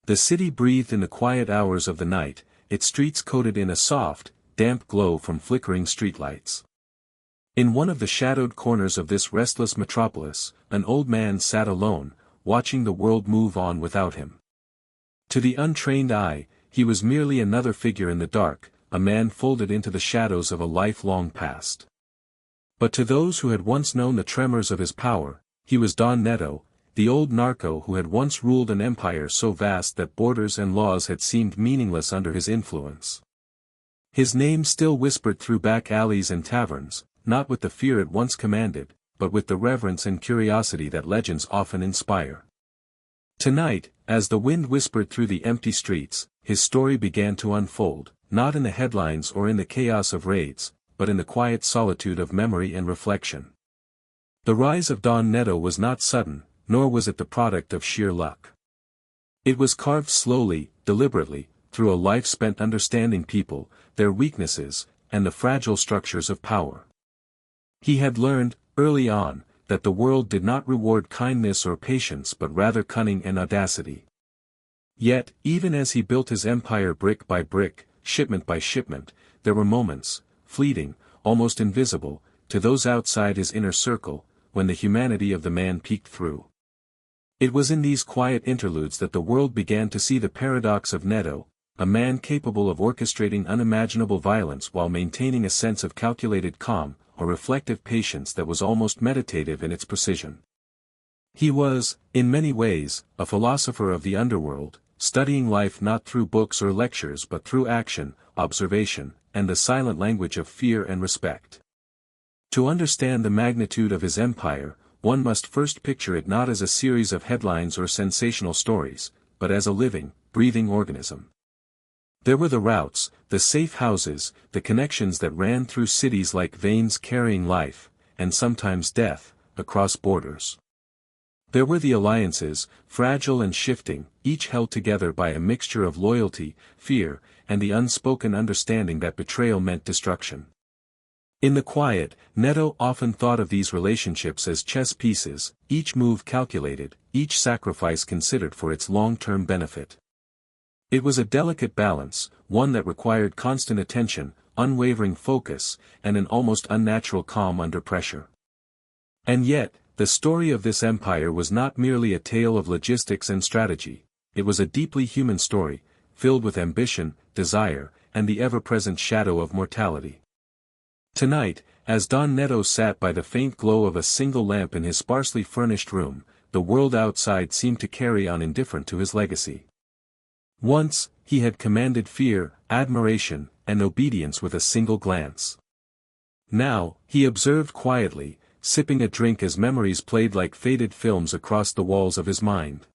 The city breathed in the quiet hours of the night, its streets coated in a soft, damp glow from flickering streetlights. In one of the shadowed corners of this restless metropolis, an old man sat alone, watching the world move on without him. To the untrained eye, he was merely another figure in the dark, a man folded into the shadows of a life long past. But to those who had once known the tremors of his power, he was Don Neto, the old narco who had once ruled an empire so vast that borders and laws had seemed meaningless under his influence. His name still whispered through back alleys and taverns, not with the fear it once commanded, but with the reverence and curiosity that legends often inspire. Tonight, as the wind whispered through the empty streets, his story began to unfold, not in the headlines or in the chaos of raids, but in the quiet solitude of memory and reflection. The rise of Don Neto was not sudden, nor was it the product of sheer luck. It was carved slowly, deliberately, through a life spent understanding people, their weaknesses, and the fragile structures of power. He had learned, early on, that the world did not reward kindness or patience but rather cunning and audacity. Yet, even as he built his empire brick by brick, shipment by shipment, there were moments, fleeting, almost invisible, to those outside his inner circle, when the humanity of the man peeked through. It was in these quiet interludes that the world began to see the paradox of Neto, a man capable of orchestrating unimaginable violence while maintaining a sense of calculated calm, a reflective patience that was almost meditative in its precision. He was, in many ways, a philosopher of the underworld, studying life not through books or lectures but through action, observation, and the silent language of fear and respect. To understand the magnitude of his empire, one must first picture it not as a series of headlines or sensational stories, but as a living, breathing organism. There were the routes, the safe houses, the connections that ran through cities like veins carrying life, and sometimes death, across borders. There were the alliances, fragile and shifting, each held together by a mixture of loyalty, fear, and the unspoken understanding that betrayal meant destruction. In the quiet, Neto often thought of these relationships as chess pieces, each move calculated, each sacrifice considered for its long-term benefit. It was a delicate balance, one that required constant attention, unwavering focus, and an almost unnatural calm under pressure. And yet, the story of this empire was not merely a tale of logistics and strategy, it was a deeply human story, filled with ambition, desire, and the ever-present shadow of mortality. Tonight, as Don Neto sat by the faint glow of a single lamp in his sparsely furnished room, the world outside seemed to carry on indifferent to his legacy. Once, he had commanded fear, admiration, and obedience with a single glance. Now, he observed quietly, sipping a drink as memories played like faded films across the walls of his mind.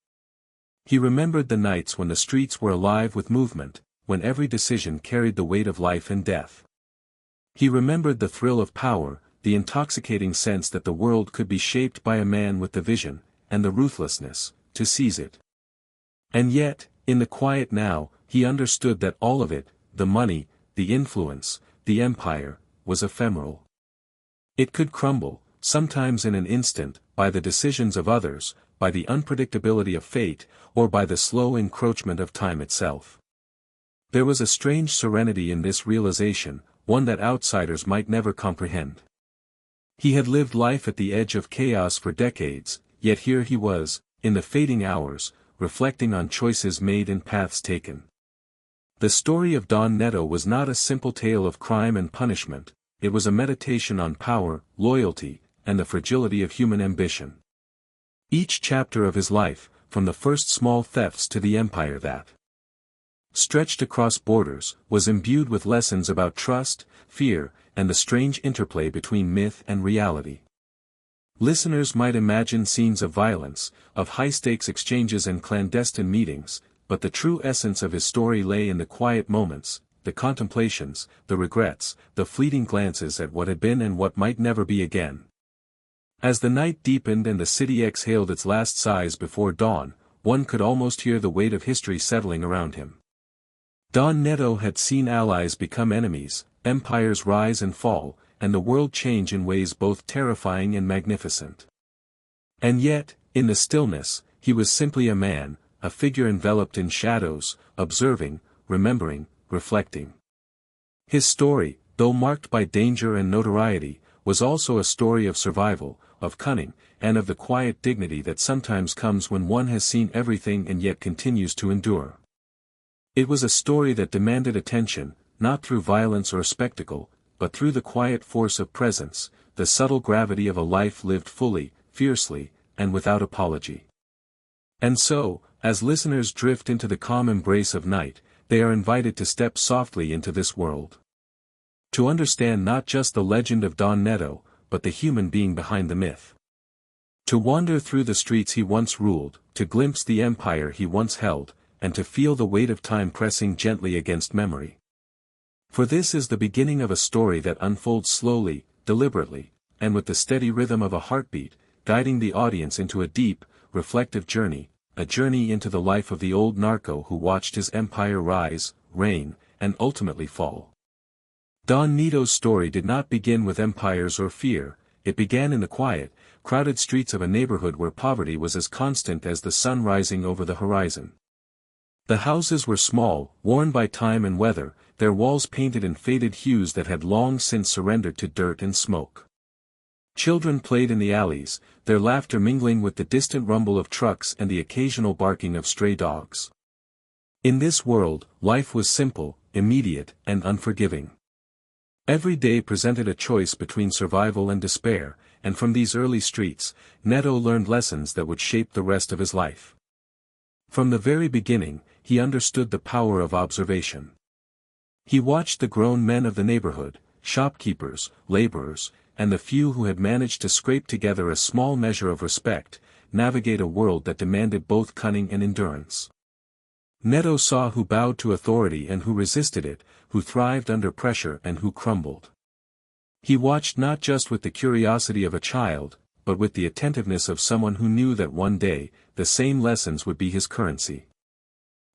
He remembered the nights when the streets were alive with movement, when every decision carried the weight of life and death. He remembered the thrill of power, the intoxicating sense that the world could be shaped by a man with the vision, and the ruthlessness, to seize it. And yet, in the quiet now, he understood that all of it, the money, the influence, the empire, was ephemeral. It could crumble, sometimes in an instant, by the decisions of others, by the unpredictability of fate, or by the slow encroachment of time itself. There was a strange serenity in this realization, one that outsiders might never comprehend. He had lived life at the edge of chaos for decades, yet here he was, in the fading hours, reflecting on choices made and paths taken. The story of Don Neto was not a simple tale of crime and punishment, it was a meditation on power, loyalty, and the fragility of human ambition. Each chapter of his life, from the first small thefts to the empire that stretched across borders, was imbued with lessons about trust, fear, and the strange interplay between myth and reality. Listeners might imagine scenes of violence, of high-stakes exchanges and clandestine meetings, but the true essence of his story lay in the quiet moments, the contemplations, the regrets, the fleeting glances at what had been and what might never be again. As the night deepened and the city exhaled its last sighs before dawn, one could almost hear the weight of history settling around him. Don Neto had seen allies become enemies, empires rise and fall, and the world change in ways both terrifying and magnificent. And yet, in the stillness, he was simply a man, a figure enveloped in shadows, observing, remembering, reflecting. His story, though marked by danger and notoriety, was also a story of survival, of cunning, and of the quiet dignity that sometimes comes when one has seen everything and yet continues to endure. It was a story that demanded attention, not through violence or spectacle, but through the quiet force of presence, the subtle gravity of a life lived fully, fiercely, and without apology. And so, as listeners drift into the calm embrace of night, they are invited to step softly into this world. To understand not just the legend of Don Neto, but the human being behind the myth. To wander through the streets he once ruled, to glimpse the empire he once held, and to feel the weight of time pressing gently against memory. For this is the beginning of a story that unfolds slowly, deliberately, and with the steady rhythm of a heartbeat, guiding the audience into a deep, reflective journey, a journey into the life of the old narco who watched his empire rise, reign, and ultimately fall. Don Neto's story did not begin with empires or fear, it began in the quiet, crowded streets of a neighborhood where poverty was as constant as the sun rising over the horizon. The houses were small, worn by time and weather, their walls painted in faded hues that had long since surrendered to dirt and smoke. Children played in the alleys, their laughter mingling with the distant rumble of trucks and the occasional barking of stray dogs. In this world, life was simple, immediate, and unforgiving. Every day presented a choice between survival and despair, and from these early streets, Neto learned lessons that would shape the rest of his life. From the very beginning, he understood the power of observation. He watched the grown men of the neighborhood, shopkeepers, laborers, and the few who had managed to scrape together a small measure of respect, navigate a world that demanded both cunning and endurance. Neto saw who bowed to authority and who resisted it, who thrived under pressure and who crumbled. He watched not just with the curiosity of a child, but with the attentiveness of someone who knew that one day, the same lessons would be his currency.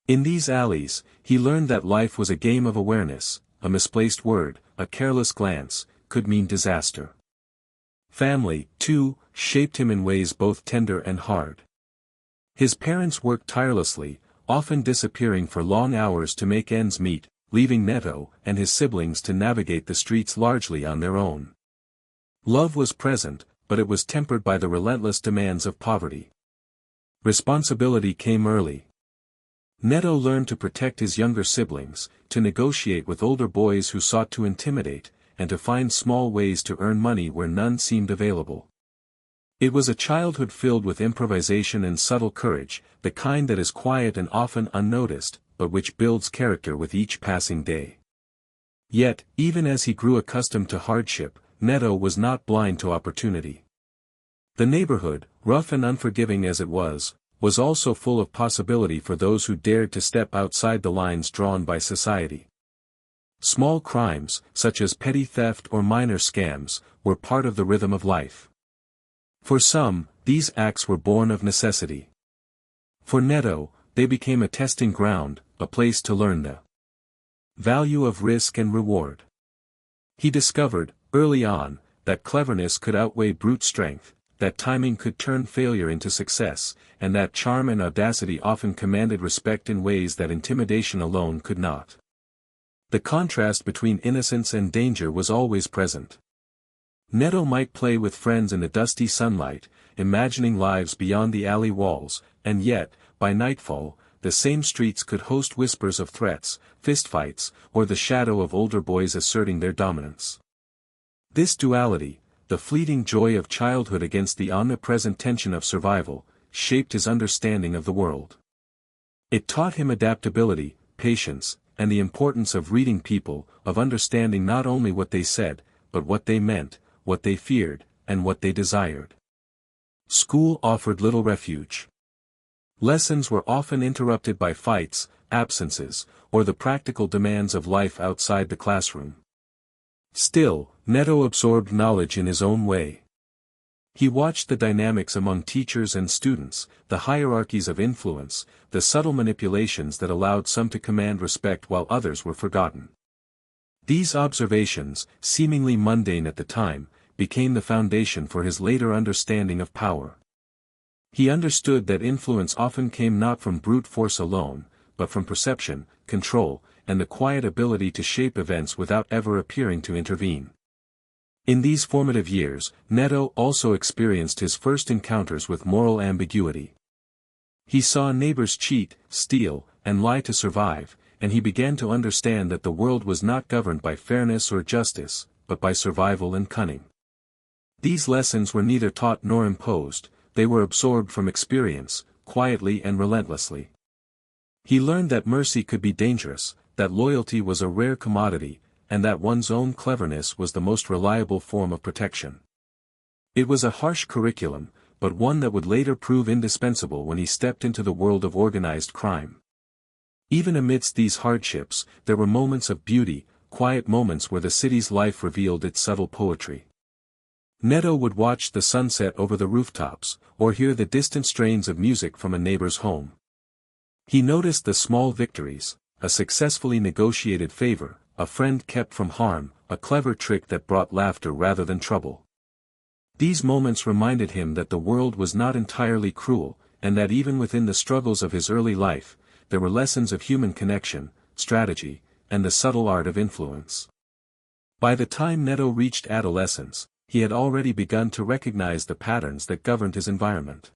In these alleys, he learned that life was a game of awareness, a misplaced word, a careless glance, could mean disaster. Family, too, shaped him in ways both tender and hard. His parents worked tirelessly, often disappearing for long hours to make ends meet, leaving Neto and his siblings to navigate the streets largely on their own. Love was present, but it was tempered by the relentless demands of poverty. Responsibility came early. Neto learned to protect his younger siblings, to negotiate with older boys who sought to intimidate, and to find small ways to earn money where none seemed available. It was a childhood filled with improvisation and subtle courage, the kind that is quiet and often unnoticed, but which builds character with each passing day. Yet, even as he grew accustomed to hardship, Neto was not blind to opportunity. The neighborhood, rough and unforgiving as it was also full of possibility for those who dared to step outside the lines drawn by society. Small crimes, such as petty theft or minor scams, were part of the rhythm of life. For some, these acts were born of necessity. For Neto, they became a testing ground, a place to learn the value of risk and reward. He discovered, early on, that cleverness could outweigh brute strength, that timing could turn failure into success, and that charm and audacity often commanded respect in ways that intimidation alone could not. The contrast between innocence and danger was always present. Neto might play with friends in the dusty sunlight, imagining lives beyond the alley walls, and yet, by nightfall, the same streets could host whispers of threats, fistfights, or the shadow of older boys asserting their dominance. This duality, the fleeting joy of childhood against the omnipresent tension of survival, shaped his understanding of the world. It taught him adaptability, patience, and the importance of reading people, of understanding not only what they said, but what they meant, what they feared, and what they desired. School offered little refuge. Lessons were often interrupted by fights, absences, or the practical demands of life outside the classroom. Still, Neto absorbed knowledge in his own way. He watched the dynamics among teachers and students, the hierarchies of influence, the subtle manipulations that allowed some to command respect while others were forgotten. These observations, seemingly mundane at the time, became the foundation for his later understanding of power. He understood that influence often came not from brute force alone, but from perception, control, and the quiet ability to shape events without ever appearing to intervene. In these formative years, Neto also experienced his first encounters with moral ambiguity. He saw neighbors cheat, steal, and lie to survive, and he began to understand that the world was not governed by fairness or justice, but by survival and cunning. These lessons were neither taught nor imposed, they were absorbed from experience, quietly and relentlessly. He learned that mercy could be dangerous, that loyalty was a rare commodity, and that one's own cleverness was the most reliable form of protection. It was a harsh curriculum, but one that would later prove indispensable when he stepped into the world of organized crime. Even amidst these hardships, there were moments of beauty, quiet moments where the city's life revealed its subtle poetry. Neto would watch the sunset over the rooftops, or hear the distant strains of music from a neighbor's home. He noticed the small victories, a successfully negotiated favor, a friend kept from harm, a clever trick that brought laughter rather than trouble. These moments reminded him that the world was not entirely cruel, and that even within the struggles of his early life, there were lessons of human connection, strategy, and the subtle art of influence. By the time Neto reached adolescence, he had already begun to recognize the patterns that governed his environment.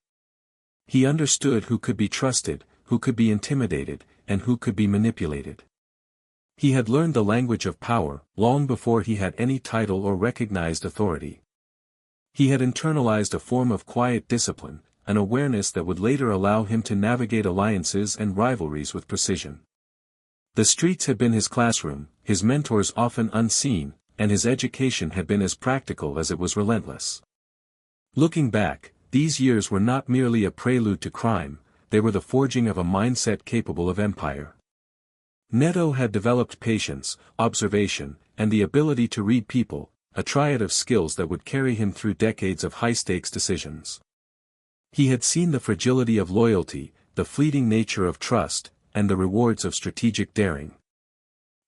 He understood who could be trusted, who could be intimidated, and who could be manipulated. He had learned the language of power, long before he had any title or recognized authority. He had internalized a form of quiet discipline, an awareness that would later allow him to navigate alliances and rivalries with precision. The streets had been his classroom, his mentors often unseen, and his education had been as practical as it was relentless. Looking back, these years were not merely a prelude to crime, they were the forging of a mindset capable of empire. Neto had developed patience, observation, and the ability to read people, a triad of skills that would carry him through decades of high-stakes decisions. He had seen the fragility of loyalty, the fleeting nature of trust, and the rewards of strategic daring.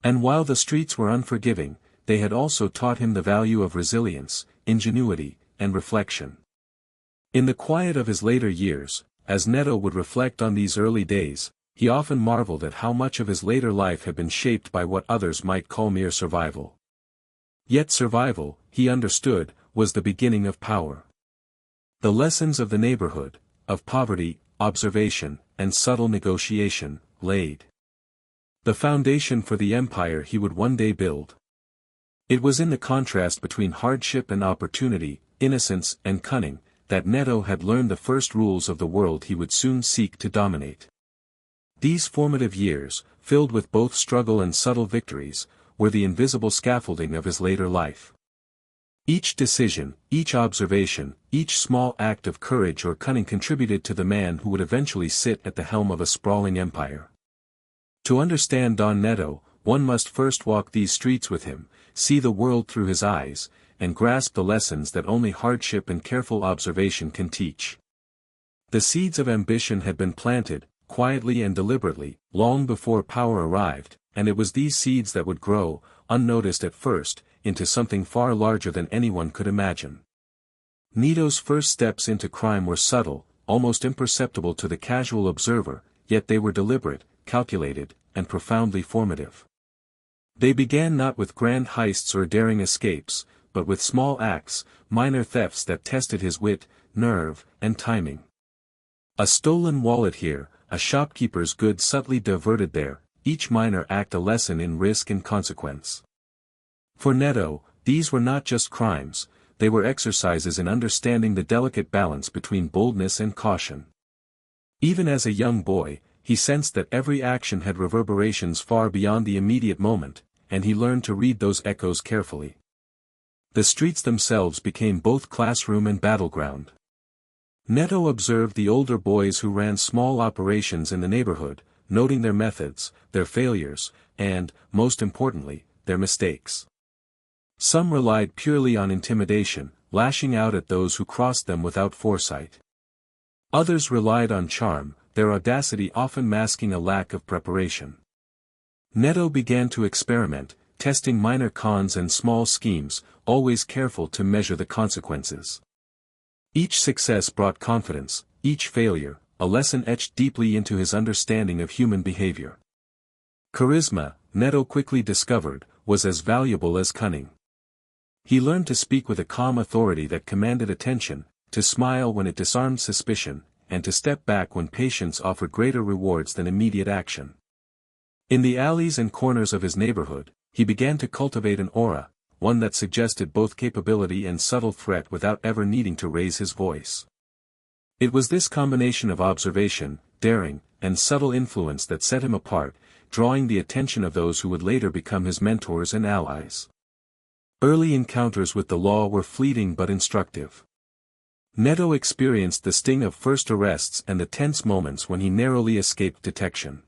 And while the streets were unforgiving, they had also taught him the value of resilience, ingenuity, and reflection. In the quiet of his later years, as Neto would reflect on these early days, he often marveled at how much of his later life had been shaped by what others might call mere survival. Yet survival, he understood, was the beginning of power. The lessons of the neighborhood, of poverty, observation, and subtle negotiation, laid the foundation for the empire he would one day build. It was in the contrast between hardship and opportunity, innocence and cunning, that Neto had learned the first rules of the world he would soon seek to dominate. These formative years, filled with both struggle and subtle victories, were the invisible scaffolding of his later life. Each decision, each observation, each small act of courage or cunning contributed to the man who would eventually sit at the helm of a sprawling empire. To understand Don Neto, one must first walk these streets with him, see the world through his eyes, and grasp the lessons that only hardship and careful observation can teach. The seeds of ambition had been planted, quietly and deliberately, long before power arrived, and it was these seeds that would grow, unnoticed at first, into something far larger than anyone could imagine. Neto's first steps into crime were subtle, almost imperceptible to the casual observer, yet they were deliberate, calculated, and profoundly formative. They began not with grand heists or daring escapes, but with small acts, minor thefts that tested his wit, nerve, and timing. A stolen wallet here, a shopkeeper's goods subtly diverted there, each minor act a lesson in risk and consequence. For Neto, these were not just crimes, they were exercises in understanding the delicate balance between boldness and caution. Even as a young boy, he sensed that every action had reverberations far beyond the immediate moment, and he learned to read those echoes carefully. The streets themselves became both classroom and battleground. Neto observed the older boys who ran small operations in the neighborhood, noting their methods, their failures, and, most importantly, their mistakes. Some relied purely on intimidation, lashing out at those who crossed them without foresight. Others relied on charm, their audacity often masking a lack of preparation. Neto began to experiment, testing minor cons and small schemes, always careful to measure the consequences. Each success brought confidence, each failure, a lesson etched deeply into his understanding of human behavior. Charisma, Neto quickly discovered, was as valuable as cunning. He learned to speak with a calm authority that commanded attention, to smile when it disarmed suspicion, and to step back when patience offered greater rewards than immediate action. In the alleys and corners of his neighborhood, he began to cultivate an aura, one that suggested both capability and subtle threat without ever needing to raise his voice. It was this combination of observation, daring, and subtle influence that set him apart, drawing the attention of those who would later become his mentors and allies. Early encounters with the law were fleeting but instructive. Neto experienced the sting of first arrests and the tense moments when he narrowly escaped detection.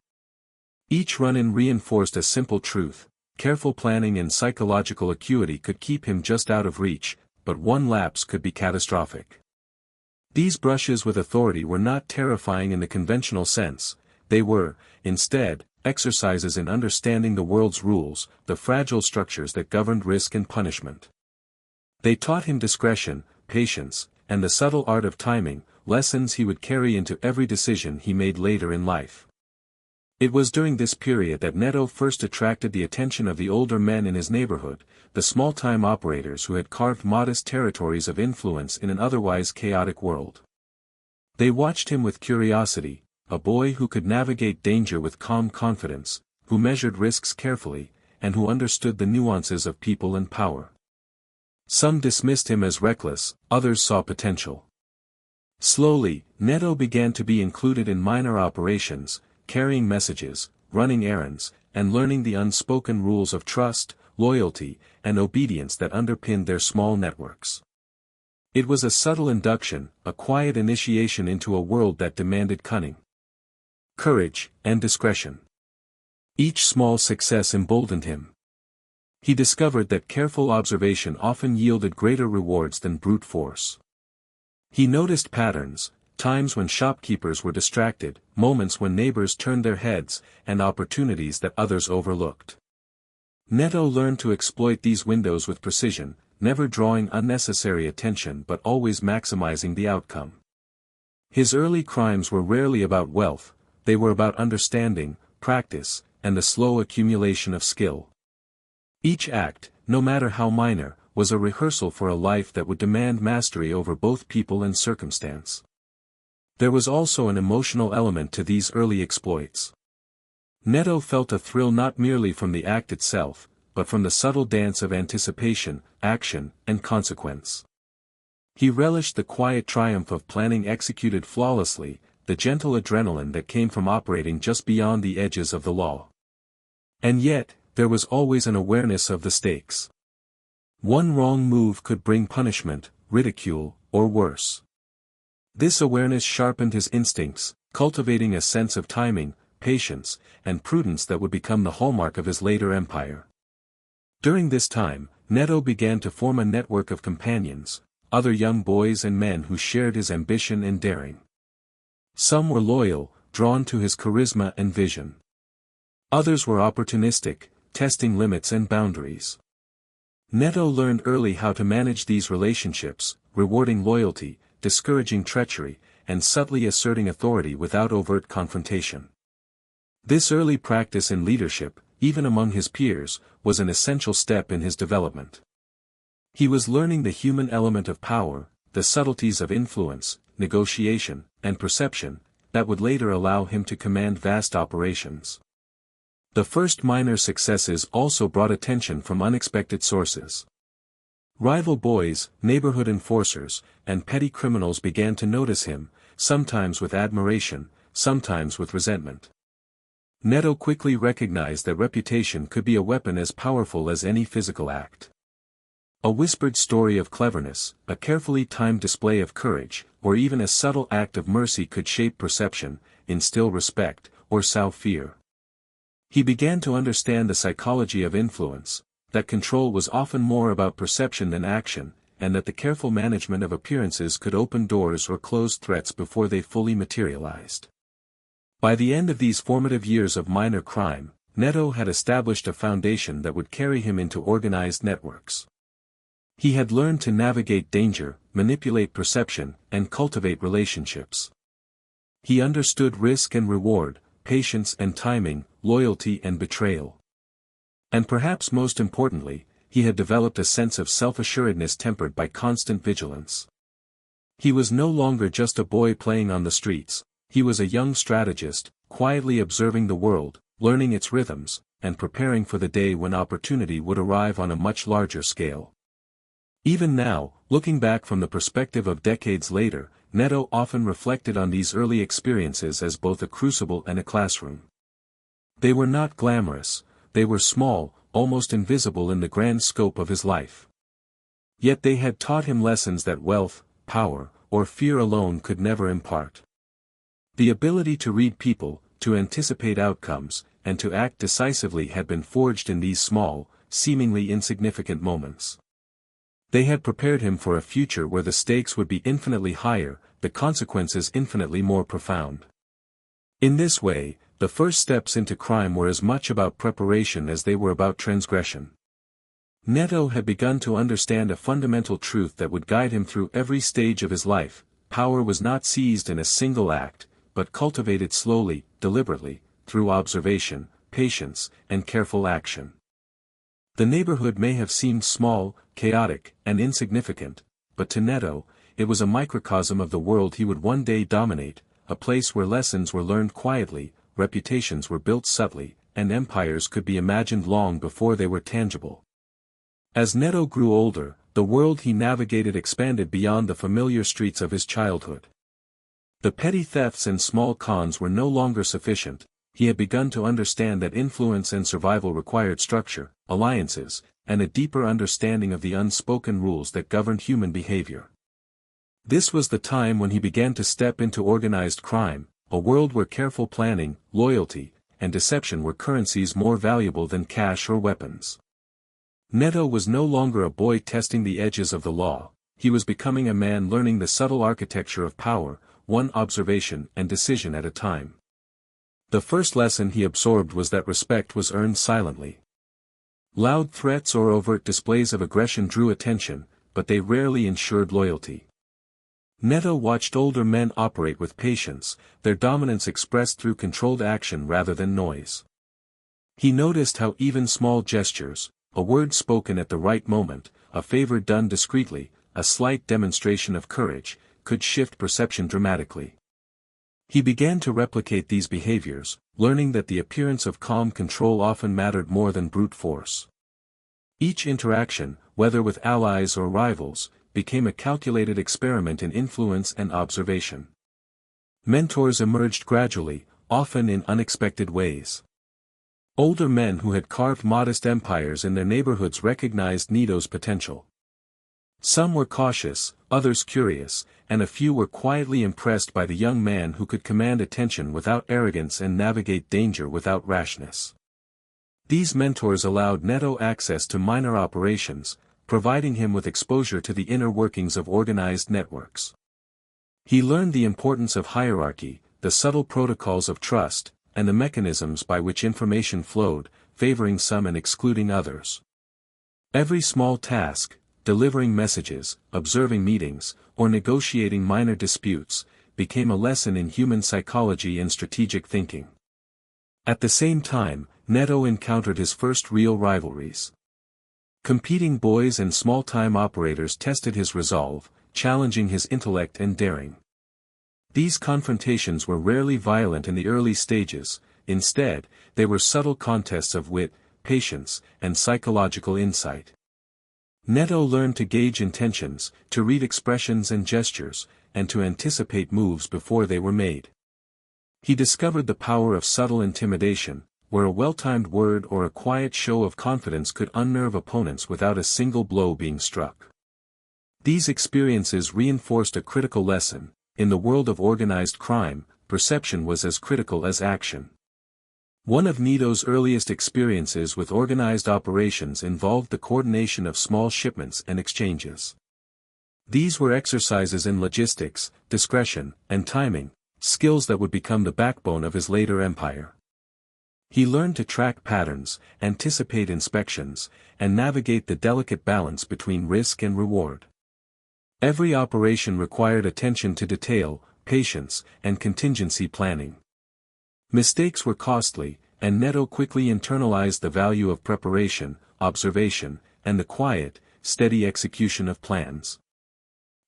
Each run-in reinforced a simple truth: careful planning and psychological acuity could keep him just out of reach, but one lapse could be catastrophic. These brushes with authority were not terrifying in the conventional sense, they were, instead, exercises in understanding the world's rules, the fragile structures that governed risk and punishment. They taught him discretion, patience, and the subtle art of timing, lessons he would carry into every decision he made later in life. It was during this period that Neto first attracted the attention of the older men in his neighborhood, the small-time operators who had carved modest territories of influence in an otherwise chaotic world. They watched him with curiosity, a boy who could navigate danger with calm confidence, who measured risks carefully, and who understood the nuances of people and power. Some dismissed him as reckless, others saw potential. Slowly, Neto began to be included in minor operations, carrying messages, running errands, and learning the unspoken rules of trust, loyalty, and obedience that underpinned their small networks. It was a subtle induction, a quiet initiation into a world that demanded cunning, courage, and discretion. Each small success emboldened him. He discovered that careful observation often yielded greater rewards than brute force. He noticed patterns, times when shopkeepers were distracted, moments when neighbors turned their heads, and opportunities that others overlooked. Neto learned to exploit these windows with precision, never drawing unnecessary attention but always maximizing the outcome. His early crimes were rarely about wealth, they were about understanding, practice, and the slow accumulation of skill. Each act, no matter how minor, was a rehearsal for a life that would demand mastery over both people and circumstance. There was also an emotional element to these early exploits. Neto felt a thrill not merely from the act itself, but from the subtle dance of anticipation, action, and consequence. He relished the quiet triumph of planning executed flawlessly, the gentle adrenaline that came from operating just beyond the edges of the law. And yet, there was always an awareness of the stakes. One wrong move could bring punishment, ridicule, or worse. This awareness sharpened his instincts, cultivating a sense of timing, patience, and prudence that would become the hallmark of his later empire. During this time, Neto began to form a network of companions, other young boys and men who shared his ambition and daring. Some were loyal, drawn to his charisma and vision. Others were opportunistic, testing limits and boundaries. Neto learned early how to manage these relationships, rewarding loyalty, discouraging treachery, and subtly asserting authority without overt confrontation. This early practice in leadership, even among his peers, was an essential step in his development. He was learning the human element of power, the subtleties of influence, negotiation, and perception, that would later allow him to command vast operations. The first minor successes also brought attention from unexpected sources. Rival boys, neighborhood enforcers, and petty criminals began to notice him, sometimes with admiration, sometimes with resentment. Neto quickly recognized that reputation could be a weapon as powerful as any physical act. A whispered story of cleverness, a carefully timed display of courage, or even a subtle act of mercy could shape perception, instill respect, or sow fear. He began to understand the psychology of influence, that control was often more about perception than action, and that the careful management of appearances could open doors or close threats before they fully materialized. By the end of these formative years of minor crime, Neto had established a foundation that would carry him into organized networks. He had learned to navigate danger, manipulate perception, and cultivate relationships. He understood risk and reward, patience and timing, loyalty and betrayal. And perhaps most importantly, he had developed a sense of self-assuredness tempered by constant vigilance. He was no longer just a boy playing on the streets, he was a young strategist, quietly observing the world, learning its rhythms, and preparing for the day when opportunity would arrive on a much larger scale. Even now, looking back from the perspective of decades later, Neto often reflected on these early experiences as both a crucible and a classroom. They were not glamorous, they were small, almost invisible in the grand scope of his life. Yet they had taught him lessons that wealth, power, or fear alone could never impart. The ability to read people, to anticipate outcomes, and to act decisively had been forged in these small, seemingly insignificant moments. They had prepared him for a future where the stakes would be infinitely higher, the consequences infinitely more profound. In this way, the first steps into crime were as much about preparation as they were about transgression. Neto had begun to understand a fundamental truth that would guide him through every stage of his life: power was not seized in a single act, but cultivated slowly, deliberately, through observation, patience, and careful action. The neighborhood may have seemed small, chaotic, and insignificant, but to Neto, it was a microcosm of the world he would one day dominate, a place where lessons were learned quietly, reputations were built subtly, and empires could be imagined long before they were tangible. As Neto grew older, the world he navigated expanded beyond the familiar streets of his childhood. The petty thefts and small cons were no longer sufficient. He had begun to understand that influence and survival required structure, alliances, and a deeper understanding of the unspoken rules that governed human behavior. This was the time when he began to step into organized crime, a world where careful planning, loyalty, and deception were currencies more valuable than cash or weapons. Neto was no longer a boy testing the edges of the law, he was becoming a man learning the subtle architecture of power, one observation and decision at a time. The first lesson he absorbed was that respect was earned silently. Loud threats or overt displays of aggression drew attention, but they rarely ensured loyalty. Neto watched older men operate with patience, their dominance expressed through controlled action rather than noise. He noticed how even small gestures, a word spoken at the right moment, a favor done discreetly, a slight demonstration of courage, could shift perception dramatically. He began to replicate these behaviors, learning that the appearance of calm control often mattered more than brute force. Each interaction, whether with allies or rivals, became a calculated experiment in influence and observation. Mentors emerged gradually, often in unexpected ways. Older men who had carved modest empires in their neighborhoods recognized Neto's potential. Some were cautious, others curious, and a few were quietly impressed by the young man who could command attention without arrogance and navigate danger without rashness. These mentors allowed Neto access to minor operations, providing him with exposure to the inner workings of organized networks. He learned the importance of hierarchy, the subtle protocols of trust, and the mechanisms by which information flowed, favoring some and excluding others. Every small task, delivering messages, observing meetings, or negotiating minor disputes, became a lesson in human psychology and strategic thinking. At the same time, Neto encountered his first real rivalries. Competing boys and small-time operators tested his resolve, challenging his intellect and daring. These confrontations were rarely violent in the early stages, instead, they were subtle contests of wit, patience, and psychological insight. Neto learned to gauge intentions, to read expressions and gestures, and to anticipate moves before they were made. He discovered the power of subtle intimidation, where a well-timed word or a quiet show of confidence could unnerve opponents without a single blow being struck. These experiences reinforced a critical lesson: in the world of organized crime, perception was as critical as action. One of Neto's earliest experiences with organized operations involved the coordination of small shipments and exchanges. These were exercises in logistics, discretion, and timing, skills that would become the backbone of his later empire. He learned to track patterns, anticipate inspections, and navigate the delicate balance between risk and reward. Every operation required attention to detail, patience, and contingency planning. Mistakes were costly, and Neto quickly internalized the value of preparation, observation, and the quiet, steady execution of plans.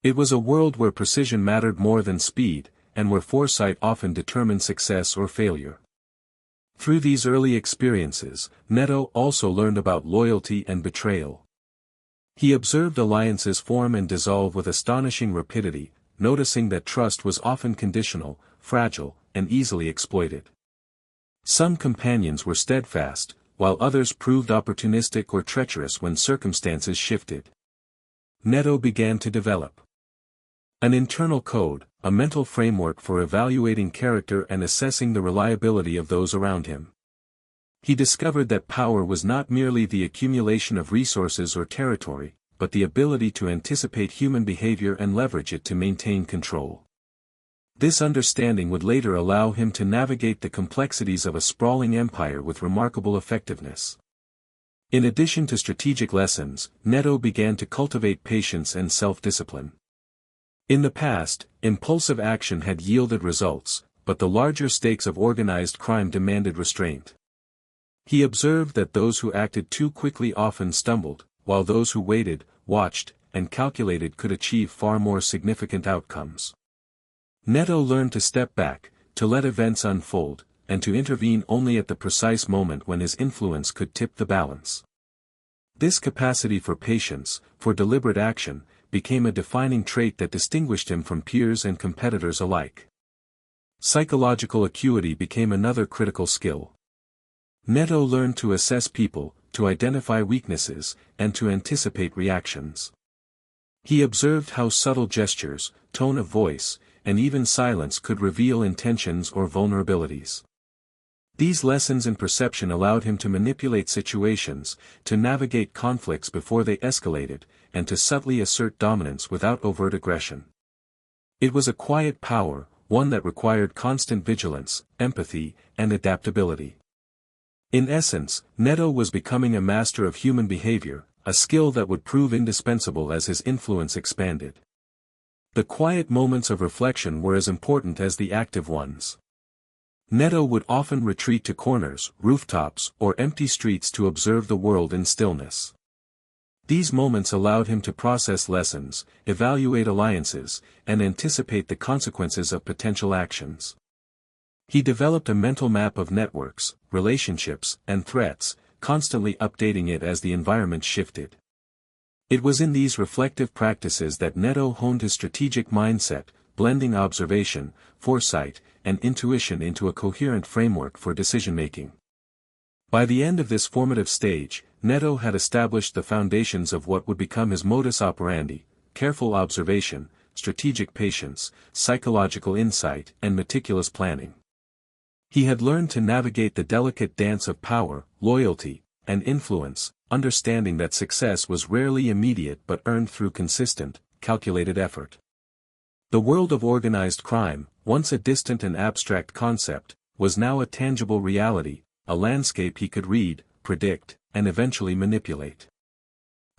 It was a world where precision mattered more than speed, and where foresight often determined success or failure. Through these early experiences, Neto also learned about loyalty and betrayal. He observed alliances form and dissolve with astonishing rapidity, noticing that trust was often conditional, fragile, and easily exploited. Some companions were steadfast, while others proved opportunistic or treacherous when circumstances shifted. Neto began to develop an internal code, a mental framework for evaluating character and assessing the reliability of those around him. He discovered that power was not merely the accumulation of resources or territory, but the ability to anticipate human behavior and leverage it to maintain control. This understanding would later allow him to navigate the complexities of a sprawling empire with remarkable effectiveness. In addition to strategic lessons, Neto began to cultivate patience and self-discipline. In the past, impulsive action had yielded results, but the larger stakes of organized crime demanded restraint. He observed that those who acted too quickly often stumbled, while those who waited, watched, and calculated could achieve far more significant outcomes. Neto learned to step back, to let events unfold, and to intervene only at the precise moment when his influence could tip the balance. This capacity for patience, for deliberate action, became a defining trait that distinguished him from peers and competitors alike. Psychological acuity became another critical skill. Neto learned to assess people, to identify weaknesses, and to anticipate reactions. He observed how subtle gestures, tone of voice, and even silence could reveal intentions or vulnerabilities. These lessons in perception allowed him to manipulate situations, to navigate conflicts before they escalated, and to subtly assert dominance without overt aggression. It was a quiet power, one that required constant vigilance, empathy, and adaptability. In essence, Neto was becoming a master of human behavior, a skill that would prove indispensable as his influence expanded. The quiet moments of reflection were as important as the active ones. Neto would often retreat to corners, rooftops, or empty streets to observe the world in stillness. These moments allowed him to process lessons, evaluate alliances, and anticipate the consequences of potential actions. He developed a mental map of networks, relationships, and threats, constantly updating it as the environment shifted. It was in these reflective practices that Neto honed his strategic mindset, blending observation, foresight, and intuition into a coherent framework for decision-making. By the end of this formative stage, Neto had established the foundations of what would become his modus operandi: careful observation, strategic patience, psychological insight, and meticulous planning. He had learned to navigate the delicate dance of power, loyalty, and influence, understanding that success was rarely immediate but earned through consistent, calculated effort. The world of organized crime, once a distant and abstract concept, was now a tangible reality, a landscape he could read, predict, and eventually manipulate.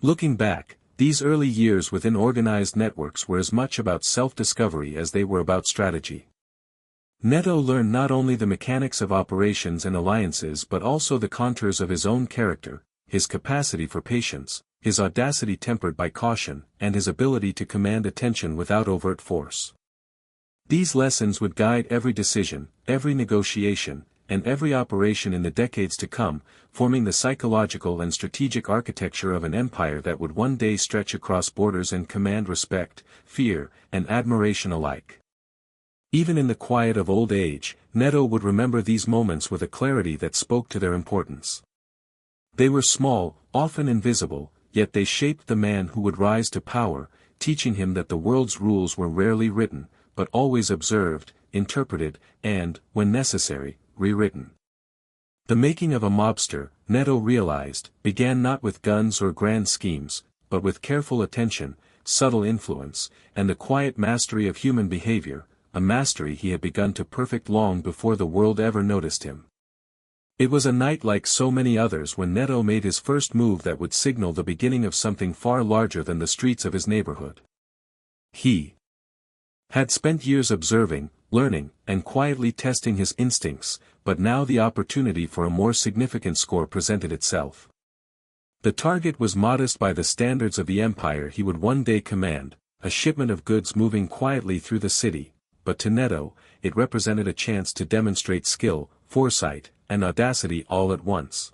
Looking back, these early years within organized networks were as much about self-discovery as they were about strategy. Neto learned not only the mechanics of operations and alliances but also the contours of his own character, his capacity for patience, his audacity tempered by caution, and his ability to command attention without overt force. These lessons would guide every decision, every negotiation, and every operation in the decades to come, forming the psychological and strategic architecture of an empire that would one day stretch across borders and command respect, fear, and admiration alike. Even in the quiet of old age, Neto would remember these moments with a clarity that spoke to their importance. They were small, often invisible, yet they shaped the man who would rise to power, teaching him that the world's rules were rarely written, but always observed, interpreted, and, when necessary, rewritten. The making of a mobster, Neto realized, began not with guns or grand schemes, but with careful attention, subtle influence, and the quiet mastery of human behavior, a mastery he had begun to perfect long before the world ever noticed him. It was a night like so many others when Neto made his first move that would signal the beginning of something far larger than the streets of his neighborhood. He Had spent years observing, learning, and quietly testing his instincts, but now the opportunity for a more significant score presented itself. The target was modest by the standards of the empire he would one day command, a shipment of goods moving quietly through the city, but to Neto, it represented a chance to demonstrate skill, foresight, and audacity all at once.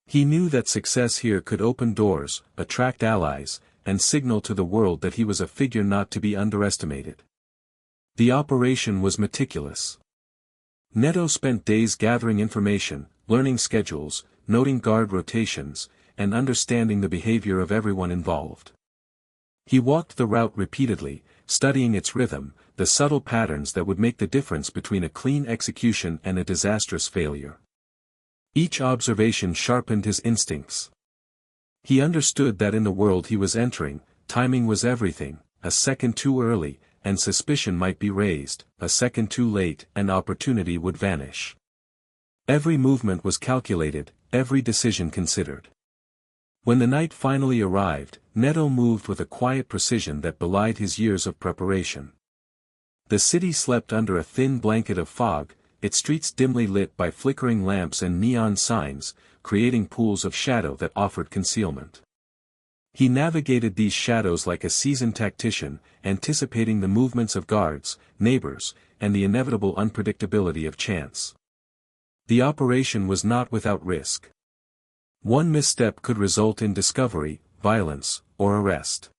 He knew that success here could open doors, attract allies, and signal to the world that he was a figure not to be underestimated. The operation was meticulous. Neto spent days gathering information, learning schedules, noting guard rotations, and understanding the behavior of everyone involved. He walked the route repeatedly, studying its rhythm, the subtle patterns that would make the difference between a clean execution and a disastrous failure. Each observation sharpened his instincts. He understood that in the world he was entering, timing was everything. A second too early, and suspicion might be raised; a second too late, and opportunity would vanish. Every movement was calculated, every decision considered. When the night finally arrived, Neto moved with a quiet precision that belied his years of preparation. The city slept under a thin blanket of fog, its streets dimly lit by flickering lamps and neon signs, creating pools of shadow that offered concealment. He navigated these shadows like a seasoned tactician, anticipating the movements of guards, neighbors, and the inevitable unpredictability of chance. The operation was not without risk. One misstep could result in discovery, violence, or arrest.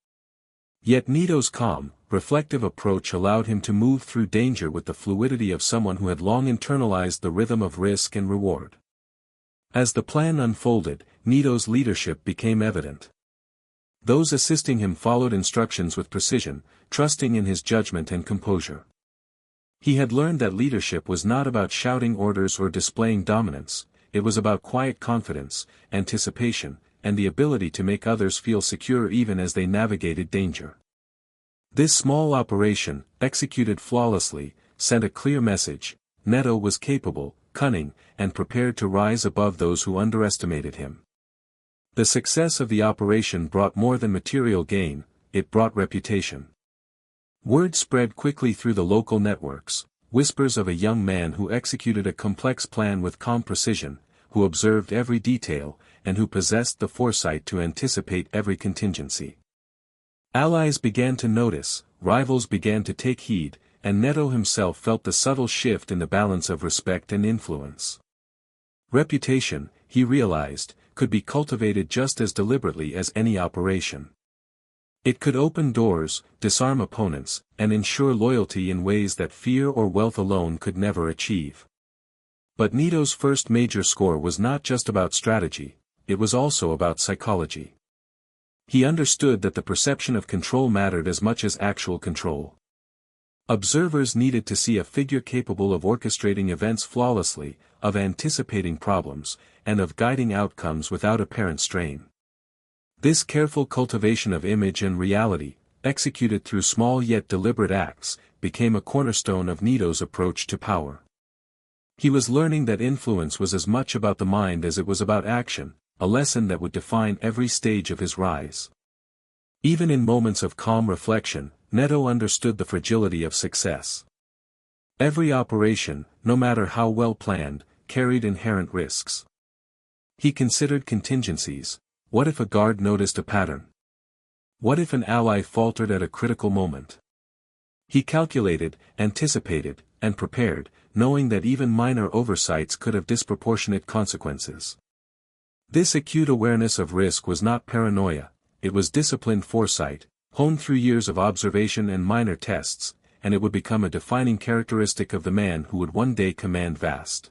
Yet Neto's calm, reflective approach allowed him to move through danger with the fluidity of someone who had long internalized the rhythm of risk and reward. As the plan unfolded, Neto's leadership became evident. Those assisting him followed instructions with precision, trusting in his judgment and composure. He had learned that leadership was not about shouting orders or displaying dominance, it was about quiet confidence, anticipation, and the ability to make others feel secure even as they navigated danger. This small operation, executed flawlessly, sent a clear message: Neto was capable, cunning, and prepared to rise above those who underestimated him. The success of the operation brought more than material gain, it brought reputation. Word spread quickly through the local networks, whispers of a young man who executed a complex plan with calm precision, who observed every detail, and who possessed the foresight to anticipate every contingency. Allies began to notice, rivals began to take heed, and Neto himself felt the subtle shift in the balance of respect and influence. Reputation, he realized, could be cultivated just as deliberately as any operation. It could open doors, disarm opponents, and ensure loyalty in ways that fear or wealth alone could never achieve. But Neto's first major score was not just about strategy, it was also about psychology. He understood that the perception of control mattered as much as actual control. Observers needed to see a figure capable of orchestrating events flawlessly, of anticipating problems, and of guiding outcomes without apparent strain. This careful cultivation of image and reality, executed through small yet deliberate acts, became a cornerstone of Neto's approach to power. He was learning that influence was as much about the mind as it was about action, a lesson that would define every stage of his rise. Even in moments of calm reflection, Neto understood the fragility of success. Every operation, no matter how well planned, carried inherent risks. He considered contingencies. What if a guard noticed a pattern? What if an ally faltered at a critical moment? He calculated, anticipated, and prepared, knowing that even minor oversights could have disproportionate consequences. This acute awareness of risk was not paranoia, it was disciplined foresight, honed through years of observation and minor tests, and it would become a defining characteristic of the man who would one day command vast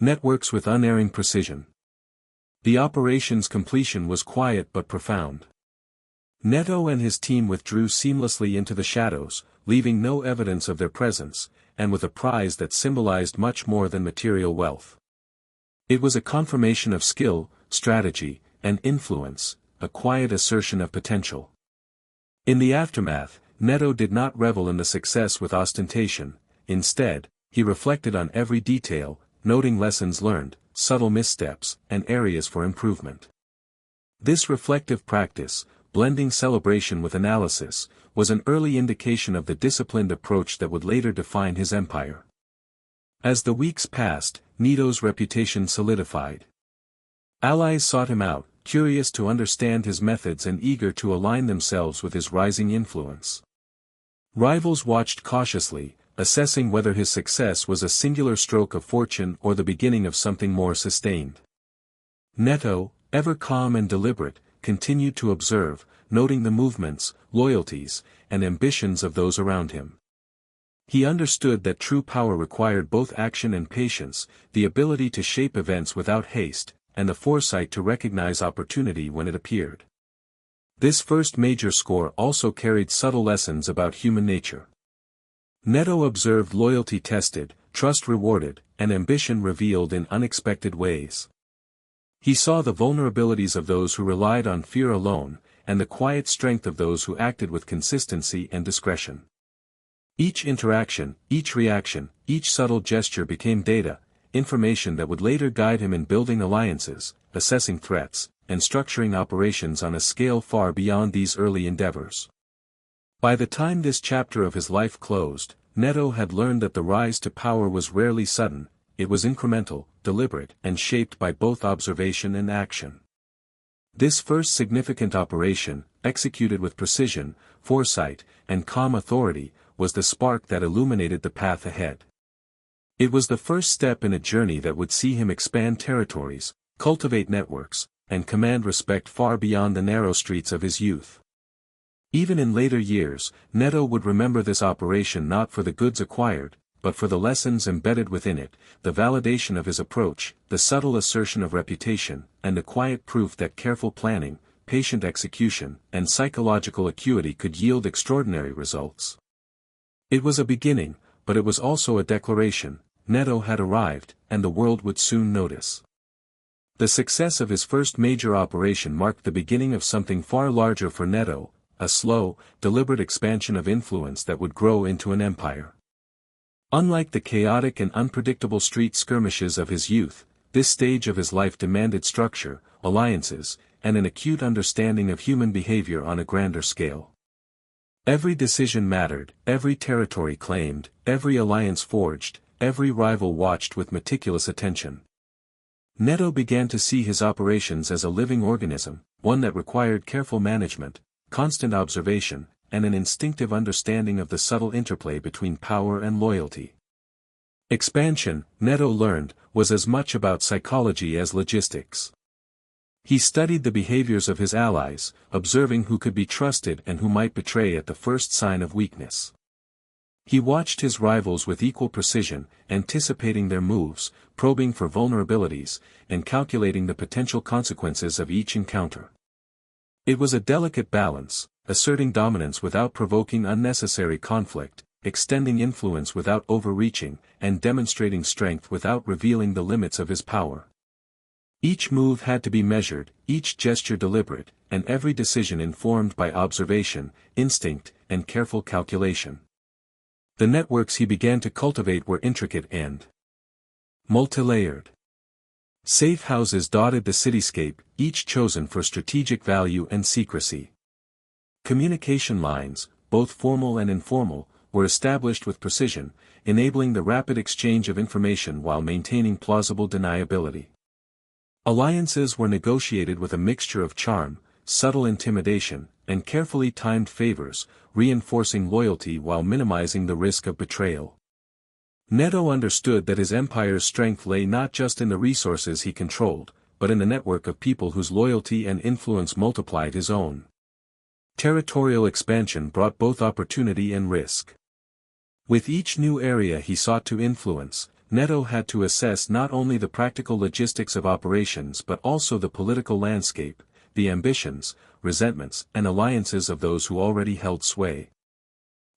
networks with unerring precision. The operation's completion was quiet but profound. Neto and his team withdrew seamlessly into the shadows, leaving no evidence of their presence, and with a prize that symbolized much more than material wealth. It was a confirmation of skill, strategy, and influence, a quiet assertion of potential. In the aftermath, Neto did not revel in the success with ostentation, instead, he reflected on every detail, noting lessons learned, subtle missteps, and areas for improvement. This reflective practice, blending celebration with analysis, was an early indication of the disciplined approach that would later define his empire. As the weeks passed, Neto's reputation solidified. Allies sought him out, curious to understand his methods and eager to align themselves with his rising influence. Rivals watched cautiously, assessing whether his success was a singular stroke of fortune or the beginning of something more sustained. Neto, ever calm and deliberate, continued to observe, noting the movements, loyalties, and ambitions of those around him. He understood that true power required both action and patience, the ability to shape events without haste, and the foresight to recognize opportunity when it appeared. This first major score also carried subtle lessons about human nature. Neto observed loyalty tested, trust rewarded, and ambition revealed in unexpected ways. He saw the vulnerabilities of those who relied on fear alone, and the quiet strength of those who acted with consistency and discretion. Each interaction, each reaction, each subtle gesture became data, information that would later guide him in building alliances, assessing threats, and structuring operations on a scale far beyond these early endeavors. By the time this chapter of his life closed, Neto had learned that the rise to power was rarely sudden, it was incremental, deliberate, and shaped by both observation and action. This first significant operation, executed with precision, foresight, and calm authority, was the spark that illuminated the path ahead. It was the first step in a journey that would see him expand territories, cultivate networks, and command respect far beyond the narrow streets of his youth. Even in later years, Neto would remember this operation not for the goods acquired, but for the lessons embedded within it, the validation of his approach, the subtle assertion of reputation, and the quiet proof that careful planning, patient execution, and psychological acuity could yield extraordinary results. It was a beginning, but it was also a declaration: Neto had arrived, and the world would soon notice. The success of his first major operation marked the beginning of something far larger for Neto, a slow, deliberate expansion of influence that would grow into an empire. Unlike the chaotic and unpredictable street skirmishes of his youth, this stage of his life demanded structure, alliances, and an acute understanding of human behavior on a grander scale. Every decision mattered, every territory claimed, every alliance forged, every rival watched with meticulous attention. Neto began to see his operations as a living organism, one that required careful management, constant observation, and an instinctive understanding of the subtle interplay between power and loyalty. Expansion, Neto learned, was as much about psychology as logistics. He studied the behaviors of his allies, observing who could be trusted and who might betray at the first sign of weakness. He watched his rivals with equal precision, anticipating their moves, probing for vulnerabilities, and calculating the potential consequences of each encounter. It was a delicate balance, asserting dominance without provoking unnecessary conflict, extending influence without overreaching, and demonstrating strength without revealing the limits of his power. Each move had to be measured, each gesture deliberate, and every decision informed by observation, instinct, and careful calculation. The networks he began to cultivate were intricate and multi-layered. Safe houses dotted the cityscape, each chosen for strategic value and secrecy. Communication lines, both formal and informal, were established with precision, enabling the rapid exchange of information while maintaining plausible deniability. Alliances were negotiated with a mixture of charm, subtle intimidation, and carefully timed favors, reinforcing loyalty while minimizing the risk of betrayal. Neto understood that his empire's strength lay not just in the resources he controlled, but in the network of people whose loyalty and influence multiplied his own. Territorial expansion brought both opportunity and risk. With each new area he sought to influence, Neto had to assess not only the practical logistics of operations but also the political landscape, the ambitions, resentments, and alliances of those who already held sway.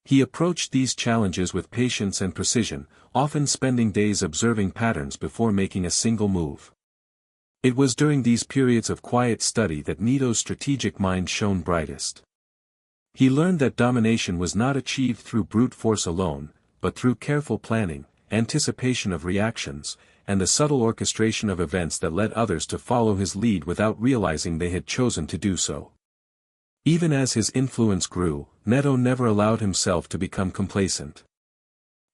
He approached these challenges with patience and precision, often spending days observing patterns before making a single move. It was during these periods of quiet study that Neto's strategic mind shone brightest. He learned that domination was not achieved through brute force alone, but through careful planning, anticipation of reactions, and the subtle orchestration of events that led others to follow his lead without realizing they had chosen to do so. Even as his influence grew, Neto never allowed himself to become complacent.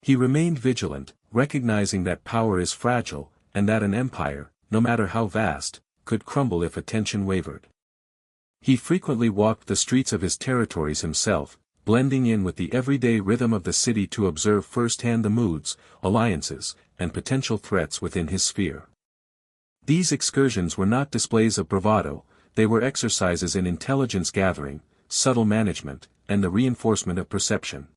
He remained vigilant, recognizing that power is fragile, and that an empire, no matter how vast, could crumble if attention wavered. He frequently walked the streets of his territories himself, blending in with the everyday rhythm of the city to observe firsthand the moods, alliances, and potential threats within his sphere. These excursions were not displays of bravado, they were exercises in intelligence gathering, subtle management, and the reinforcement of perception.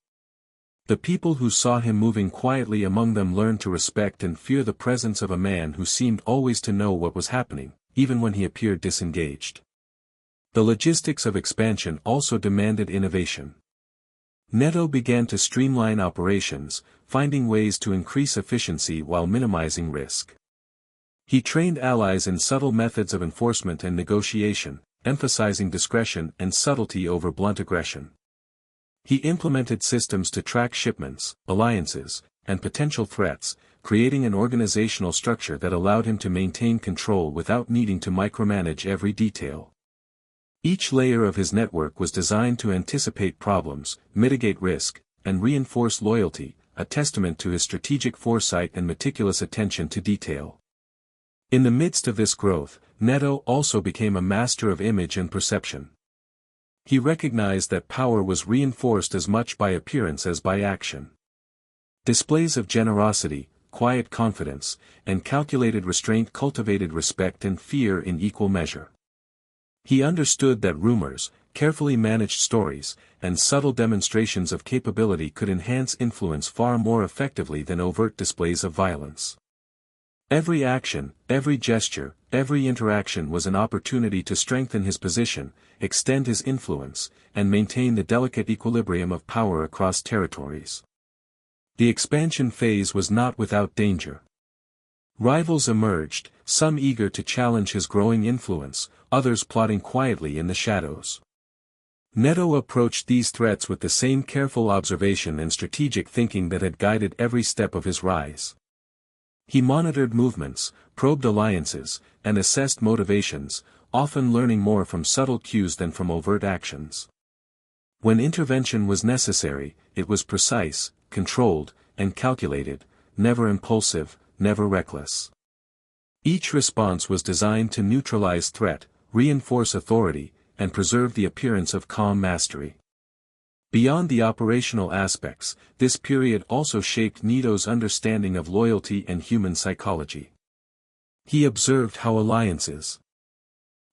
The people who saw him moving quietly among them learned to respect and fear the presence of a man who seemed always to know what was happening, even when he appeared disengaged. The logistics of expansion also demanded innovation. Neto began to streamline operations, finding ways to increase efficiency while minimizing risk. He trained allies in subtle methods of enforcement and negotiation, emphasizing discretion and subtlety over blunt aggression. He implemented systems to track shipments, alliances, and potential threats, creating an organizational structure that allowed him to maintain control without needing to micromanage every detail. Each layer of his network was designed to anticipate problems, mitigate risk, and reinforce loyalty, a testament to his strategic foresight and meticulous attention to detail. In the midst of this growth, Neto also became a master of image and perception. He recognized that power was reinforced as much by appearance as by action. Displays of generosity, quiet confidence, and calculated restraint cultivated respect and fear in equal measure. He understood that rumors, carefully managed stories, and subtle demonstrations of capability could enhance influence far more effectively than overt displays of violence. Every action, every gesture, every interaction was an opportunity to strengthen his position, extend his influence, and maintain the delicate equilibrium of power across territories. The expansion phase was not without danger. Rivals emerged, some eager to challenge his growing influence, others plotting quietly in the shadows. Neto approached these threats with the same careful observation and strategic thinking that had guided every step of his rise. He monitored movements, probed alliances, and assessed motivations, often learning more from subtle cues than from overt actions. When intervention was necessary, it was precise, controlled, and calculated, never impulsive, never reckless. Each response was designed to neutralize threat, reinforce authority, and preserve the appearance of calm mastery. Beyond the operational aspects, this period also shaped Neto's understanding of loyalty and human psychology. He observed how alliances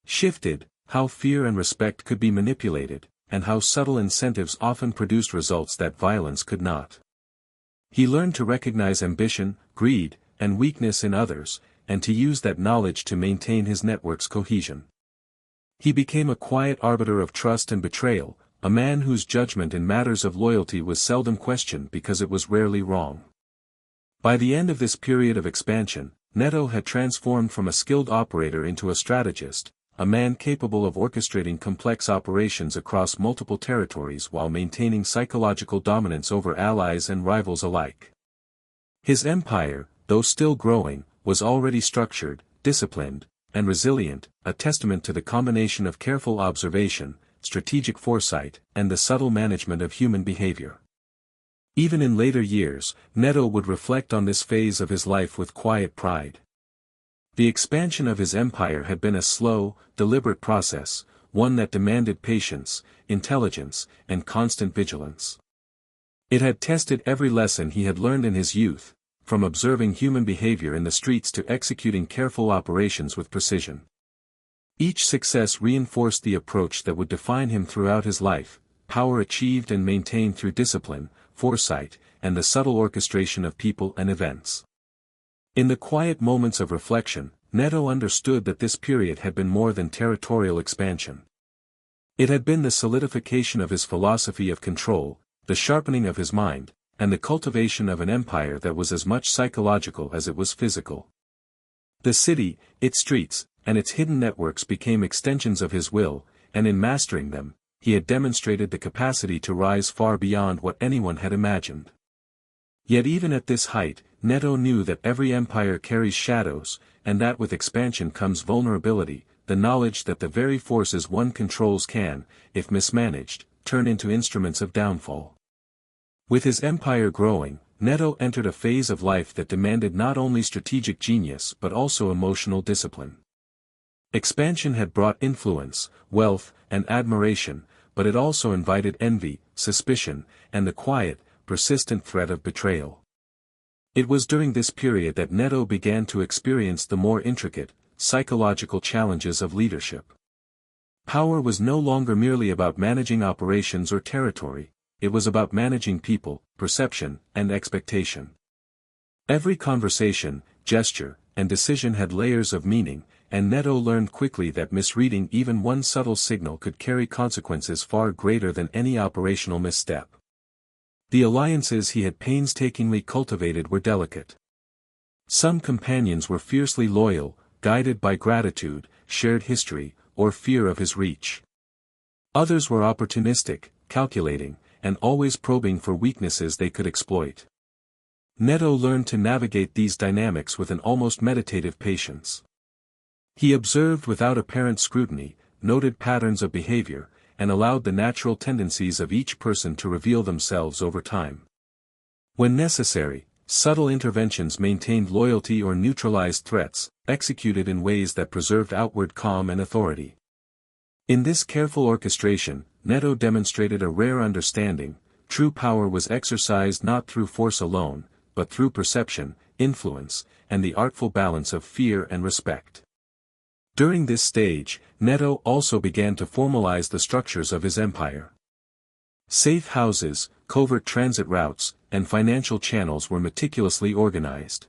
shifted, how fear and respect could be manipulated, and how subtle incentives often produced results that violence could not. He learned to recognize ambition, greed, and weakness in others, and to use that knowledge to maintain his network's cohesion. He became a quiet arbiter of trust and betrayal, a man whose judgment in matters of loyalty was seldom questioned because it was rarely wrong. By the end of this period of expansion, Neto had transformed from a skilled operator into a strategist, a man capable of orchestrating complex operations across multiple territories while maintaining psychological dominance over allies and rivals alike. His empire, though still growing, was already structured, disciplined, and resilient, a testament to the combination of careful observation, strategic foresight, and the subtle management of human behavior. Even in later years, Neto would reflect on this phase of his life with quiet pride. The expansion of his empire had been a slow, deliberate process, one that demanded patience, intelligence, and constant vigilance. It had tested every lesson he had learned in his youth, from observing human behavior in the streets to executing careful operations with precision. Each success reinforced the approach that would define him throughout his life: power achieved and maintained through discipline, foresight, and the subtle orchestration of people and events. In the quiet moments of reflection, Neto understood that this period had been more than territorial expansion. It had been the solidification of his philosophy of control, the sharpening of his mind, and the cultivation of an empire that was as much psychological as it was physical. The city, its streets, and its hidden networks became extensions of his will, and in mastering them, he had demonstrated the capacity to rise far beyond what anyone had imagined. Yet even at this height, Neto knew that every empire carries shadows, and that with expansion comes vulnerability, the knowledge that the very forces one controls can, if mismanaged, turn into instruments of downfall. With his empire growing, Neto entered a phase of life that demanded not only strategic genius but also emotional discipline. Expansion had brought influence, wealth, and admiration, but it also invited envy, suspicion, and the quiet, persistent threat of betrayal. It was during this period that Neto began to experience the more intricate, psychological challenges of leadership. Power was no longer merely about managing operations or territory, it was about managing people, perception, and expectation. Every conversation, gesture, and decision had layers of meaning, and Neto learned quickly that misreading even one subtle signal could carry consequences far greater than any operational misstep. The alliances he had painstakingly cultivated were delicate. Some companions were fiercely loyal, guided by gratitude, shared history, or fear of his reach. Others were opportunistic, calculating, and always probing for weaknesses they could exploit. Neto learned to navigate these dynamics with an almost meditative patience. He observed without apparent scrutiny, noted patterns of behavior, and allowed the natural tendencies of each person to reveal themselves over time. When necessary, subtle interventions maintained loyalty or neutralized threats, executed in ways that preserved outward calm and authority. In this careful orchestration, Neto demonstrated a rare understanding. True power was exercised not through force alone, but through perception, influence, and the artful balance of fear and respect. During this stage, Neto also began to formalize the structures of his empire. Safe houses, covert transit routes, and financial channels were meticulously organized.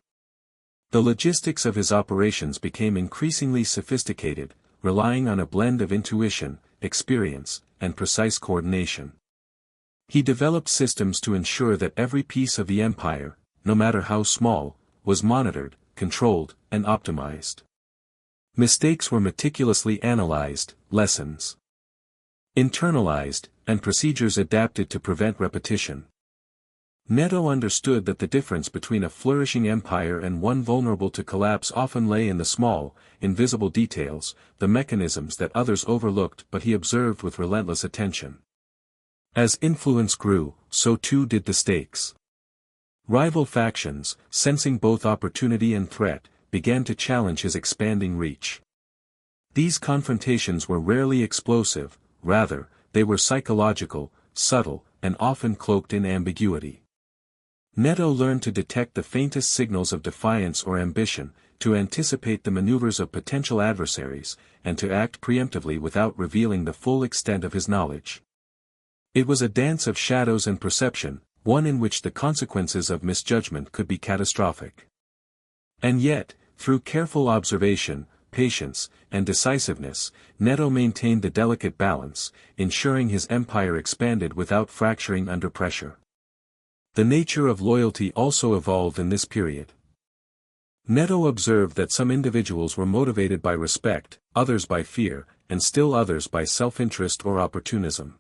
The logistics of his operations became increasingly sophisticated, relying on a blend of intuition, experience, and precise coordination. He developed systems to ensure that every piece of the empire, no matter how small, was monitored, controlled, and optimized. Mistakes were meticulously analyzed, lessons internalized, and procedures adapted to prevent repetition. Neto understood that the difference between a flourishing empire and one vulnerable to collapse often lay in the small, invisible details, the mechanisms that others overlooked but he observed with relentless attention. As influence grew, so too did the stakes. Rival factions, sensing both opportunity and threat, began to challenge his expanding reach. These confrontations were rarely explosive, rather, they were psychological, subtle, and often cloaked in ambiguity. Neto learned to detect the faintest signals of defiance or ambition, to anticipate the maneuvers of potential adversaries, and to act preemptively without revealing the full extent of his knowledge. It was a dance of shadows and perception, one in which the consequences of misjudgment could be catastrophic. And yet, through careful observation, patience, and decisiveness, Neto maintained the delicate balance, ensuring his empire expanded without fracturing under pressure. The nature of loyalty also evolved in this period. Neto observed that some individuals were motivated by respect, others by fear, and still others by self-interest or opportunism.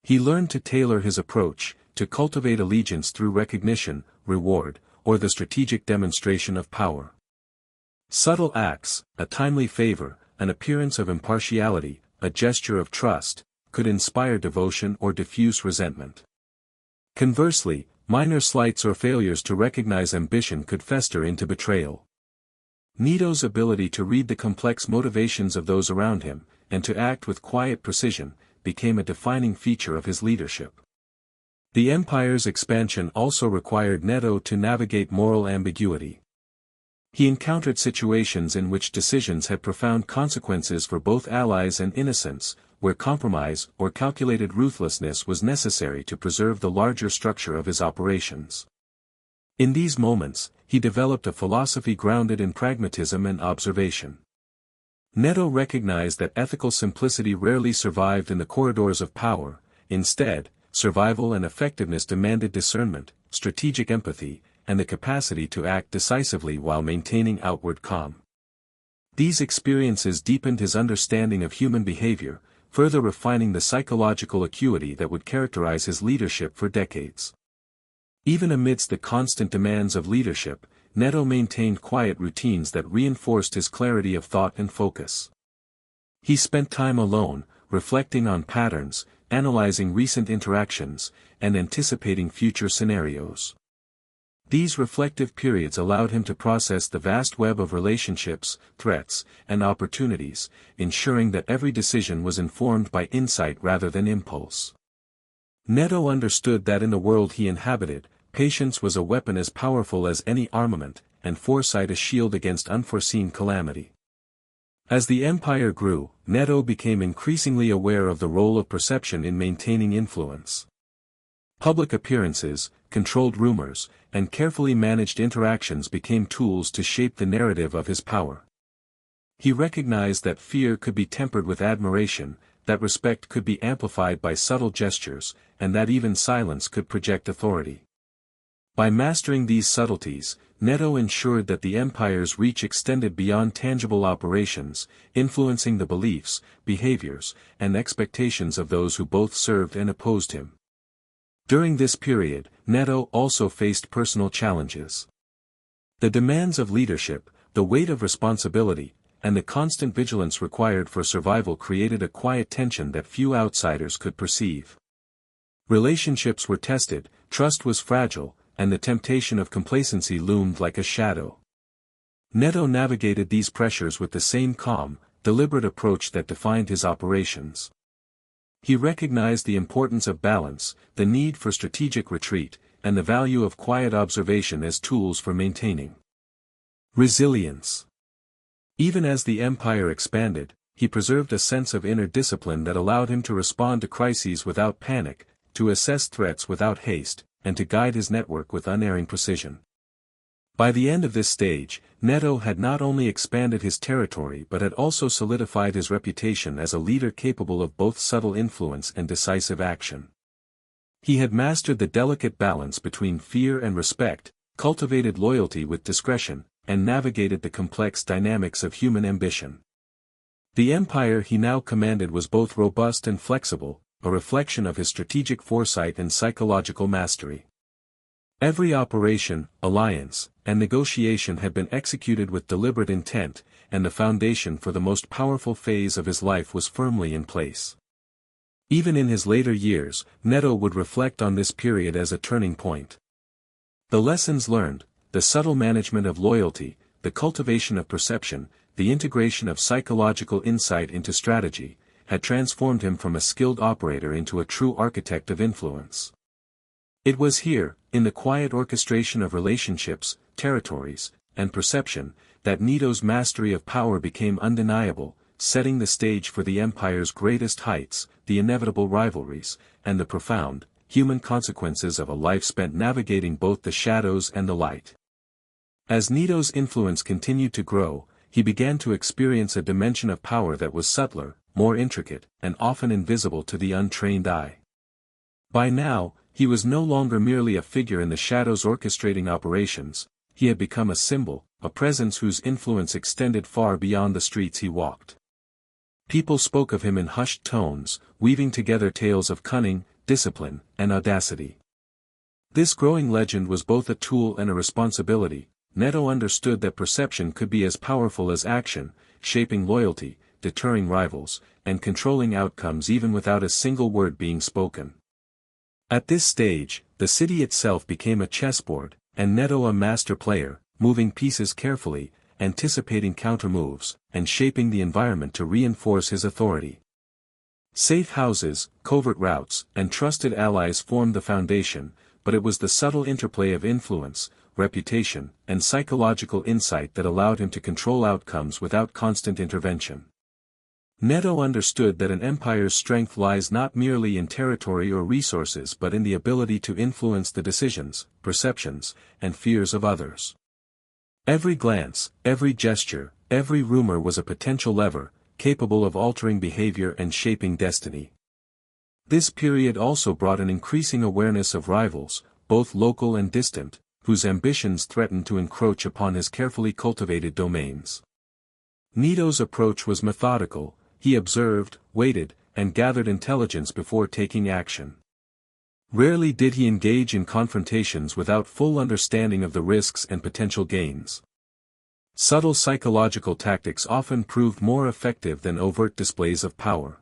He learned to tailor his approach, to cultivate allegiance through recognition, reward, or the strategic demonstration of power. Subtle acts, a timely favor, an appearance of impartiality, a gesture of trust, could inspire devotion or diffuse resentment. Conversely, minor slights or failures to recognize ambition could fester into betrayal. Neto's ability to read the complex motivations of those around him, and to act with quiet precision, became a defining feature of his leadership. The empire's expansion also required Neto to navigate moral ambiguity. He encountered situations in which decisions had profound consequences for both allies and innocents, where compromise or calculated ruthlessness was necessary to preserve the larger structure of his operations. In these moments, he developed a philosophy grounded in pragmatism and observation. Neto recognized that ethical simplicity rarely survived in the corridors of power. Instead, survival and effectiveness demanded discernment, strategic empathy, and the capacity to act decisively while maintaining outward calm. These experiences deepened his understanding of human behavior, further refining the psychological acuity that would characterize his leadership for decades. Even amidst the constant demands of leadership, Neto maintained quiet routines that reinforced his clarity of thought and focus. He spent time alone, reflecting on patterns, analyzing recent interactions, and anticipating future scenarios. These reflective periods allowed him to process the vast web of relationships, threats, and opportunities, ensuring that every decision was informed by insight rather than impulse. Neto understood that in the world he inhabited, patience was a weapon as powerful as any armament, and foresight a shield against unforeseen calamity. As the empire grew, Neto became increasingly aware of the role of perception in maintaining influence. Public appearances, controlled rumors, and carefully managed interactions became tools to shape the narrative of his power. He recognized that fear could be tempered with admiration, that respect could be amplified by subtle gestures, and that even silence could project authority. By mastering these subtleties, Neto ensured that the empire's reach extended beyond tangible operations, influencing the beliefs, behaviors, and expectations of those who both served and opposed him. During this period, Neto also faced personal challenges. The demands of leadership, the weight of responsibility, and the constant vigilance required for survival created a quiet tension that few outsiders could perceive. Relationships were tested, trust was fragile, and the temptation of complacency loomed like a shadow. Neto navigated these pressures with the same calm, deliberate approach that defined his operations. He recognized the importance of balance, the need for strategic retreat, and the value of quiet observation as tools for maintaining resilience. Even as the empire expanded, he preserved a sense of inner discipline that allowed him to respond to crises without panic, to assess threats without haste, and to guide his network with unerring precision. By the end of this stage, Neto had not only expanded his territory but had also solidified his reputation as a leader capable of both subtle influence and decisive action. He had mastered the delicate balance between fear and respect, cultivated loyalty with discretion, and navigated the complex dynamics of human ambition. The empire he now commanded was both robust and flexible, a reflection of his strategic foresight and psychological mastery. Every operation, alliance, and negotiation had been executed with deliberate intent, and the foundation for the most powerful phase of his life was firmly in place. Even in his later years, Neto would reflect on this period as a turning point. The lessons learned, the subtle management of loyalty, the cultivation of perception, the integration of psychological insight into strategy, had transformed him from a skilled operator into a true architect of influence. It was here, in the quiet orchestration of relationships, territories, and perception, that Neto's mastery of power became undeniable, setting the stage for the empire's greatest heights, the inevitable rivalries, and the profound, human consequences of a life spent navigating both the shadows and the light. As Neto's influence continued to grow, he began to experience a dimension of power that was subtler, more intricate, and often invisible to the untrained eye. By now, he was no longer merely a figure in the shadows orchestrating operations, he had become a symbol, a presence whose influence extended far beyond the streets he walked. People spoke of him in hushed tones, weaving together tales of cunning, discipline, and audacity. This growing legend was both a tool and a responsibility. Neto understood that perception could be as powerful as action, shaping loyalty, deterring rivals, and controlling outcomes even without a single word being spoken. At this stage, the city itself became a chessboard, and Neto a master player, moving pieces carefully, anticipating countermoves, and shaping the environment to reinforce his authority. Safe houses, covert routes, and trusted allies formed the foundation, but it was the subtle interplay of influence, reputation, and psychological insight that allowed him to control outcomes without constant intervention. Neto understood that an empire's strength lies not merely in territory or resources but in the ability to influence the decisions, perceptions, and fears of others. Every glance, every gesture, every rumor was a potential lever, capable of altering behavior and shaping destiny. This period also brought an increasing awareness of rivals, both local and distant, whose ambitions threatened to encroach upon his carefully cultivated domains. Neto's approach was methodical. He observed, waited, and gathered intelligence before taking action. Rarely did he engage in confrontations without full understanding of the risks and potential gains. Subtle psychological tactics often proved more effective than overt displays of power.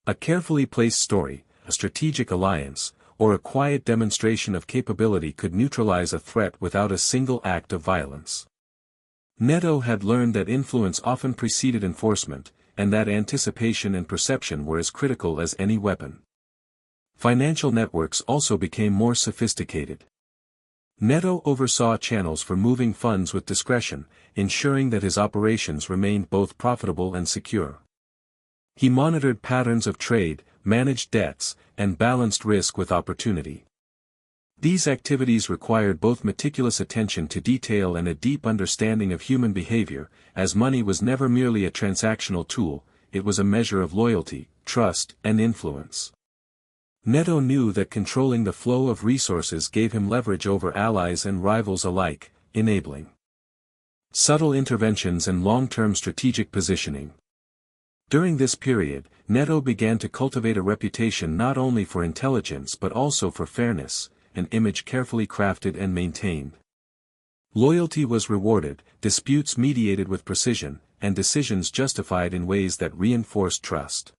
A carefully placed story, a strategic alliance, or a quiet demonstration of capability could neutralize a threat without a single act of violence. Neto had learned that influence often preceded enforcement, and that anticipation and perception were as critical as any weapon. Financial networks also became more sophisticated. Neto oversaw channels for moving funds with discretion, ensuring that his operations remained both profitable and secure. He monitored patterns of trade, managed debts, and balanced risk with opportunity. These activities required both meticulous attention to detail and a deep understanding of human behavior, as money was never merely a transactional tool, it was a measure of loyalty, trust, and influence. Neto knew that controlling the flow of resources gave him leverage over allies and rivals alike, enabling subtle interventions and long-term strategic positioning. During this period, Neto began to cultivate a reputation not only for intelligence but also for fairness, an image carefully crafted and maintained. Loyalty was rewarded, disputes mediated with precision, and decisions justified in ways that reinforced trust.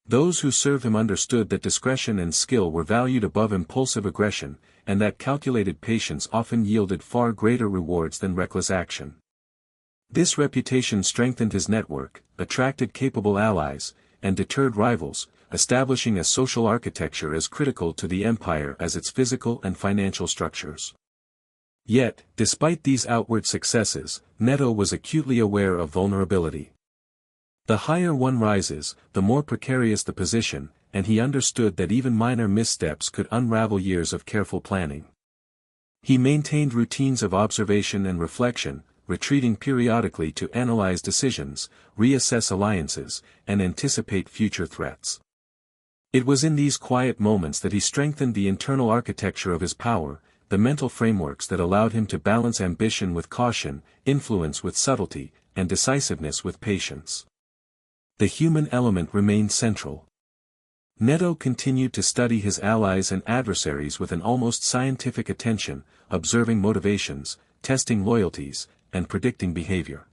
Those who served him understood that discretion and skill were valued above impulsive aggression, and that calculated patience often yielded far greater rewards than reckless action. This reputation strengthened his network, attracted capable allies, and deterred rivals, establishing a social architecture as critical to the empire as its physical and financial structures. Yet, despite these outward successes, Neto was acutely aware of vulnerability. The higher one rises, the more precarious the position, and he understood that even minor missteps could unravel years of careful planning. He maintained routines of observation and reflection, retreating periodically to analyze decisions, reassess alliances, and anticipate future threats. It was in these quiet moments that he strengthened the internal architecture of his power, the mental frameworks that allowed him to balance ambition with caution, influence with subtlety, and decisiveness with patience. The human element remained central. Neto continued to study his allies and adversaries with an almost scientific attention, observing motivations, testing loyalties, and predicting behavior.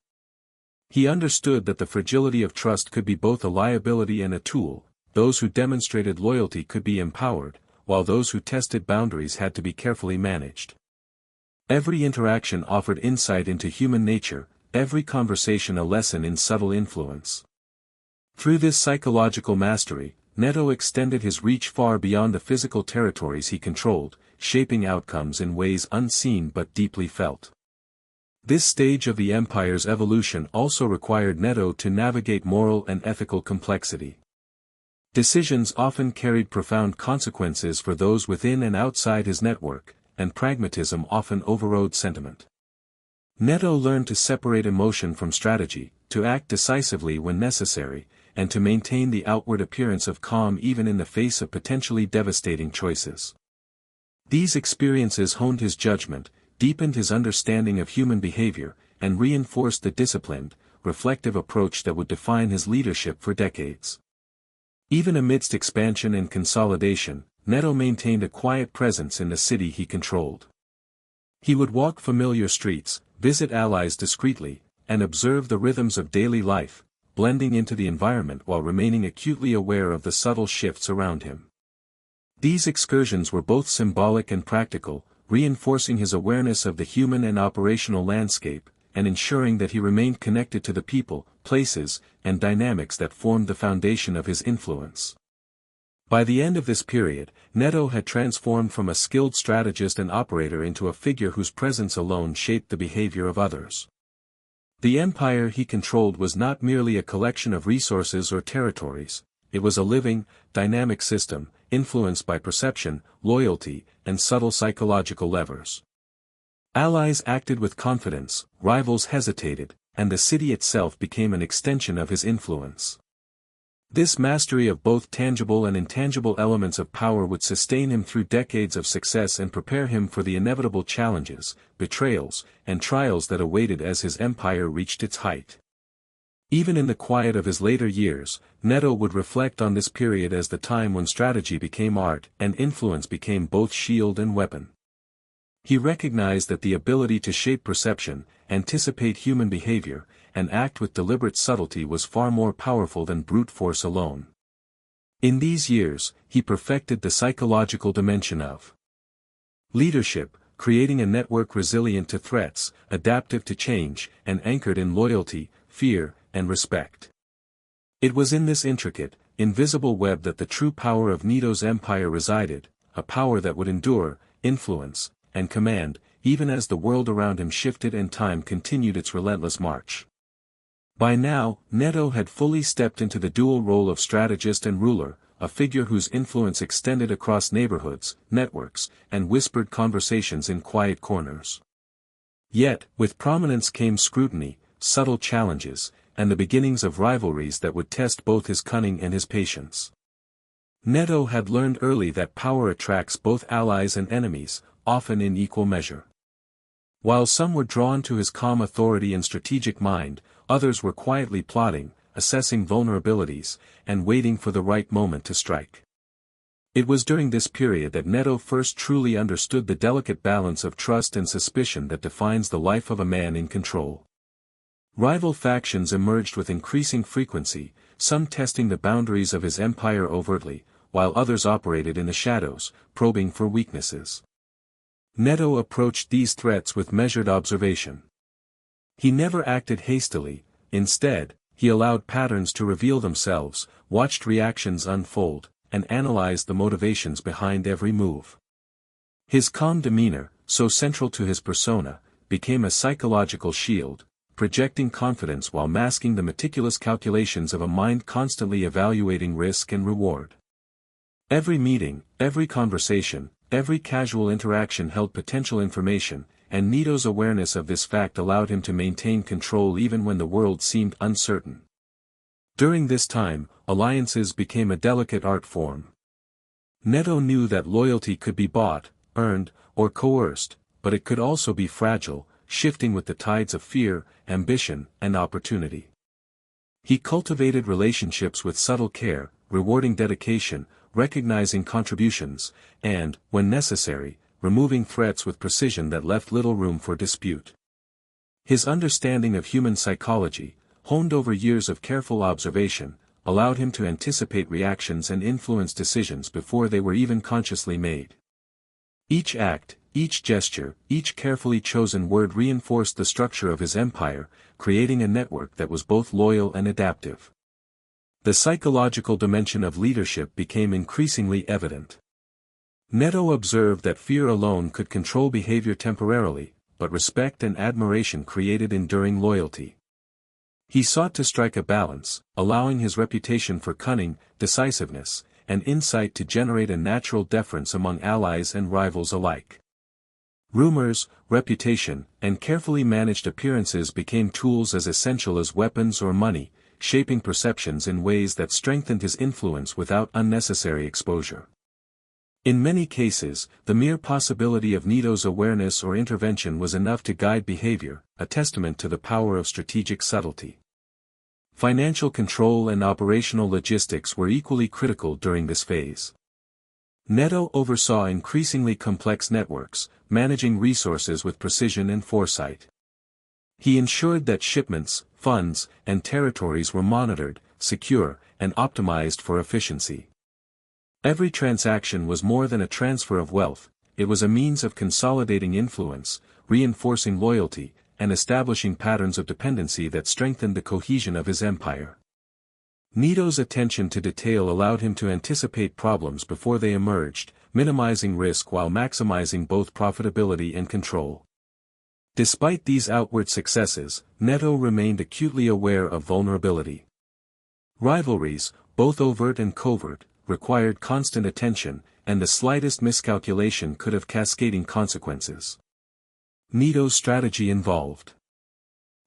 He understood that the fragility of trust could be both a liability and a tool. Those who demonstrated loyalty could be empowered, while those who tested boundaries had to be carefully managed. Every interaction offered insight into human nature, every conversation a lesson in subtle influence. Through this psychological mastery, Neto extended his reach far beyond the physical territories he controlled, shaping outcomes in ways unseen but deeply felt. This stage of the empire's evolution also required Neto to navigate moral and ethical complexity. Decisions often carried profound consequences for those within and outside his network, and pragmatism often overrode sentiment. Neto learned to separate emotion from strategy, to act decisively when necessary, and to maintain the outward appearance of calm even in the face of potentially devastating choices. These experiences honed his judgment, deepened his understanding of human behavior, and reinforced the disciplined, reflective approach that would define his leadership for decades. Even amidst expansion and consolidation, Neto maintained a quiet presence in the city he controlled. He would walk familiar streets, visit allies discreetly, and observe the rhythms of daily life, blending into the environment while remaining acutely aware of the subtle shifts around him. These excursions were both symbolic and practical, reinforcing his awareness of the human and operational landscape, and ensuring that he remained connected to the people, places, and dynamics that formed the foundation of his influence. By the end of this period, Neto had transformed from a skilled strategist and operator into a figure whose presence alone shaped the behavior of others. The empire he controlled was not merely a collection of resources or territories, it was a living, dynamic system, influenced by perception, loyalty, and subtle psychological levers. Allies acted with confidence, rivals hesitated, and the city itself became an extension of his influence. This mastery of both tangible and intangible elements of power would sustain him through decades of success and prepare him for the inevitable challenges, betrayals, and trials that awaited as his empire reached its height. Even in the quiet of his later years, Neto would reflect on this period as the time when strategy became art and influence became both shield and weapon. He recognized that the ability to shape perception, anticipate human behavior, and act with deliberate subtlety was far more powerful than brute force alone. In these years, he perfected the psychological dimension of leadership, creating a network resilient to threats, adaptive to change, and anchored in loyalty, fear, and respect. It was in this intricate, invisible web that the true power of Neto's empire resided, a power that would endure, influence, and command, even as the world around him shifted and time continued its relentless march. By now, Neto had fully stepped into the dual role of strategist and ruler, a figure whose influence extended across neighborhoods, networks, and whispered conversations in quiet corners. Yet, with prominence came scrutiny, subtle challenges, and the beginnings of rivalries that would test both his cunning and his patience. Neto had learned early that power attracts both allies and enemies, often in equal measure. While some were drawn to his calm authority and strategic mind, others were quietly plotting, assessing vulnerabilities, and waiting for the right moment to strike. It was during this period that Neto first truly understood the delicate balance of trust and suspicion that defines the life of a man in control. Rival factions emerged with increasing frequency, some testing the boundaries of his empire overtly, while others operated in the shadows, probing for weaknesses. Neto approached these threats with measured observation. He never acted hastily, instead, he allowed patterns to reveal themselves, watched reactions unfold, and analyzed the motivations behind every move. His calm demeanor, so central to his persona, became a psychological shield, projecting confidence while masking the meticulous calculations of a mind constantly evaluating risk and reward. Every meeting, every conversation, every casual interaction held potential information, and Neto's awareness of this fact allowed him to maintain control even when the world seemed uncertain. During this time, alliances became a delicate art form. Neto knew that loyalty could be bought, earned, or coerced, but it could also be fragile, shifting with the tides of fear, ambition, and opportunity. He cultivated relationships with subtle care, rewarding dedication, recognizing contributions, and, when necessary, removing threats with precision that left little room for dispute. His understanding of human psychology, honed over years of careful observation, allowed him to anticipate reactions and influence decisions before they were even consciously made. Each act, each gesture, each carefully chosen word reinforced the structure of his empire, creating a network that was both loyal and adaptive. The psychological dimension of leadership became increasingly evident. Neto observed that fear alone could control behavior temporarily, but respect and admiration created enduring loyalty. He sought to strike a balance, allowing his reputation for cunning, decisiveness, and insight to generate a natural deference among allies and rivals alike. Rumors, reputation, and carefully managed appearances became tools as essential as weapons or money, shaping perceptions in ways that strengthened his influence without unnecessary exposure. In many cases, the mere possibility of Neto's awareness or intervention was enough to guide behavior, a testament to the power of strategic subtlety. Financial control and operational logistics were equally critical during this phase. Neto oversaw increasingly complex networks, managing resources with precision and foresight. He ensured that shipments, funds, and territories were monitored, secure, and optimized for efficiency. Every transaction was more than a transfer of wealth, it was a means of consolidating influence, reinforcing loyalty, and establishing patterns of dependency that strengthened the cohesion of his empire. Neto's attention to detail allowed him to anticipate problems before they emerged, minimizing risk while maximizing both profitability and control. Despite these outward successes, Neto remained acutely aware of vulnerability. Rivalries, both overt and covert, required constant attention, and the slightest miscalculation could have cascading consequences. Neto's strategy involved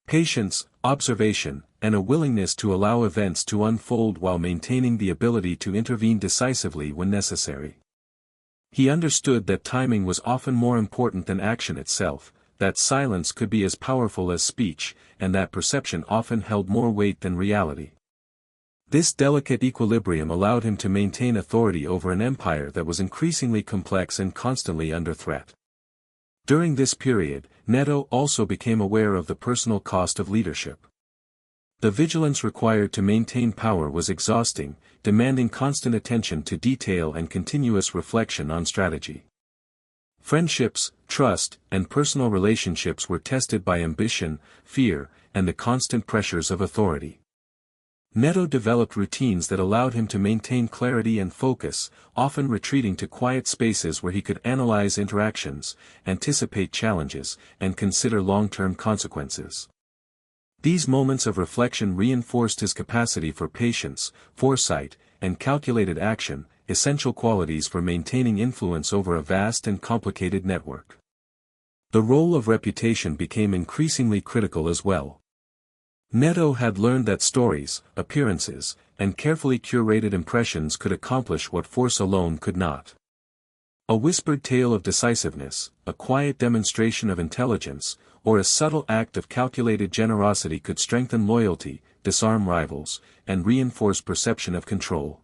patience, observation, and a willingness to allow events to unfold while maintaining the ability to intervene decisively when necessary. He understood that timing was often more important than action itself, that silence could be as powerful as speech, and that perception often held more weight than reality. This delicate equilibrium allowed him to maintain authority over an empire that was increasingly complex and constantly under threat. During this period, Neto also became aware of the personal cost of leadership. The vigilance required to maintain power was exhausting, demanding constant attention to detail and continuous reflection on strategy. Friendships, trust, and personal relationships were tested by ambition, fear, and the constant pressures of authority. Neto developed routines that allowed him to maintain clarity and focus, often retreating to quiet spaces where he could analyze interactions, anticipate challenges, and consider long-term consequences. These moments of reflection reinforced his capacity for patience, foresight, and calculated action, essential qualities for maintaining influence over a vast and complicated network. The role of reputation became increasingly critical as well. Neto had learned that stories, appearances, and carefully curated impressions could accomplish what force alone could not. A whispered tale of decisiveness, a quiet demonstration of intelligence, or a subtle act of calculated generosity could strengthen loyalty, disarm rivals, and reinforce perception of control.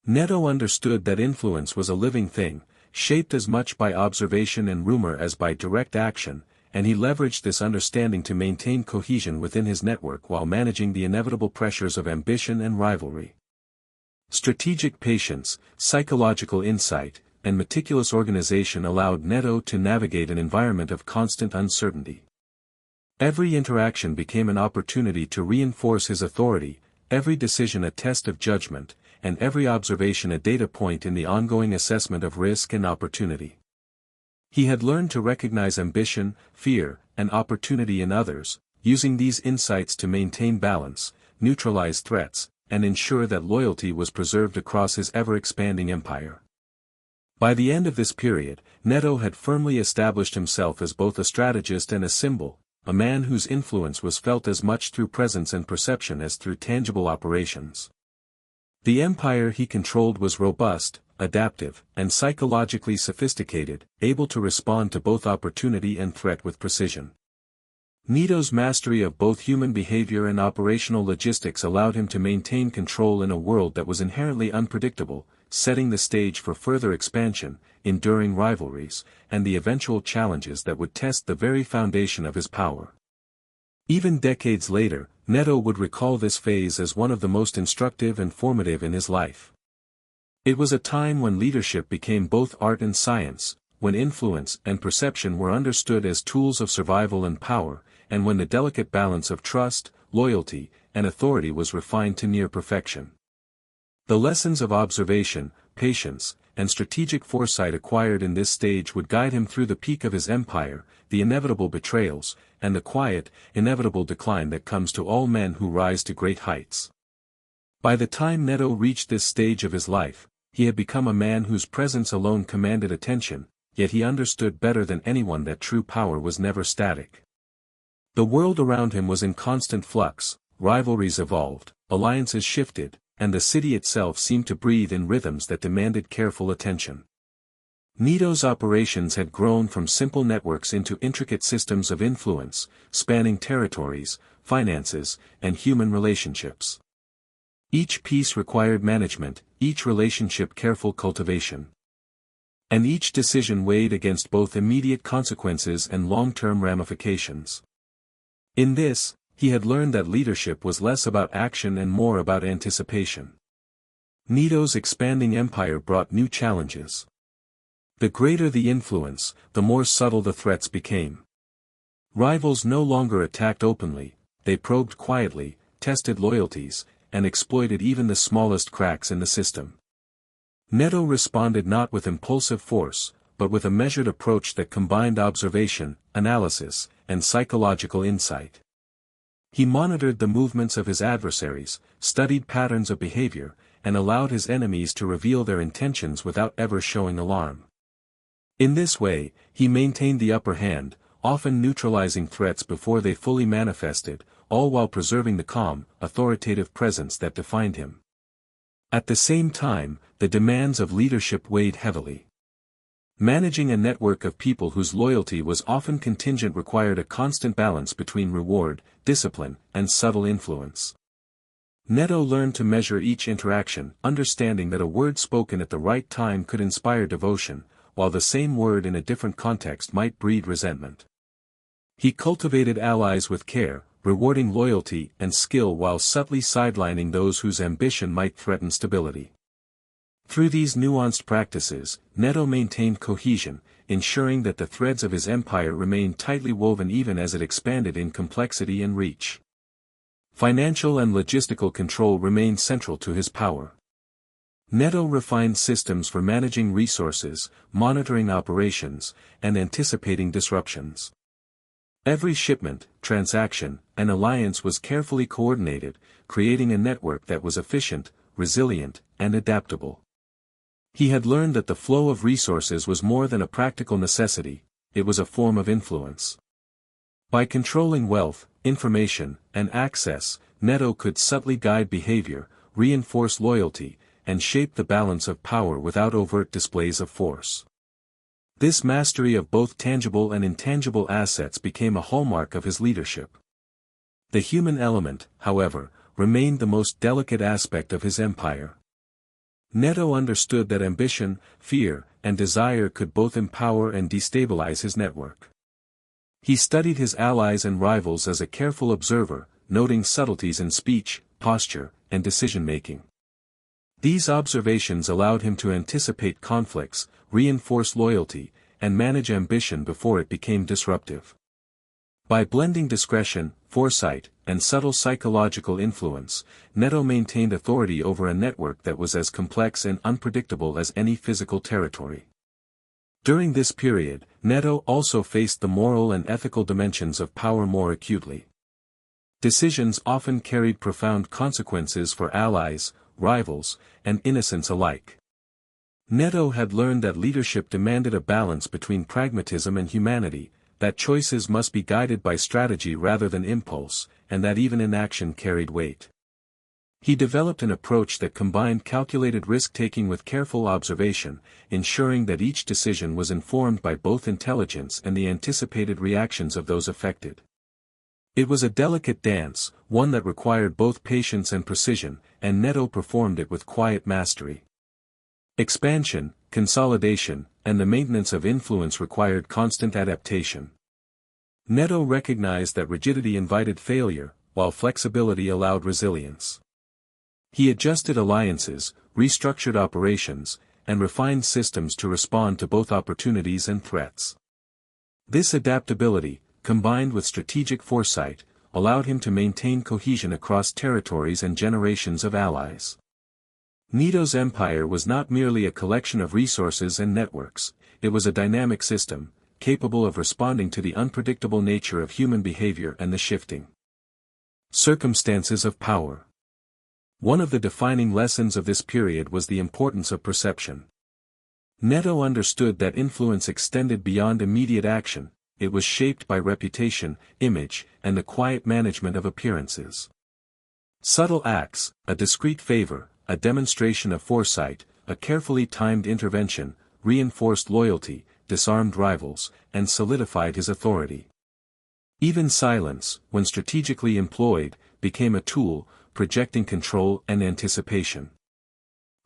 Neto understood that influence was a living thing, shaped as much by observation and rumor as by direct action, and he leveraged this understanding to maintain cohesion within his network while managing the inevitable pressures of ambition and rivalry. Strategic patience, psychological insight, and meticulous organization allowed Neto to navigate an environment of constant uncertainty. Every interaction became an opportunity to reinforce his authority, every decision a test of judgment, and every observation a data point in the ongoing assessment of risk and opportunity. He had learned to recognize ambition, fear, and opportunity in others, using these insights to maintain balance, neutralize threats, and ensure that loyalty was preserved across his ever-expanding empire. By the end of this period, Neto had firmly established himself as both a strategist and a symbol, a man whose influence was felt as much through presence and perception as through tangible operations. The empire he controlled was robust, adaptive, and psychologically sophisticated, able to respond to both opportunity and threat with precision. Neto's mastery of both human behavior and operational logistics allowed him to maintain control in a world that was inherently unpredictable, setting the stage for further expansion, enduring rivalries, and the eventual challenges that would test the very foundation of his power. Even decades later, Neto would recall this phase as one of the most instructive and formative in his life. It was a time when leadership became both art and science, when influence and perception were understood as tools of survival and power, and when the delicate balance of trust, loyalty, and authority was refined to near perfection. The lessons of observation, patience, and strategic foresight acquired in this stage would guide him through the peak of his empire, the inevitable betrayals, and the quiet, inevitable decline that comes to all men who rise to great heights. By the time Neto reached this stage of his life, he had become a man whose presence alone commanded attention, yet he understood better than anyone that true power was never static. The world around him was in constant flux, rivalries evolved, alliances shifted, and the city itself seemed to breathe in rhythms that demanded careful attention. Neto's operations had grown from simple networks into intricate systems of influence, spanning territories, finances, and human relationships. Each piece required management, each relationship careful cultivation. And each decision weighed against both immediate consequences and long-term ramifications. In this, he had learned that leadership was less about action and more about anticipation. Neto's expanding empire brought new challenges. The greater the influence, the more subtle the threats became. Rivals no longer attacked openly, they probed quietly, tested loyalties, and exploited even the smallest cracks in the system. Neto responded not with impulsive force, but with a measured approach that combined observation, analysis, and psychological insight. He monitored the movements of his adversaries, studied patterns of behavior, and allowed his enemies to reveal their intentions without ever showing alarm. In this way, he maintained the upper hand, often neutralizing threats before they fully manifested, all while preserving the calm, authoritative presence that defined him. At the same time, the demands of leadership weighed heavily. Managing a network of people whose loyalty was often contingent required a constant balance between reward, discipline, and subtle influence. Neto learned to measure each interaction, understanding that a word spoken at the right time could inspire devotion, while the same word in a different context might breed resentment. He cultivated allies with care, rewarding loyalty and skill while subtly sidelining those whose ambition might threaten stability. Through these nuanced practices, Neto maintained cohesion, ensuring that the threads of his empire remained tightly woven even as it expanded in complexity and reach. Financial and logistical control remained central to his power. Neto refined systems for managing resources, monitoring operations, and anticipating disruptions. Every shipment, transaction, and alliance was carefully coordinated, creating a network that was efficient, resilient, and adaptable. He had learned that the flow of resources was more than a practical necessity, it was a form of influence. By controlling wealth, information, and access, Neto could subtly guide behavior, reinforce loyalty, and shape the balance of power without overt displays of force. This mastery of both tangible and intangible assets became a hallmark of his leadership. The human element, however, remained the most delicate aspect of his empire. Neto understood that ambition, fear, and desire could both empower and destabilize his network. He studied his allies and rivals as a careful observer, noting subtleties in speech, posture, and decision-making. These observations allowed him to anticipate conflicts, reinforce loyalty, and manage ambition before it became disruptive. By blending discretion, foresight, and subtle psychological influence, Neto maintained authority over a network that was as complex and unpredictable as any physical territory. During this period, Neto also faced the moral and ethical dimensions of power more acutely. Decisions often carried profound consequences for allies, rivals, and innocents alike. Neto had learned that leadership demanded a balance between pragmatism and humanity, that choices must be guided by strategy rather than impulse, and that even inaction carried weight. He developed an approach that combined calculated risk-taking with careful observation, ensuring that each decision was informed by both intelligence and the anticipated reactions of those affected. It was a delicate dance, one that required both patience and precision, and Neto performed it with quiet mastery. Expansion, consolidation, and the maintenance of influence required constant adaptation. Neto recognized that rigidity invited failure, while flexibility allowed resilience. He adjusted alliances, restructured operations, and refined systems to respond to both opportunities and threats. This adaptability, combined with strategic foresight, allowed him to maintain cohesion across territories and generations of allies. Neto's empire was not merely a collection of resources and networks, it was a dynamic system, capable of responding to the unpredictable nature of human behavior and the shifting circumstances of power. One of the defining lessons of this period was the importance of perception. Neto understood that influence extended beyond immediate action, it was shaped by reputation, image, and the quiet management of appearances. Subtle acts, a discreet favor, a demonstration of foresight, a carefully timed intervention, reinforced loyalty, disarmed rivals, and solidified his authority. Even silence, when strategically employed, became a tool, projecting control and anticipation.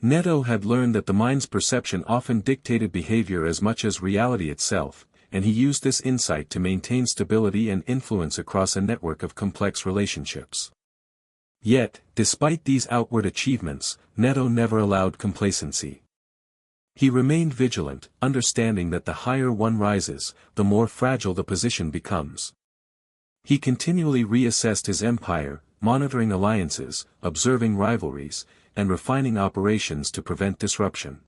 Neto had learned that the mind's perception often dictated behavior as much as reality itself, and he used this insight to maintain stability and influence across a network of complex relationships. Yet, despite these outward achievements, Neto never allowed complacency. He remained vigilant, understanding that the higher one rises, the more fragile the position becomes. He continually reassessed his empire, monitoring alliances, observing rivalries, and refining operations to prevent disruption.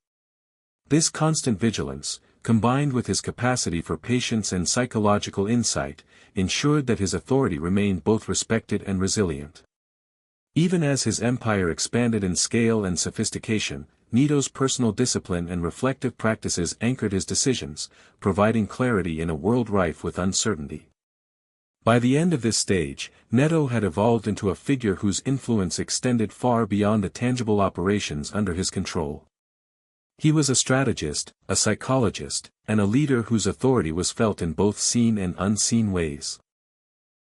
This constant vigilance, combined with his capacity for patience and psychological insight, ensured that his authority remained both respected and resilient. Even as his empire expanded in scale and sophistication, Neto's personal discipline and reflective practices anchored his decisions, providing clarity in a world rife with uncertainty. By the end of this stage, Neto had evolved into a figure whose influence extended far beyond the tangible operations under his control. He was a strategist, a psychologist, and a leader whose authority was felt in both seen and unseen ways.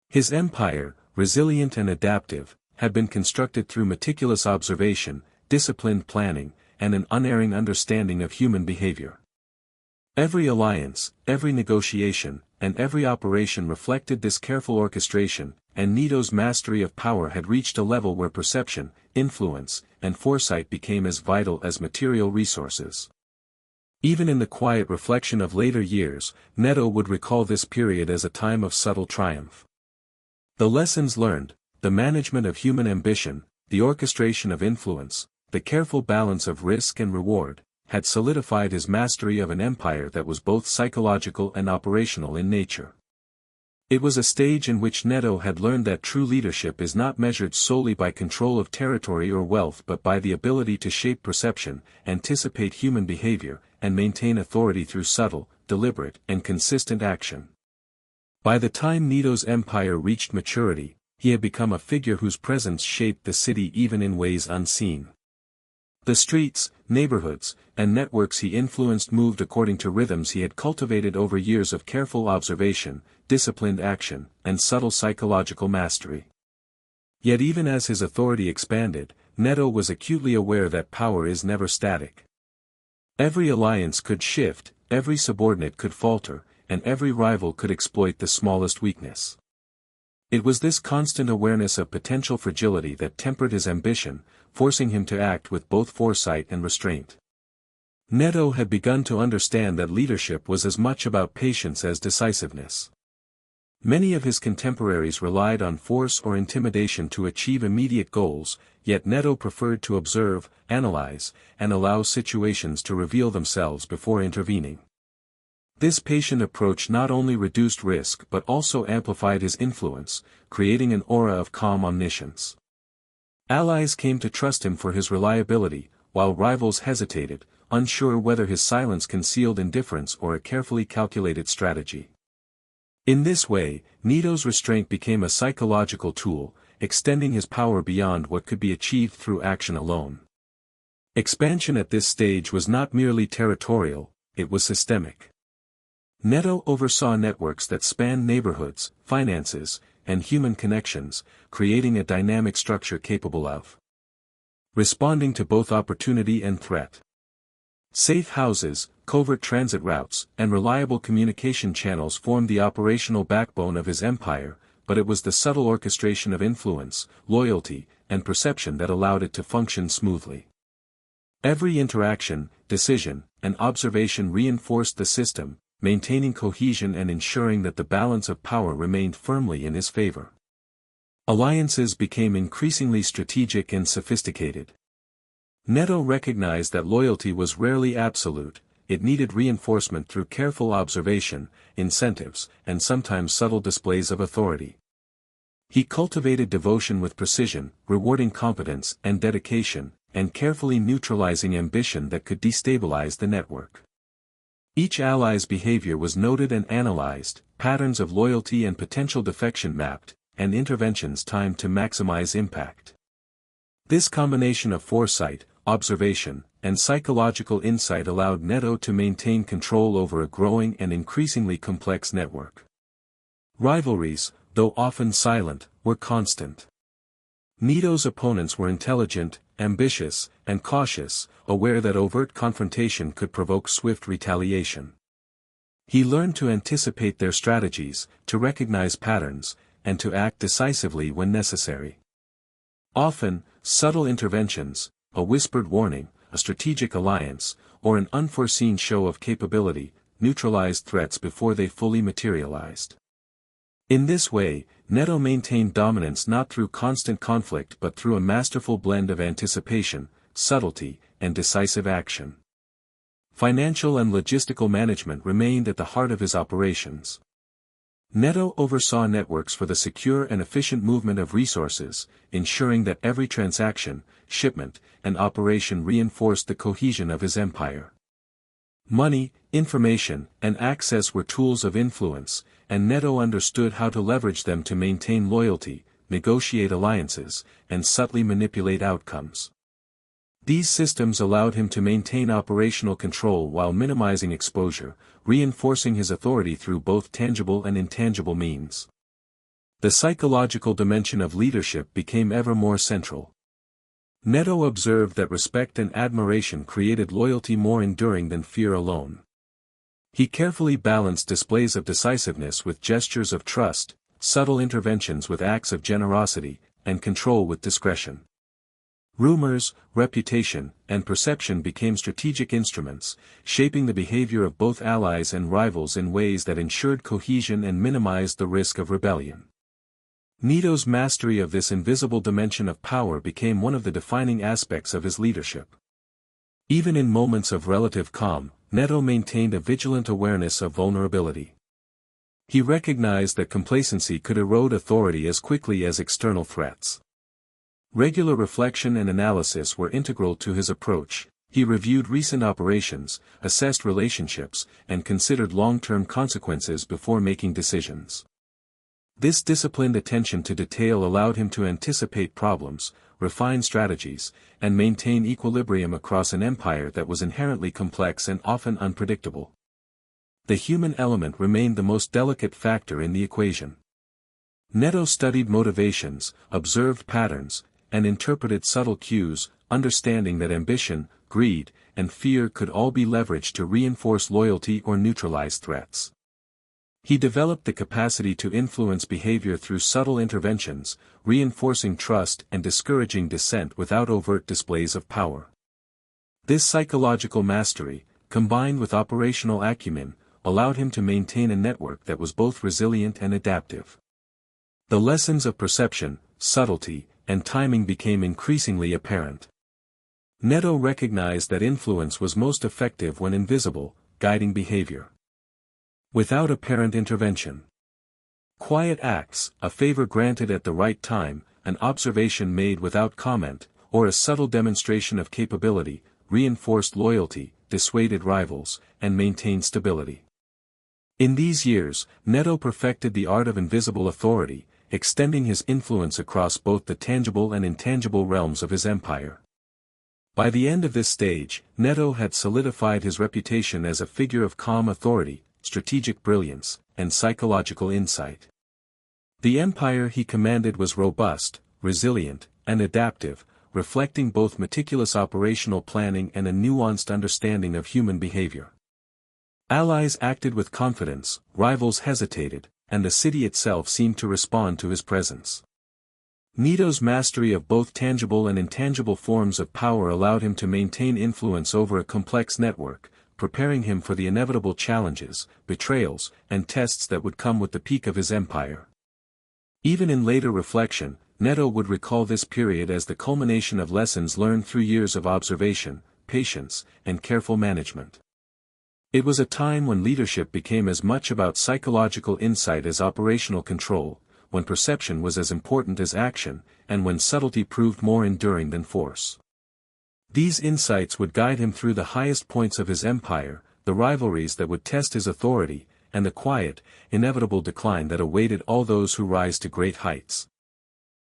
His empire, resilient and adaptive, had been constructed through meticulous observation, disciplined planning, and an unerring understanding of human behavior. Every alliance, every negotiation, and every operation reflected this careful orchestration, and Neto's mastery of power had reached a level where perception, influence, and foresight became as vital as material resources. Even in the quiet reflection of later years, Neto would recall this period as a time of subtle triumph. The lessons learned, the management of human ambition, the orchestration of influence, the careful balance of risk and reward, had solidified his mastery of an empire that was both psychological and operational in nature. It was a stage in which Neto had learned that true leadership is not measured solely by control of territory or wealth but by the ability to shape perception, anticipate human behavior, and maintain authority through subtle, deliberate, and consistent action. By the time Neto's empire reached maturity, he had become a figure whose presence shaped the city even in ways unseen. The streets, neighborhoods, and networks he influenced moved according to rhythms he had cultivated over years of careful observation, disciplined action, and subtle psychological mastery. Yet even as his authority expanded, Neto was acutely aware that power is never static. Every alliance could shift, every subordinate could falter, and every rival could exploit the smallest weakness. It was this constant awareness of potential fragility that tempered his ambition, forcing him to act with both foresight and restraint. Neto had begun to understand that leadership was as much about patience as decisiveness. Many of his contemporaries relied on force or intimidation to achieve immediate goals, yet Neto preferred to observe, analyze, and allow situations to reveal themselves before intervening. This patient approach not only reduced risk but also amplified his influence, creating an aura of calm omniscience. Allies came to trust him for his reliability, while rivals hesitated, unsure whether his silence concealed indifference or a carefully calculated strategy. In this way, Neto's restraint became a psychological tool, extending his power beyond what could be achieved through action alone. Expansion at this stage was not merely territorial, it was systemic. Neto oversaw networks that spanned neighborhoods, finances, and human connections, creating a dynamic structure capable of responding to both opportunity and threat. Safe houses, covert transit routes, and reliable communication channels formed the operational backbone of his empire, but it was the subtle orchestration of influence, loyalty, and perception that allowed it to function smoothly. Every interaction, decision, and observation reinforced the system, maintaining cohesion and ensuring that the balance of power remained firmly in his favor. Alliances became increasingly strategic and sophisticated. Neto recognized that loyalty was rarely absolute, it needed reinforcement through careful observation, incentives, and sometimes subtle displays of authority. He cultivated devotion with precision, rewarding competence and dedication, and carefully neutralizing ambition that could destabilize the network. Each ally's behavior was noted and analyzed, patterns of loyalty and potential defection mapped, and interventions timed to maximize impact. This combination of foresight, observation, and psychological insight allowed Neto to maintain control over a growing and increasingly complex network. Rivalries, though often silent, were constant. Neto's opponents were intelligent, ambitious, and cautious, aware that overt confrontation could provoke swift retaliation. He learned to anticipate their strategies, to recognize patterns, and to act decisively when necessary. Often, subtle interventions, a whispered warning, a strategic alliance, or an unforeseen show of capability, neutralized threats before they fully materialized. In this way, Neto maintained dominance not through constant conflict but through a masterful blend of anticipation, subtlety, and decisive action. Financial and logistical management remained at the heart of his operations. Neto oversaw networks for the secure and efficient movement of resources, ensuring that every transaction, shipment, and operation reinforced the cohesion of his empire. Money, information, and access were tools of influence, and Neto understood how to leverage them to maintain loyalty, negotiate alliances, and subtly manipulate outcomes. These systems allowed him to maintain operational control while minimizing exposure, reinforcing his authority through both tangible and intangible means. The psychological dimension of leadership became ever more central. Neto observed that respect and admiration created loyalty more enduring than fear alone. He carefully balanced displays of decisiveness with gestures of trust, subtle interventions with acts of generosity, and control with discretion. Rumors, reputation, and perception became strategic instruments, shaping the behavior of both allies and rivals in ways that ensured cohesion and minimized the risk of rebellion. Neto's mastery of this invisible dimension of power became one of the defining aspects of his leadership. Even in moments of relative calm, Neto maintained a vigilant awareness of vulnerability. He recognized that complacency could erode authority as quickly as external threats. Regular reflection and analysis were integral to his approach. He reviewed recent operations, assessed relationships, and considered long-term consequences before making decisions. This disciplined attention to detail allowed him to anticipate problems, refine strategies, and maintain equilibrium across an empire that was inherently complex and often unpredictable. The human element remained the most delicate factor in the equation. Neto studied motivations, observed patterns, and interpreted subtle cues, understanding that ambition, greed, and fear could all be leveraged to reinforce loyalty or neutralize threats. He developed the capacity to influence behavior through subtle interventions, reinforcing trust and discouraging dissent without overt displays of power. This psychological mastery, combined with operational acumen, allowed him to maintain a network that was both resilient and adaptive. The lessons of perception, subtlety, and timing became increasingly apparent. Neto recognized that influence was most effective when invisible, guiding behavior without apparent intervention. Quiet acts, a favor granted at the right time, an observation made without comment, or a subtle demonstration of capability, reinforced loyalty, dissuaded rivals, and maintained stability. In these years, Neto perfected the art of invisible authority, extending his influence across both the tangible and intangible realms of his empire. By the end of this stage, Neto had solidified his reputation as a figure of calm authority, strategic brilliance, and psychological insight. The empire he commanded was robust, resilient, and adaptive, reflecting both meticulous operational planning and a nuanced understanding of human behavior. Allies acted with confidence, rivals hesitated, and the city itself seemed to respond to his presence. Neto's mastery of both tangible and intangible forms of power allowed him to maintain influence over a complex network, preparing him for the inevitable challenges, betrayals, and tests that would come with the peak of his empire. Even in later reflection, Neto would recall this period as the culmination of lessons learned through years of observation, patience, and careful management. It was a time when leadership became as much about psychological insight as operational control, when perception was as important as action, and when subtlety proved more enduring than force. These insights would guide him through the highest points of his empire, the rivalries that would test his authority, and the quiet, inevitable decline that awaited all those who rise to great heights.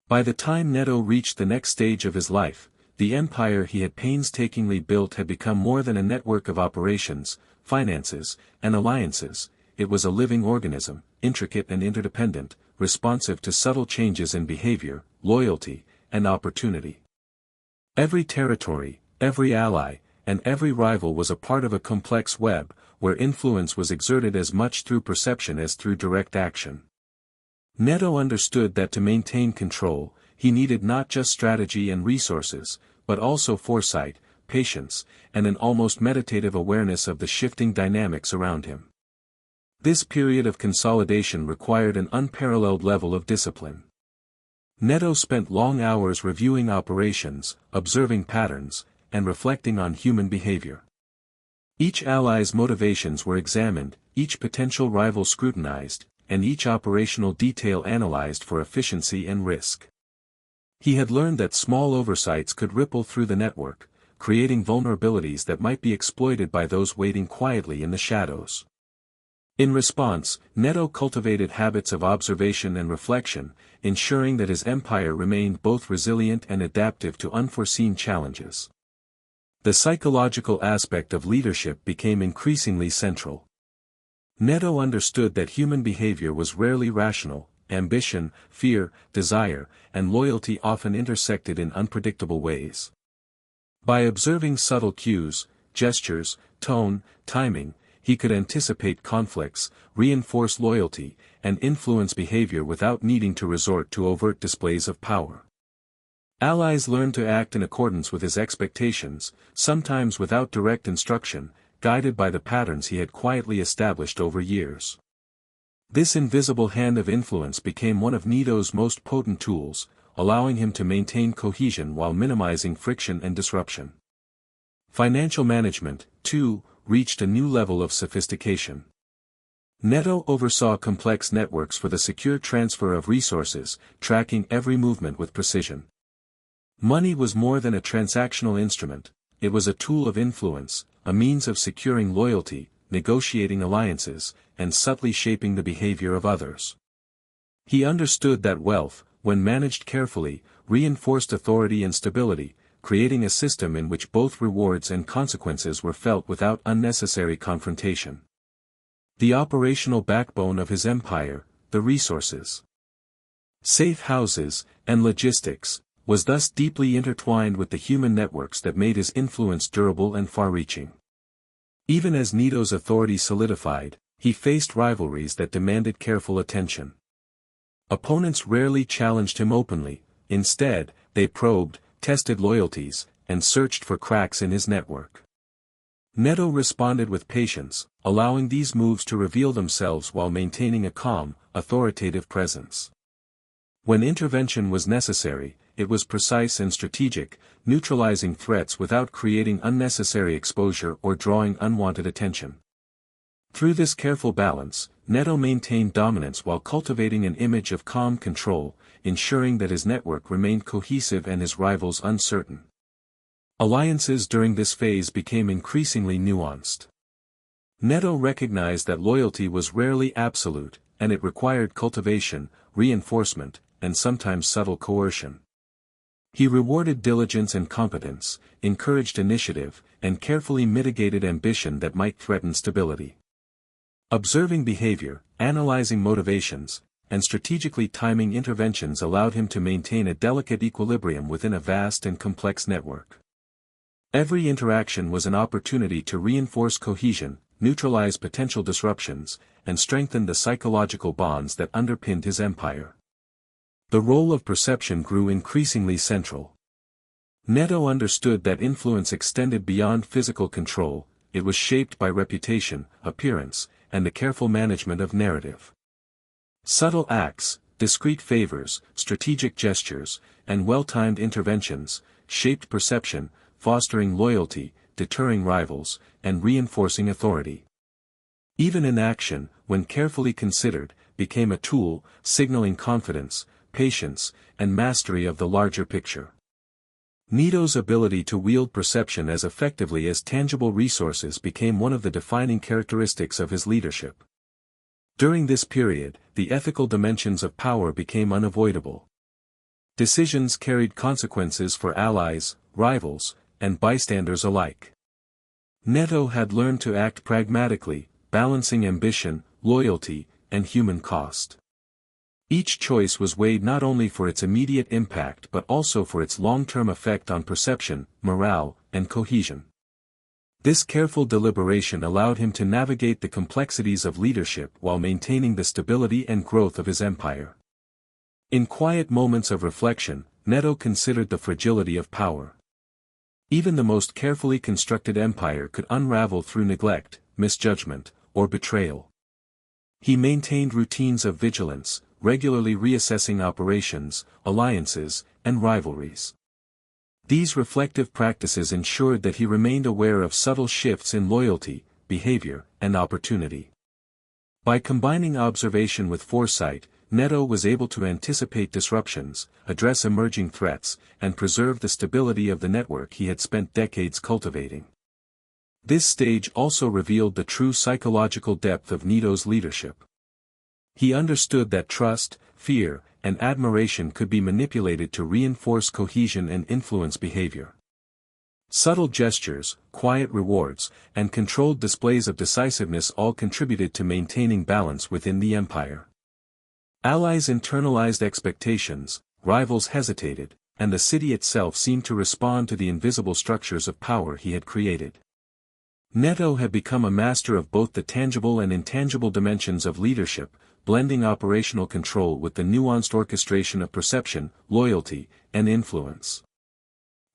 By the time Neto reached the next stage of his life, the empire he had painstakingly built had become more than a network of operations, finances, and alliances. It was a living organism, intricate and interdependent, responsive to subtle changes in behavior, loyalty, and opportunity. Every territory, every ally, and every rival was a part of a complex web, where influence was exerted as much through perception as through direct action. Neto understood that to maintain control, he needed not just strategy and resources, but also foresight, patience, and an almost meditative awareness of the shifting dynamics around him. This period of consolidation required an unparalleled level of discipline. Neto spent long hours reviewing operations, observing patterns, and reflecting on human behavior. Each ally's motivations were examined, each potential rival scrutinized, and each operational detail analyzed for efficiency and risk. He had learned that small oversights could ripple through the network, creating vulnerabilities that might be exploited by those waiting quietly in the shadows. In response, Neto cultivated habits of observation and reflection, ensuring that his empire remained both resilient and adaptive to unforeseen challenges. The psychological aspect of leadership became increasingly central. Neto understood that human behavior was rarely rational, ambition, fear, desire, and loyalty often intersected in unpredictable ways. By observing subtle cues, gestures, tone, timing, he could anticipate conflicts, reinforce loyalty, and influence behavior without needing to resort to overt displays of power. Allies learned to act in accordance with his expectations, sometimes without direct instruction, guided by the patterns he had quietly established over years. This invisible hand of influence became one of Neto's most potent tools, allowing him to maintain cohesion while minimizing friction and disruption. Financial management, too, reached a new level of sophistication. Neto oversaw complex networks for the secure transfer of resources, tracking every movement with precision. Money was more than a transactional instrument, it was a tool of influence, a means of securing loyalty, negotiating alliances, and subtly shaping the behavior of others. He understood that wealth, when managed carefully, reinforced authority and stability, creating a system in which both rewards and consequences were felt without unnecessary confrontation. The operational backbone of his empire, the resources, safe houses, and logistics, was thus deeply intertwined with the human networks that made his influence durable and far-reaching. Even as Neto's authority solidified, he faced rivalries that demanded careful attention. Opponents rarely challenged him openly, instead, they probed, tested loyalties, and searched for cracks in his network. Neto responded with patience, allowing these moves to reveal themselves while maintaining a calm, authoritative presence. When intervention was necessary, it was precise and strategic, neutralizing threats without creating unnecessary exposure or drawing unwanted attention. Through this careful balance, Neto maintained dominance while cultivating an image of calm control, ensuring that his network remained cohesive and his rivals uncertain. Alliances during this phase became increasingly nuanced. Neto recognized that loyalty was rarely absolute, and it required cultivation, reinforcement, and sometimes subtle coercion. He rewarded diligence and competence, encouraged initiative, and carefully mitigated ambition that might threaten stability. Observing behavior, analyzing motivations, and strategically timing interventions allowed him to maintain a delicate equilibrium within a vast and complex network. Every interaction was an opportunity to reinforce cohesion, neutralize potential disruptions, and strengthen the psychological bonds that underpinned his empire. The role of perception grew increasingly central. Neto understood that influence extended beyond physical control, it was shaped by reputation, appearance, and the careful management of narrative. Subtle acts, discreet favors, strategic gestures, and well-timed interventions, shaped perception, fostering loyalty, deterring rivals, and reinforcing authority. Even inaction, when carefully considered, became a tool, signaling confidence, patience, and mastery of the larger picture. Neto's ability to wield perception as effectively as tangible resources became one of the defining characteristics of his leadership. During this period, the ethical dimensions of power became unavoidable. Decisions carried consequences for allies, rivals, and bystanders alike. Neto had learned to act pragmatically, balancing ambition, loyalty, and human cost. Each choice was weighed not only for its immediate impact but also for its long-term effect on perception, morale, and cohesion. This careful deliberation allowed him to navigate the complexities of leadership while maintaining the stability and growth of his empire. In quiet moments of reflection, Neto considered the fragility of power. Even the most carefully constructed empire could unravel through neglect, misjudgment, or betrayal. He maintained routines of vigilance, regularly reassessing operations, alliances, and rivalries. These reflective practices ensured that he remained aware of subtle shifts in loyalty, behavior, and opportunity. By combining observation with foresight, Neto was able to anticipate disruptions, address emerging threats, and preserve the stability of the network he had spent decades cultivating. This stage also revealed the true psychological depth of Neto's leadership. He understood that trust, fear, and admiration could be manipulated to reinforce cohesion and influence behavior. Subtle gestures, quiet rewards, and controlled displays of decisiveness all contributed to maintaining balance within the empire. Allies internalized expectations, rivals hesitated, and the city itself seemed to respond to the invisible structures of power he had created. Neto had become a master of both the tangible and intangible dimensions of leadership, blending operational control with the nuanced orchestration of perception, loyalty, and influence.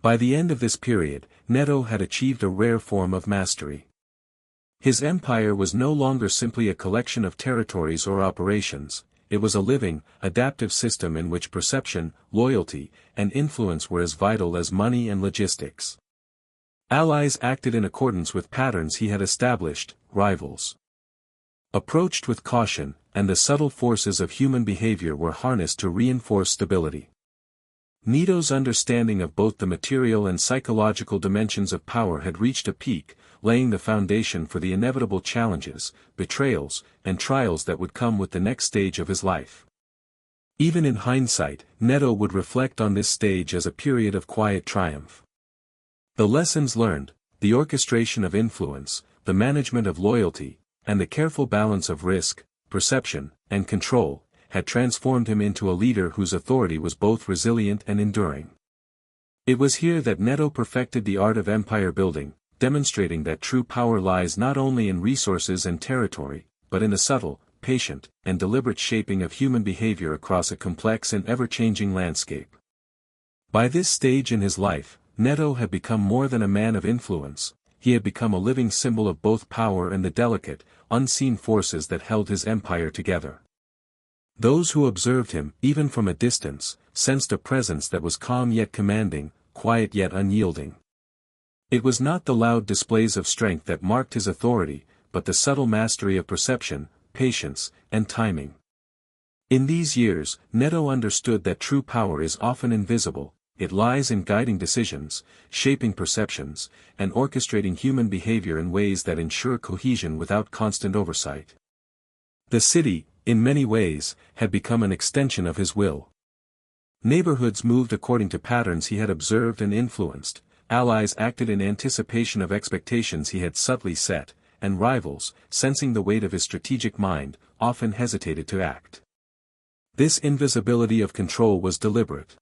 By the end of this period, Neto had achieved a rare form of mastery. His empire was no longer simply a collection of territories or operations, it was a living, adaptive system in which perception, loyalty, and influence were as vital as money and logistics. Allies acted in accordance with patterns he had established, rivals approached with caution, and the subtle forces of human behavior were harnessed to reinforce stability. Neto's understanding of both the material and psychological dimensions of power had reached a peak, laying the foundation for the inevitable challenges, betrayals, and trials that would come with the next stage of his life. Even in hindsight, Neto would reflect on this stage as a period of quiet triumph. The lessons learned, the orchestration of influence, the management of loyalty, and the careful balance of risk, perception, and control, had transformed him into a leader whose authority was both resilient and enduring. It was here that Neto perfected the art of empire building, demonstrating that true power lies not only in resources and territory, but in the subtle, patient, and deliberate shaping of human behavior across a complex and ever-changing landscape. By this stage in his life, Neto had become more than a man of influence, he had become a living symbol of both power and the delicate, unseen forces that held his empire together. Those who observed him, even from a distance, sensed a presence that was calm yet commanding, quiet yet unyielding. It was not the loud displays of strength that marked his authority, but the subtle mastery of perception, patience, and timing. In these years, Neto understood that true power is often invisible, it lies in guiding decisions, shaping perceptions, and orchestrating human behavior in ways that ensure cohesion without constant oversight. The city, in many ways, had become an extension of his will. Neighborhoods moved according to patterns he had observed and influenced, allies acted in anticipation of expectations he had subtly set, and rivals, sensing the weight of his strategic mind, often hesitated to act. This invisibility of control was deliberate.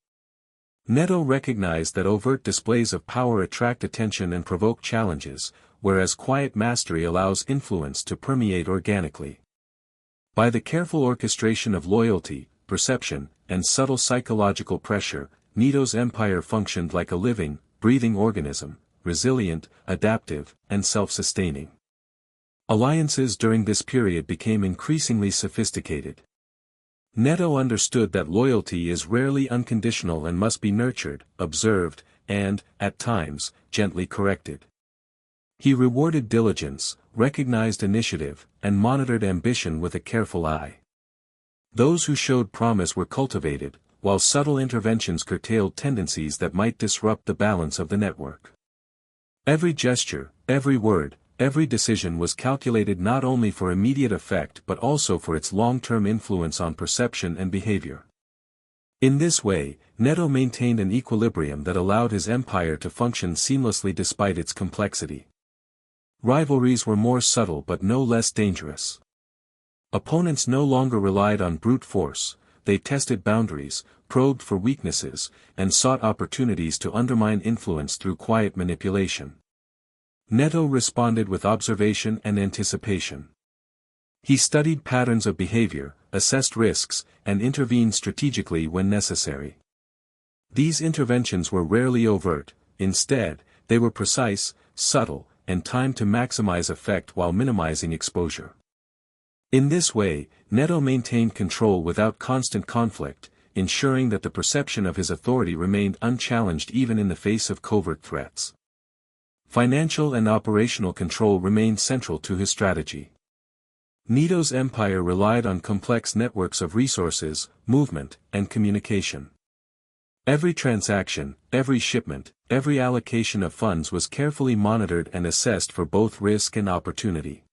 Neto recognized that overt displays of power attract attention and provoke challenges, whereas quiet mastery allows influence to permeate organically. By the careful orchestration of loyalty, perception, and subtle psychological pressure, Neto's empire functioned like a living, breathing organism, resilient, adaptive, and self-sustaining. Alliances during this period became increasingly sophisticated. Neto understood that loyalty is rarely unconditional and must be nurtured, observed, and, at times, gently corrected. He rewarded diligence, recognized initiative, and monitored ambition with a careful eye. Those who showed promise were cultivated, while subtle interventions curtailed tendencies that might disrupt the balance of the network. Every gesture, every word, every decision was calculated not only for immediate effect but also for its long-term influence on perception and behavior. In this way, Neto maintained an equilibrium that allowed his empire to function seamlessly despite its complexity. Rivalries were more subtle but no less dangerous. Opponents no longer relied on brute force, they tested boundaries, probed for weaknesses, and sought opportunities to undermine influence through quiet manipulation. Neto responded with observation and anticipation. He studied patterns of behavior, assessed risks, and intervened strategically when necessary. These interventions were rarely overt, instead, they were precise, subtle, and timed to maximize effect while minimizing exposure. In this way, Neto maintained control without constant conflict, ensuring that the perception of his authority remained unchallenged even in the face of covert threats. Financial and operational control remained central to his strategy. Neto's empire relied on complex networks of resources, movement, and communication. Every transaction, every shipment, every allocation of funds was carefully monitored and assessed for both risk and opportunity.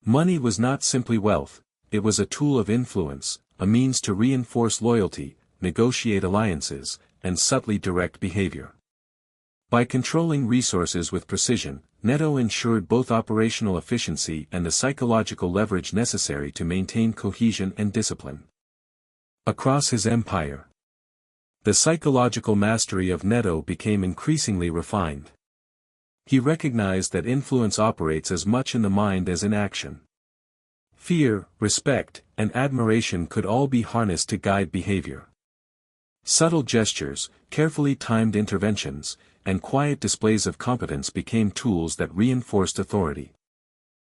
Money was not simply wealth, it was a tool of influence, a means to reinforce loyalty, negotiate alliances, and subtly direct behavior. By controlling resources with precision, Neto ensured both operational efficiency and the psychological leverage necessary to maintain cohesion and discipline. Across his empire, the psychological mastery of Neto became increasingly refined. He recognized that influence operates as much in the mind as in action. Fear, respect, and admiration could all be harnessed to guide behavior. Subtle gestures, carefully timed interventions, and quiet displays of competence became tools that reinforced authority.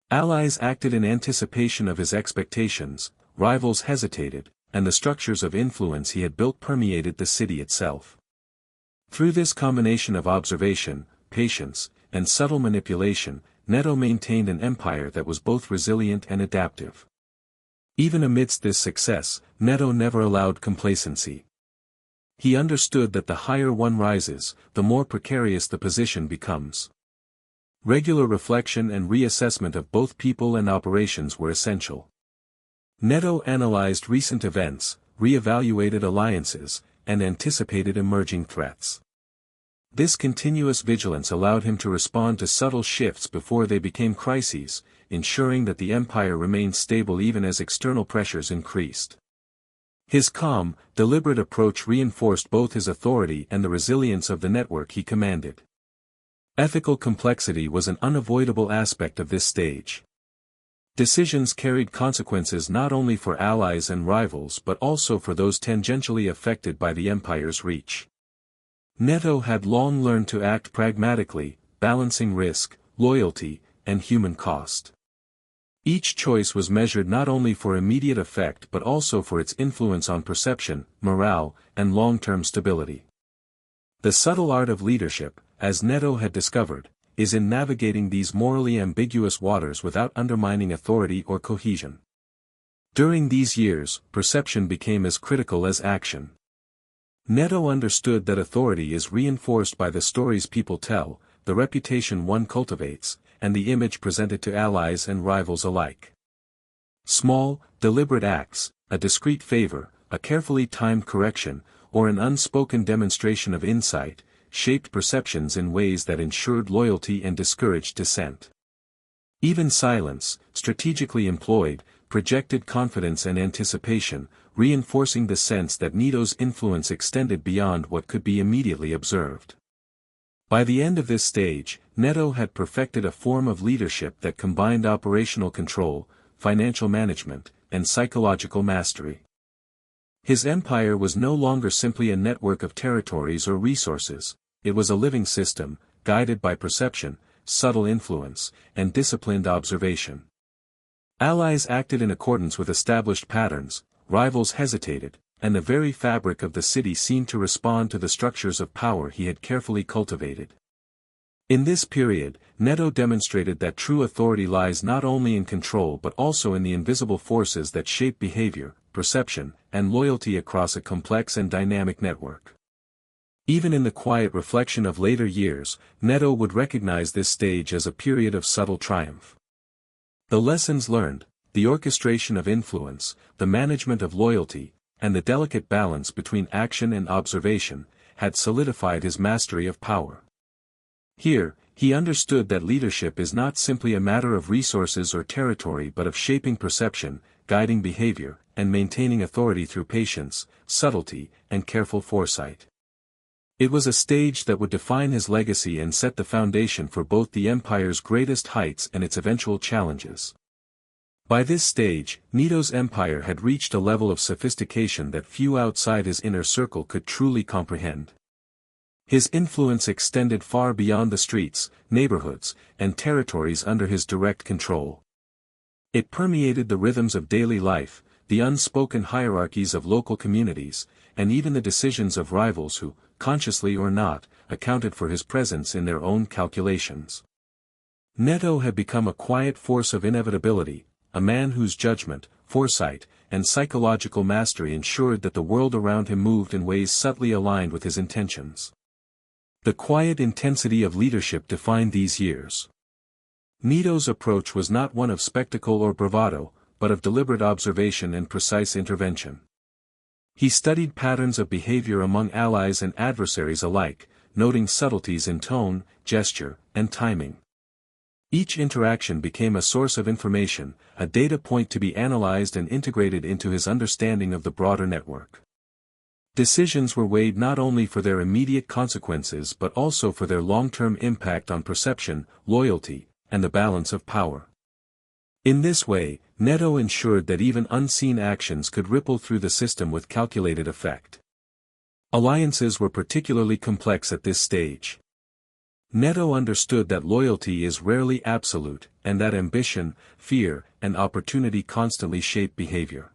Allies acted in anticipation of his expectations, rivals hesitated, and the structures of influence he had built permeated the city itself. Through this combination of observation, patience, and subtle manipulation, Neto maintained an empire that was both resilient and adaptive. Even amidst this success, Neto never allowed complacency. He understood that the higher one rises, the more precarious the position becomes. Regular reflection and reassessment of both people and operations were essential. Neto analyzed recent events, re-evaluated alliances, and anticipated emerging threats. This continuous vigilance allowed him to respond to subtle shifts before they became crises, ensuring that the empire remained stable even as external pressures increased. His calm, deliberate approach reinforced both his authority and the resilience of the network he commanded. Ethical complexity was an unavoidable aspect of this stage. Decisions carried consequences not only for allies and rivals but also for those tangentially affected by the empire's reach. Neto had long learned to act pragmatically, balancing risk, loyalty, and human cost. Each choice was measured not only for immediate effect but also for its influence on perception, morale, and long-term stability. The subtle art of leadership, as Neto had discovered, is in navigating these morally ambiguous waters without undermining authority or cohesion. During these years, perception became as critical as action. Neto understood that authority is reinforced by the stories people tell, the reputation one cultivates, and the image presented to allies and rivals alike. Small, deliberate acts, a discreet favor, a carefully timed correction, or an unspoken demonstration of insight, shaped perceptions in ways that ensured loyalty and discouraged dissent. Even silence, strategically employed, projected confidence and anticipation, reinforcing the sense that Neto's influence extended beyond what could be immediately observed. By the end of this stage, Neto had perfected a form of leadership that combined operational control, financial management, and psychological mastery. His empire was no longer simply a network of territories or resources, it was a living system, guided by perception, subtle influence, and disciplined observation. Allies acted in accordance with established patterns, rivals hesitated, and the very fabric of the city seemed to respond to the structures of power he had carefully cultivated. In this period, Neto demonstrated that true authority lies not only in control but also in the invisible forces that shape behavior, perception, and loyalty across a complex and dynamic network. Even in the quiet reflection of later years, Neto would recognize this stage as a period of subtle triumph. The lessons learned, the orchestration of influence, the management of loyalty, and the delicate balance between action and observation, had solidified his mastery of power. Here, he understood that leadership is not simply a matter of resources or territory but of shaping perception, guiding behavior, and maintaining authority through patience, subtlety, and careful foresight. It was a stage that would define his legacy and set the foundation for both the empire's greatest heights and its eventual challenges. By this stage, Neto's empire had reached a level of sophistication that few outside his inner circle could truly comprehend. His influence extended far beyond the streets, neighborhoods, and territories under his direct control. It permeated the rhythms of daily life, the unspoken hierarchies of local communities, and even the decisions of rivals who, consciously or not, accounted for his presence in their own calculations. Neto had become a quiet force of inevitability, a man whose judgment, foresight, and psychological mastery ensured that the world around him moved in ways subtly aligned with his intentions. The quiet intensity of leadership defined these years. Neto's approach was not one of spectacle or bravado, but of deliberate observation and precise intervention. He studied patterns of behavior among allies and adversaries alike, noting subtleties in tone, gesture, and timing. Each interaction became a source of information, a data point to be analyzed and integrated into his understanding of the broader network. Decisions were weighed not only for their immediate consequences but also for their long-term impact on perception, loyalty, and the balance of power. In this way, Neto ensured that even unseen actions could ripple through the system with calculated effect. Alliances were particularly complex at this stage. Neto understood that loyalty is rarely absolute, and that ambition, fear, and opportunity constantly shape behavior.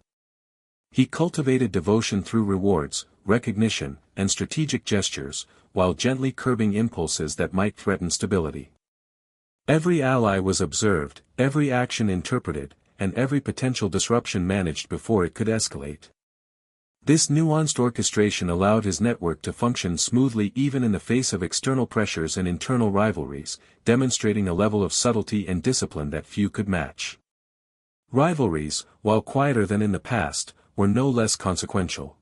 He cultivated devotion through rewards, recognition, and strategic gestures, while gently curbing impulses that might threaten stability. Every ally was observed, every action interpreted, and every potential disruption managed before it could escalate. This nuanced orchestration allowed his network to function smoothly even in the face of external pressures and internal rivalries, demonstrating a level of subtlety and discipline that few could match. Rivalries, while quieter than in the past, were no less consequential.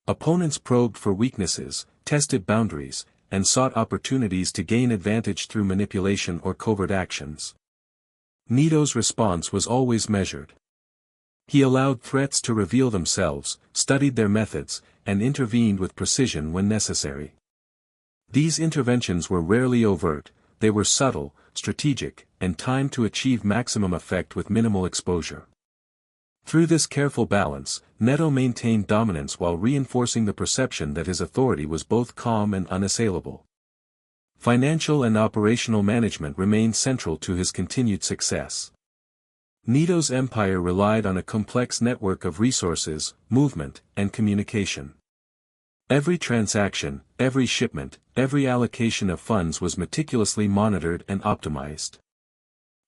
Opponents probed for weaknesses, tested boundaries, and sought opportunities to gain advantage through manipulation or covert actions. Neto's response was always measured. He allowed threats to reveal themselves, studied their methods, and intervened with precision when necessary. These interventions were rarely overt, they were subtle, strategic, and timed to achieve maximum effect with minimal exposure. Through this careful balance, Neto maintained dominance while reinforcing the perception that his authority was both calm and unassailable. Financial and operational management remained central to his continued success. Neto's empire relied on a complex network of resources, movement, and communication. Every transaction, every shipment, every allocation of funds was meticulously monitored and optimized.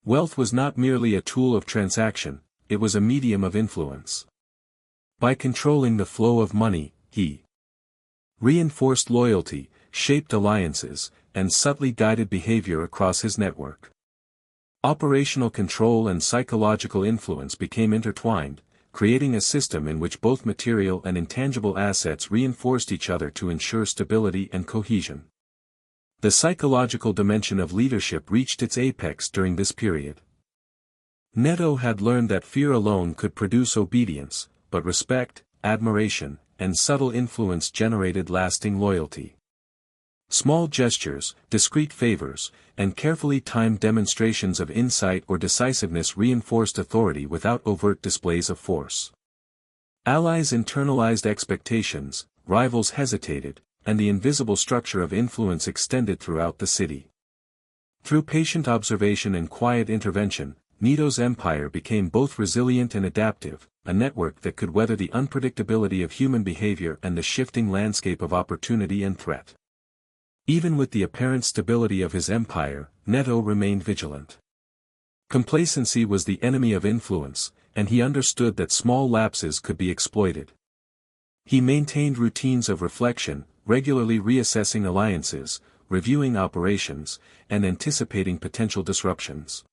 Wealth was not merely a tool of transaction, it was a medium of influence. By controlling the flow of money, he reinforced loyalty, shaped alliances, and subtly guided behavior across his network. Operational control and psychological influence became intertwined, creating a system in which both material and intangible assets reinforced each other to ensure stability and cohesion. The psychological dimension of leadership reached its apex during this period. Neto had learned that fear alone could produce obedience, but respect, admiration, and subtle influence generated lasting loyalty. Small gestures, discreet favors, and carefully timed demonstrations of insight or decisiveness reinforced authority without overt displays of force. Allies internalized expectations, rivals hesitated, and the invisible structure of influence extended throughout the city. Through patient observation and quiet intervention, Neto's empire became both resilient and adaptive, a network that could weather the unpredictability of human behavior and the shifting landscape of opportunity and threat. Even with the apparent stability of his empire, Neto remained vigilant. Complacency was the enemy of influence, and he understood that small lapses could be exploited. He maintained routines of reflection, regularly reassessing alliances, reviewing operations, and anticipating potential disruptions.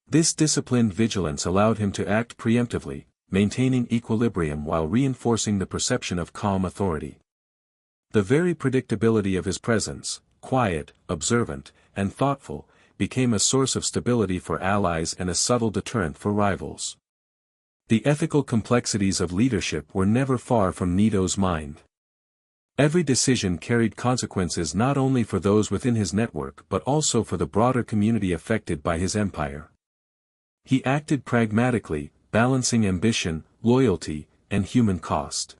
This disciplined vigilance allowed him to act preemptively, maintaining equilibrium while reinforcing the perception of calm authority. The very predictability of his presence, quiet, observant, and thoughtful, became a source of stability for allies and a subtle deterrent for rivals. The ethical complexities of leadership were never far from Neto's mind. Every decision carried consequences not only for those within his network but also for the broader community affected by his empire. He acted pragmatically, balancing ambition, loyalty, and human cost.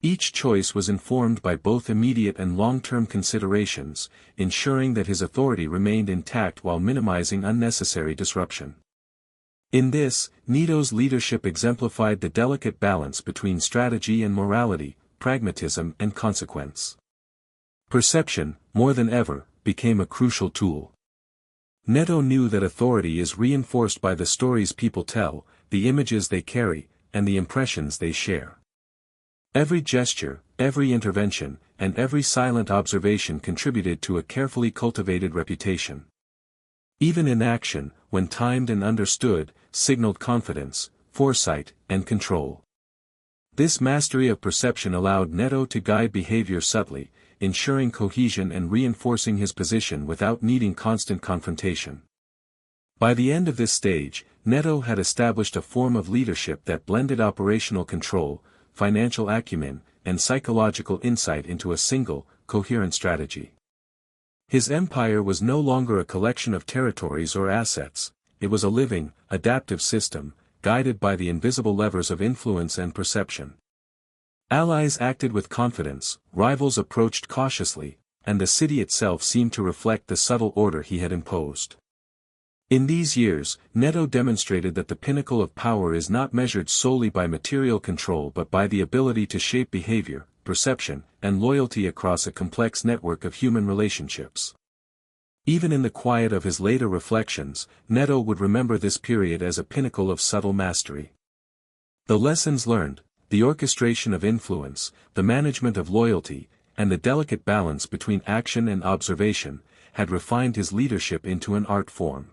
Each choice was informed by both immediate and long-term considerations, ensuring that his authority remained intact while minimizing unnecessary disruption. In this, Neto's leadership exemplified the delicate balance between strategy and morality, pragmatism and consequence. Perception, more than ever, became a crucial tool. Neto knew that authority is reinforced by the stories people tell, the images they carry, and the impressions they share. Every gesture, every intervention, and every silent observation contributed to a carefully cultivated reputation. Even inaction, when timed and understood, signaled confidence, foresight, and control. This mastery of perception allowed Neto to guide behavior subtly, ensuring cohesion and reinforcing his position without needing constant confrontation. By the end of this stage, Neto had established a form of leadership that blended operational control, financial acumen, and psychological insight into a single, coherent strategy. His empire was no longer a collection of territories or assets, it was a living, adaptive system, guided by the invisible levers of influence and perception. Allies acted with confidence, rivals approached cautiously, and the city itself seemed to reflect the subtle order he had imposed. In these years, Neto demonstrated that the pinnacle of power is not measured solely by material control but by the ability to shape behavior, perception, and loyalty across a complex network of human relationships. Even in the quiet of his later reflections, Neto would remember this period as a pinnacle of subtle mastery. The lessons learned, the orchestration of influence, the management of loyalty, and the delicate balance between action and observation, had refined his leadership into an art form.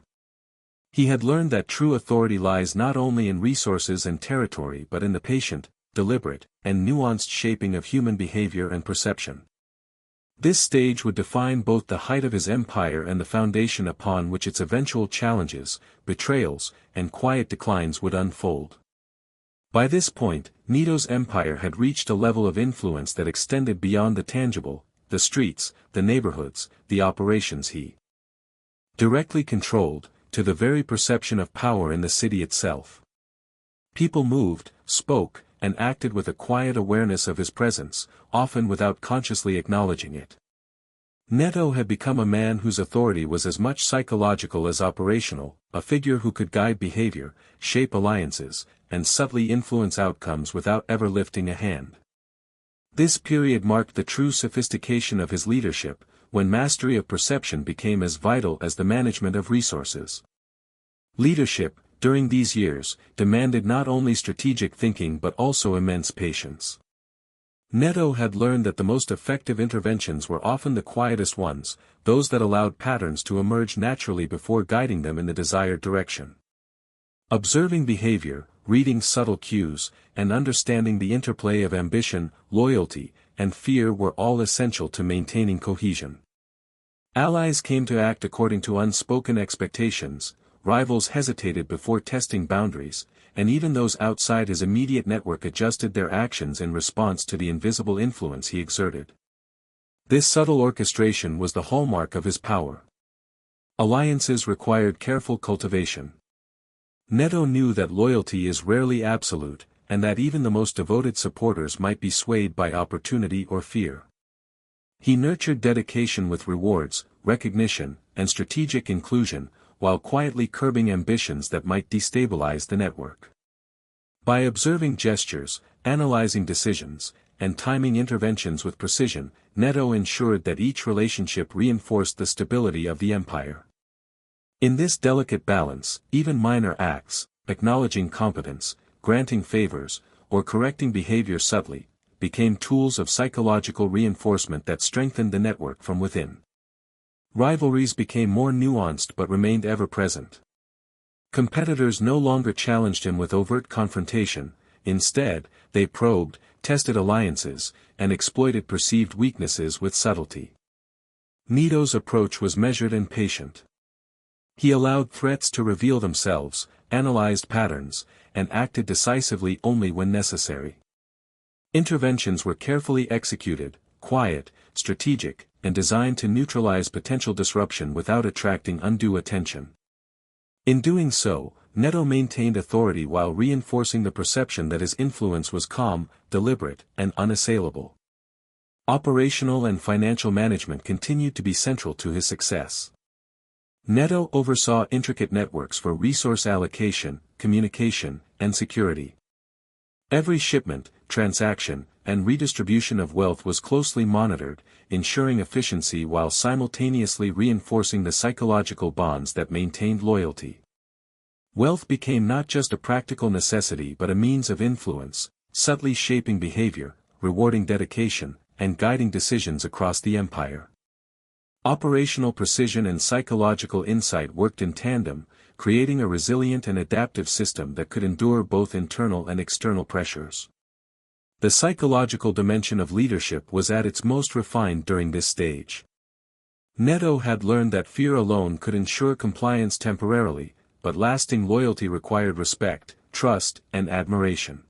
He had learned that true authority lies not only in resources and territory but in the patient, deliberate, and nuanced shaping of human behavior and perception. This stage would define both the height of his empire and the foundation upon which its eventual challenges, betrayals, and quiet declines would unfold. By this point, Neto's empire had reached a level of influence that extended beyond the tangible, the streets, the neighborhoods, the operations he directly controlled, to the very perception of power in the city itself. People moved, spoke, and acted with a quiet awareness of his presence, often without consciously acknowledging it. Neto had become a man whose authority was as much psychological as operational, a figure who could guide behavior, shape alliances, and subtly influence outcomes without ever lifting a hand. This period marked the true sophistication of his leadership, when mastery of perception became as vital as the management of resources. Leadership, during these years, demanded not only strategic thinking but also immense patience. Neto had learned that the most effective interventions were often the quietest ones, those that allowed patterns to emerge naturally before guiding them in the desired direction. Observing behavior, reading subtle cues, and understanding the interplay of ambition, loyalty, and fear were all essential to maintaining cohesion. Allies came to act according to unspoken expectations, rivals hesitated before testing boundaries, and even those outside his immediate network adjusted their actions in response to the invisible influence he exerted. This subtle orchestration was the hallmark of his power. Alliances required careful cultivation. Neto knew that loyalty is rarely absolute, and that even the most devoted supporters might be swayed by opportunity or fear. He nurtured dedication with rewards, recognition, and strategic inclusion, while quietly curbing ambitions that might destabilize the network. By observing gestures, analyzing decisions, and timing interventions with precision, Neto ensured that each relationship reinforced the stability of the empire. In this delicate balance, even minor acts, acknowledging competence, granting favors, or correcting behavior subtly, became tools of psychological reinforcement that strengthened the network from within. Rivalries became more nuanced but remained ever present. Competitors no longer challenged him with overt confrontation, instead, they probed, tested alliances, and exploited perceived weaknesses with subtlety. Neto's approach was measured and patient. He allowed threats to reveal themselves, analyzed patterns, and acted decisively only when necessary. Interventions were carefully executed, quiet, strategic, and designed to neutralize potential disruption without attracting undue attention. In doing so, Neto maintained authority while reinforcing the perception that his influence was calm, deliberate, and unassailable. Operational and financial management continued to be central to his success. Neto oversaw intricate networks for resource allocation, communication, and security. Every shipment, transaction, and redistribution of wealth was closely monitored, ensuring efficiency while simultaneously reinforcing the psychological bonds that maintained loyalty. Wealth became not just a practical necessity but a means of influence, subtly shaping behavior, rewarding dedication, and guiding decisions across the empire. Operational precision and psychological insight worked in tandem, creating a resilient and adaptive system that could endure both internal and external pressures. The psychological dimension of leadership was at its most refined during this stage. Neto had learned that fear alone could ensure compliance temporarily, but lasting loyalty required respect, trust, and admiration.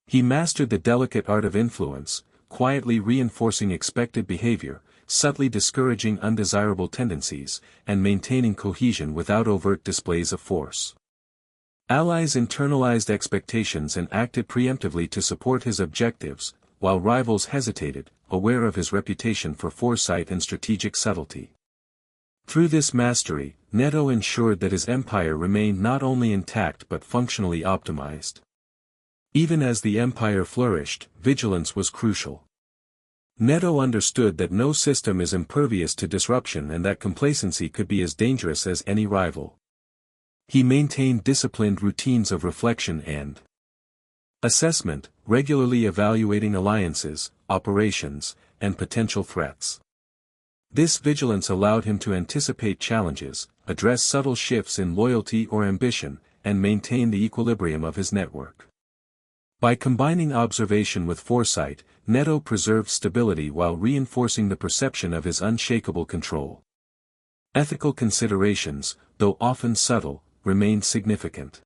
He mastered the delicate art of influence, quietly reinforcing expected behavior, subtly discouraging undesirable tendencies, and maintaining cohesion without overt displays of force. Allies internalized expectations and acted preemptively to support his objectives, while rivals hesitated, aware of his reputation for foresight and strategic subtlety. Through this mastery, Neto ensured that his empire remained not only intact but functionally optimized. Even as the empire flourished, vigilance was crucial. Neto understood that no system is impervious to disruption and that complacency could be as dangerous as any rival. He maintained disciplined routines of reflection and assessment, regularly evaluating alliances, operations, and potential threats. This vigilance allowed him to anticipate challenges, address subtle shifts in loyalty or ambition, and maintain the equilibrium of his network. By combining observation with foresight, Neto preserved stability while reinforcing the perception of his unshakable control. Ethical considerations, though often subtle, remained significant.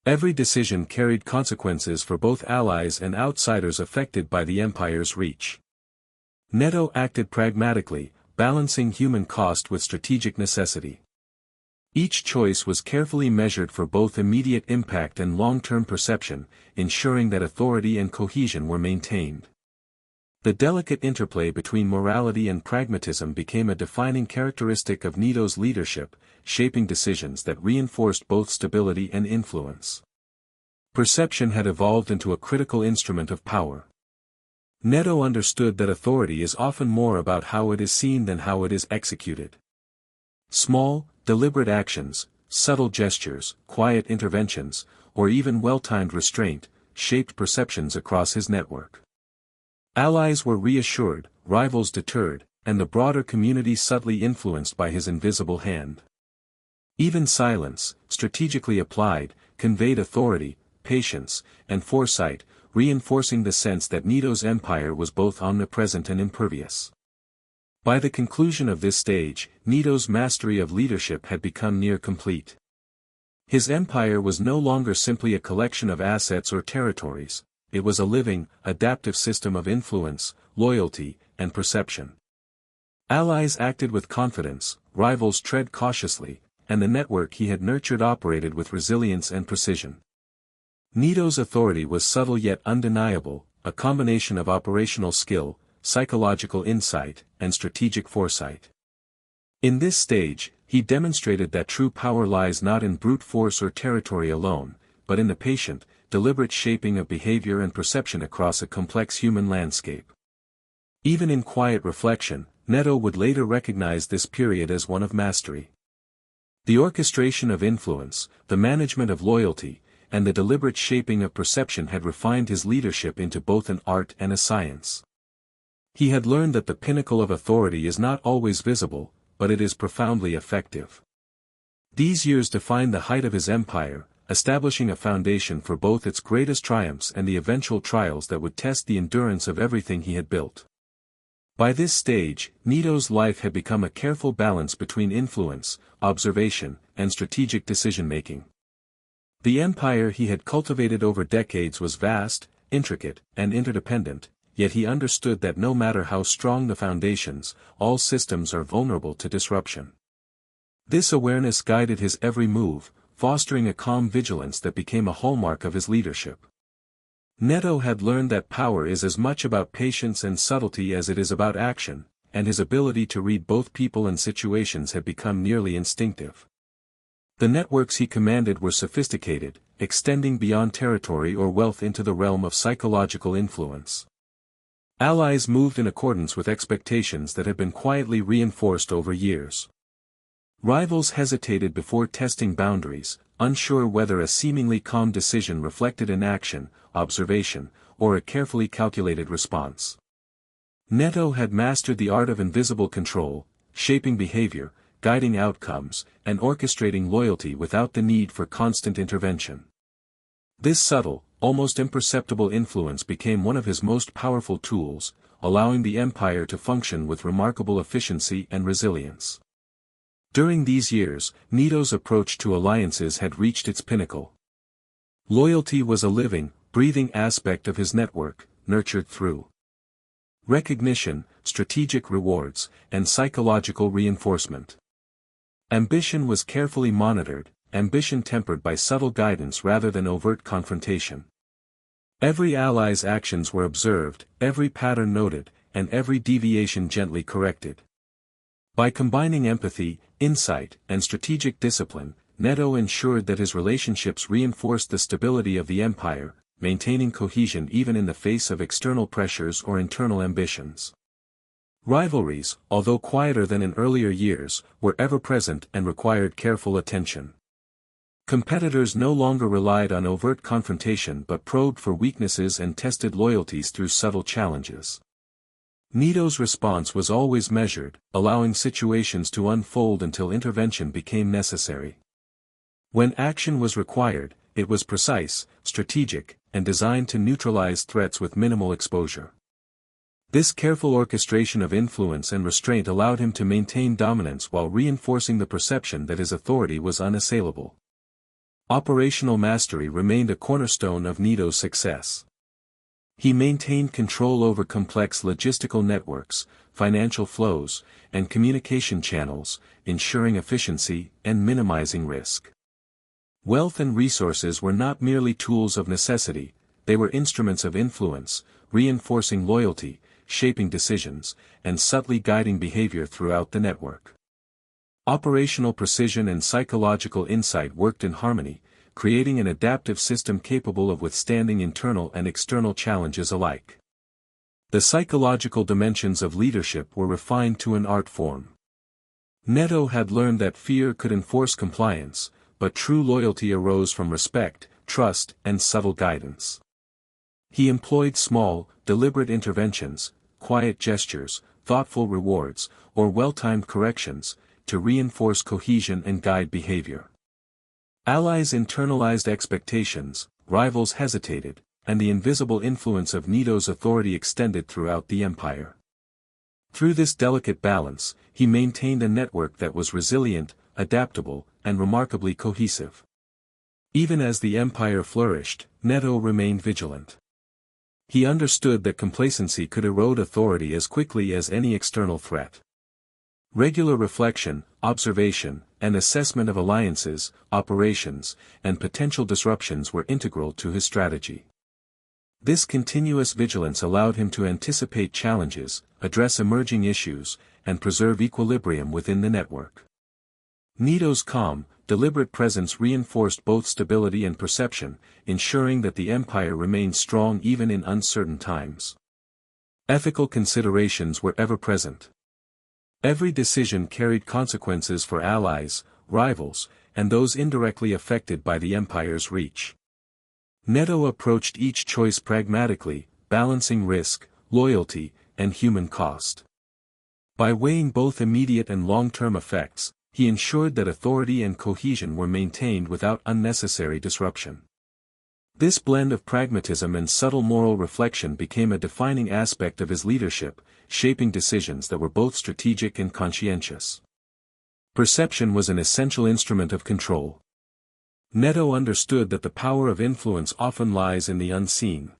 Every decision carried consequences for both allies and outsiders affected by the empire's reach. Neto acted pragmatically, balancing human cost with strategic necessity. Each choice was carefully measured for both immediate impact and long-term perception, ensuring that authority and cohesion were maintained. The delicate interplay between morality and pragmatism became a defining characteristic of Neto's leadership, shaping decisions that reinforced both stability and influence. Perception had evolved into a critical instrument of power. Neto understood that authority is often more about how it is seen than how it is executed. Small, deliberate actions, subtle gestures, quiet interventions, or even well-timed restraint, shaped perceptions across his network. Allies were reassured, rivals deterred, and the broader community subtly influenced by his invisible hand. Even silence, strategically applied, conveyed authority, patience, and foresight, reinforcing the sense that Neto's empire was both omnipresent and impervious. By the conclusion of this stage, Neto's mastery of leadership had become near complete. His empire was no longer simply a collection of assets or territories, it was a living, adaptive system of influence, loyalty, and perception. Allies acted with confidence, rivals tread cautiously, and the network he had nurtured operated with resilience and precision. Neto's authority was subtle yet undeniable, a combination of operational skill, psychological insight, and strategic foresight. In this stage, he demonstrated that true power lies not in brute force or territory alone, but in the patient, deliberate shaping of behavior and perception across a complex human landscape. Even in quiet reflection, Neto would later recognize this period as one of mastery. The orchestration of influence, the management of loyalty, and the deliberate shaping of perception had refined his leadership into both an art and a science. He had learned that the pinnacle of authority is not always visible, but it is profoundly effective. These years defined the height of his empire, establishing a foundation for both its greatest triumphs and the eventual trials that would test the endurance of everything he had built. By this stage, Neto's life had become a careful balance between influence, observation, and strategic decision-making. The empire he had cultivated over decades was vast, intricate, and interdependent, yet he understood that no matter how strong the foundations, all systems are vulnerable to disruption. This awareness guided his every move, fostering a calm vigilance that became a hallmark of his leadership. Neto had learned that power is as much about patience and subtlety as it is about action, and his ability to read both people and situations had become nearly instinctive. The networks he commanded were sophisticated, extending beyond territory or wealth into the realm of psychological influence. Allies moved in accordance with expectations that had been quietly reinforced over years. Rivals hesitated before testing boundaries, unsure whether a seemingly calm decision reflected an action, observation, or a carefully calculated response. Neto had mastered the art of invisible control, shaping behavior, guiding outcomes, and orchestrating loyalty without the need for constant intervention. This subtle, almost imperceptible influence became one of his most powerful tools, allowing the empire to function with remarkable efficiency and resilience. During these years, Neto's approach to alliances had reached its pinnacle. Loyalty was a living, breathing aspect of his network, nurtured through recognition, strategic rewards, and psychological reinforcement. Ambition was carefully monitored, ambition tempered by subtle guidance rather than overt confrontation. Every ally's actions were observed, every pattern noted, and every deviation gently corrected. By combining empathy, insight, and strategic discipline, Neto ensured that his relationships reinforced the stability of the empire, maintaining cohesion even in the face of external pressures or internal ambitions. Rivalries, although quieter than in earlier years, were ever present and required careful attention. Competitors no longer relied on overt confrontation but probed for weaknesses and tested loyalties through subtle challenges. Neto's response was always measured, allowing situations to unfold until intervention became necessary. When action was required, it was precise, strategic, and designed to neutralize threats with minimal exposure. This careful orchestration of influence and restraint allowed him to maintain dominance while reinforcing the perception that his authority was unassailable. Operational mastery remained a cornerstone of Neto's success. He maintained control over complex logistical networks, financial flows, and communication channels, ensuring efficiency and minimizing risk. Wealth and resources were not merely tools of necessity, they were instruments of influence, reinforcing loyalty, shaping decisions, and subtly guiding behavior throughout the network. Operational precision and psychological insight worked in harmony, creating an adaptive system capable of withstanding internal and external challenges alike. The psychological dimensions of leadership were refined to an art form. Neto had learned that fear could enforce compliance, but true loyalty arose from respect, trust, and subtle guidance. He employed small, deliberate interventions, quiet gestures, thoughtful rewards, or well-timed corrections, to reinforce cohesion and guide behavior. Allies internalized expectations, rivals hesitated, and the invisible influence of Neto's authority extended throughout the empire. Through this delicate balance, he maintained a network that was resilient, adaptable, and remarkably cohesive. Even as the empire flourished, Neto remained vigilant. He understood that complacency could erode authority as quickly as any external threat. Regular reflection, observation, and assessment of alliances, operations, and potential disruptions were integral to his strategy. This continuous vigilance allowed him to anticipate challenges, address emerging issues, and preserve equilibrium within the network. Neto's calm, deliberate presence reinforced both stability and perception, ensuring that the empire remained strong even in uncertain times. Ethical considerations were ever present. Every decision carried consequences for allies, rivals, and those indirectly affected by the empire's reach. Neto approached each choice pragmatically, balancing risk, loyalty, and human cost. By weighing both immediate and long-term effects, he ensured that authority and cohesion were maintained without unnecessary disruption. This blend of pragmatism and subtle moral reflection became a defining aspect of his leadership, shaping decisions that were both strategic and conscientious. Perception was an essential instrument of control. Neto understood that the power of influence often lies in the unseen.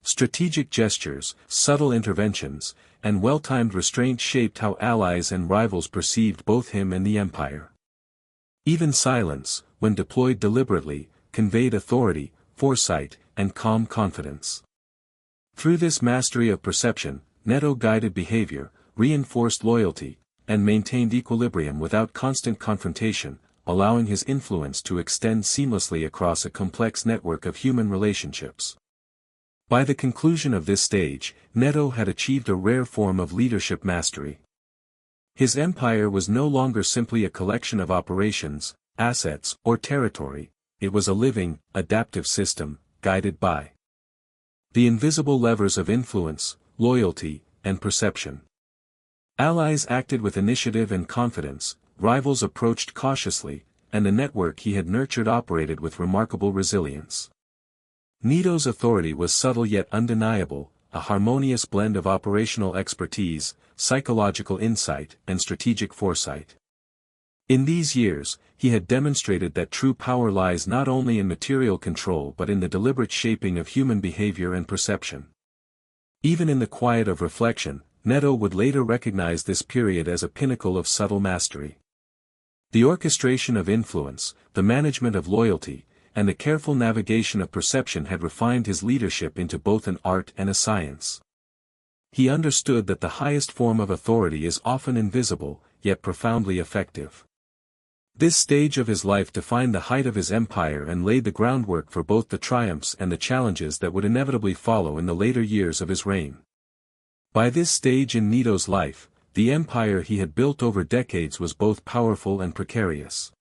Strategic gestures, subtle interventions, and well-timed restraint shaped how allies and rivals perceived both him and the empire. Even silence, when deployed deliberately, conveyed authority, foresight, and calm confidence. Through this mastery of perception, Neto guided behavior, reinforced loyalty, and maintained equilibrium without constant confrontation, allowing his influence to extend seamlessly across a complex network of human relationships. By the conclusion of this stage, Neto had achieved a rare form of leadership mastery. His empire was no longer simply a collection of operations, assets, or territory, it was a living, adaptive system, guided by the invisible levers of influence, loyalty, and perception. Allies acted with initiative and confidence, rivals approached cautiously, and the network he had nurtured operated with remarkable resilience. Neto's authority was subtle yet undeniable, a harmonious blend of operational expertise, psychological insight, and strategic foresight. In these years, he had demonstrated that true power lies not only in material control but in the deliberate shaping of human behavior and perception. Even in the quiet of reflection, Neto would later recognize this period as a pinnacle of subtle mastery. The orchestration of influence, the management of loyalty, and the careful navigation of perception had refined his leadership into both an art and a science. He understood that the highest form of authority is often invisible, yet profoundly effective. This stage of his life defined the height of his empire and laid the groundwork for both the triumphs and the challenges that would inevitably follow in the later years of his reign. By this stage in Neto's life, the empire he had built over decades was both powerful and precarious.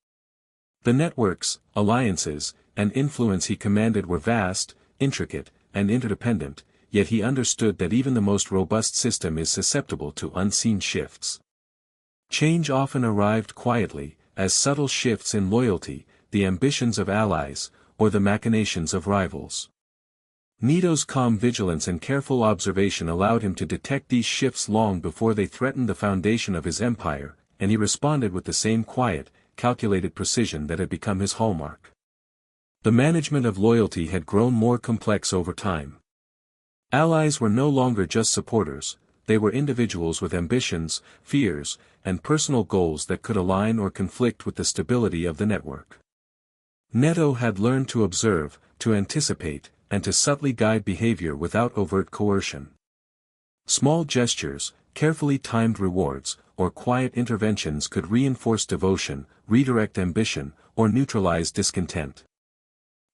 The networks, alliances, and influence he commanded were vast, intricate, and interdependent, yet he understood that even the most robust system is susceptible to unseen shifts. Change often arrived quietly, as subtle shifts in loyalty, the ambitions of allies, or the machinations of rivals. Neto's calm vigilance and careful observation allowed him to detect these shifts long before they threatened the foundation of his empire, and he responded with the same quiet, calculated precision that had become his hallmark. The management of loyalty had grown more complex over time. Allies were no longer just supporters, they were individuals with ambitions, fears, and personal goals that could align or conflict with the stability of the network. Neto had learned to observe, to anticipate, and to subtly guide behavior without overt coercion. Small gestures, carefully timed rewards, or quiet interventions could reinforce devotion, redirect ambition, or neutralize discontent.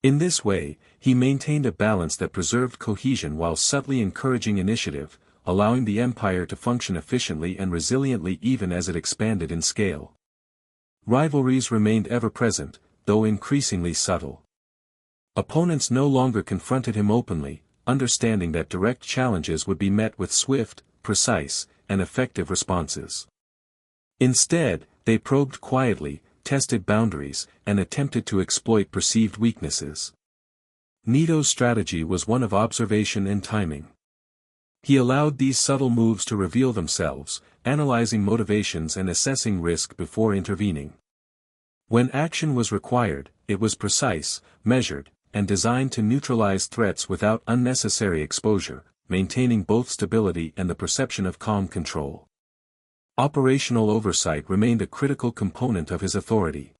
In this way, he maintained a balance that preserved cohesion while subtly encouraging initiative, allowing the empire to function efficiently and resiliently even as it expanded in scale. Rivalries remained ever present, though increasingly subtle. Opponents no longer confronted him openly, understanding that direct challenges would be met with swift, precise, and effective responses. Instead, they probed quietly, tested boundaries, and attempted to exploit perceived weaknesses. Neto's strategy was one of observation and timing. He allowed these subtle moves to reveal themselves, analyzing motivations and assessing risk before intervening. When action was required, it was precise, measured, and designed to neutralize threats without unnecessary exposure, maintaining both stability and the perception of calm control. Operational oversight remained a critical component of his authority.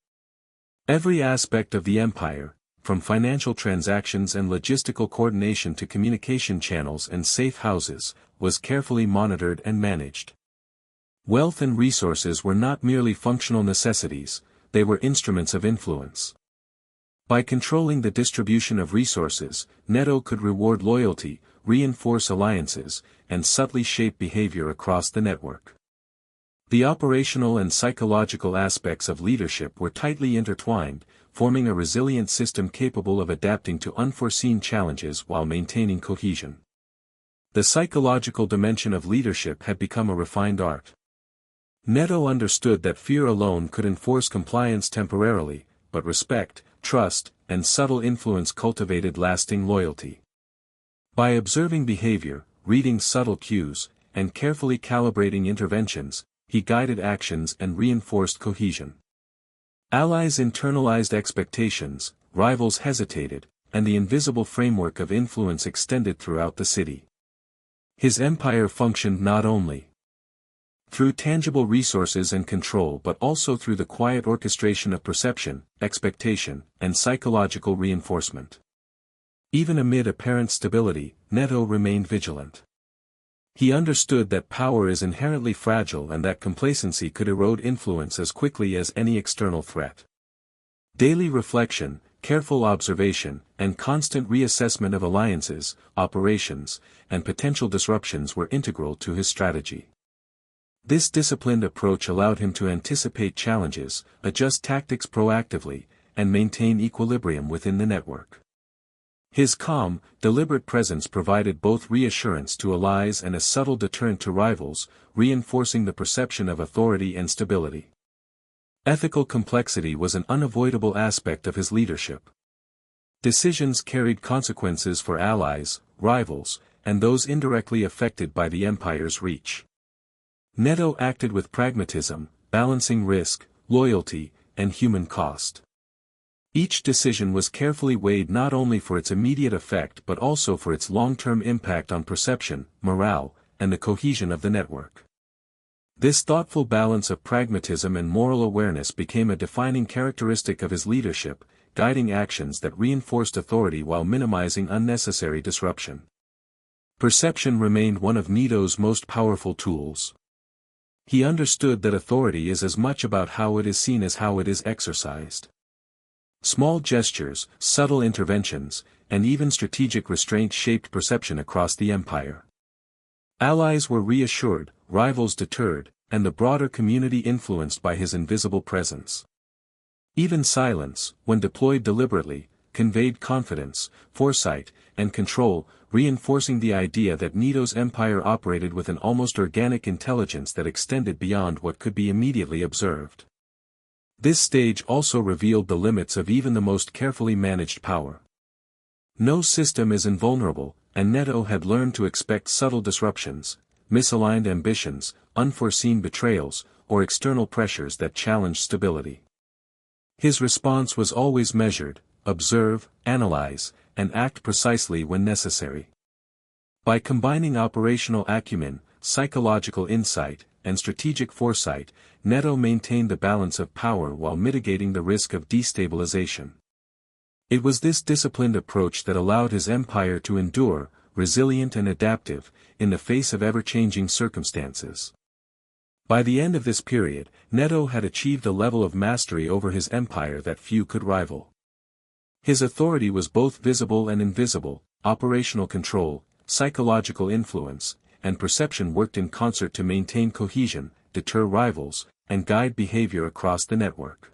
Every aspect of the empire, from financial transactions and logistical coordination to communication channels and safe houses, was carefully monitored and managed. Wealth and resources were not merely functional necessities, they were instruments of influence. By controlling the distribution of resources, Neto could reward loyalty, reinforce alliances, and subtly shape behavior across the network. The operational and psychological aspects of leadership were tightly intertwined, forming a resilient system capable of adapting to unforeseen challenges while maintaining cohesion. The psychological dimension of leadership had become a refined art. Neto understood that fear alone could enforce compliance temporarily, but respect, trust, and subtle influence cultivated lasting loyalty. By observing behavior, reading subtle cues, and carefully calibrating interventions, he guided actions and reinforced cohesion. Allies internalized expectations, rivals hesitated, and the invisible framework of influence extended throughout the city. His empire functioned not only through tangible resources and control but also through the quiet orchestration of perception, expectation, and psychological reinforcement. Even amid apparent stability, Neto remained vigilant. He understood that power is inherently fragile and that complacency could erode influence as quickly as any external threat. Daily reflection, careful observation, and constant reassessment of alliances, operations, and potential disruptions were integral to his strategy. This disciplined approach allowed him to anticipate challenges, adjust tactics proactively, and maintain equilibrium within the network. His calm, deliberate presence provided both reassurance to allies and a subtle deterrent to rivals, reinforcing the perception of authority and stability. Ethical complexity was an unavoidable aspect of his leadership. Decisions carried consequences for allies, rivals, and those indirectly affected by the empire's reach. Neto acted with pragmatism, balancing risk, loyalty, and human cost. Each decision was carefully weighed not only for its immediate effect but also for its long-term impact on perception, morale, and the cohesion of the network. This thoughtful balance of pragmatism and moral awareness became a defining characteristic of his leadership, guiding actions that reinforced authority while minimizing unnecessary disruption. Perception remained one of Neto's most powerful tools. He understood that authority is as much about how it is seen as how it is exercised. Small gestures, subtle interventions, and even strategic restraint shaped perception across the empire. Allies were reassured, rivals deterred, and the broader community influenced by his invisible presence. Even silence, when deployed deliberately, conveyed confidence, foresight, and control, reinforcing the idea that Neto's empire operated with an almost organic intelligence that extended beyond what could be immediately observed. This stage also revealed the limits of even the most carefully managed power. No system is invulnerable, and Neto had learned to expect subtle disruptions, misaligned ambitions, unforeseen betrayals, or external pressures that challenged stability. His response was always measured: observe, analyze, and act precisely when necessary. By combining operational acumen, psychological insight, and strategic foresight, Neto maintained the balance of power while mitigating the risk of destabilization. It was this disciplined approach that allowed his empire to endure, resilient and adaptive, in the face of ever-changing circumstances. By the end of this period, Neto had achieved a level of mastery over his empire that few could rival. His authority was both visible and invisible, operational control, psychological influence, and perception worked in concert to maintain cohesion, deter rivals, and guide behavior across the network.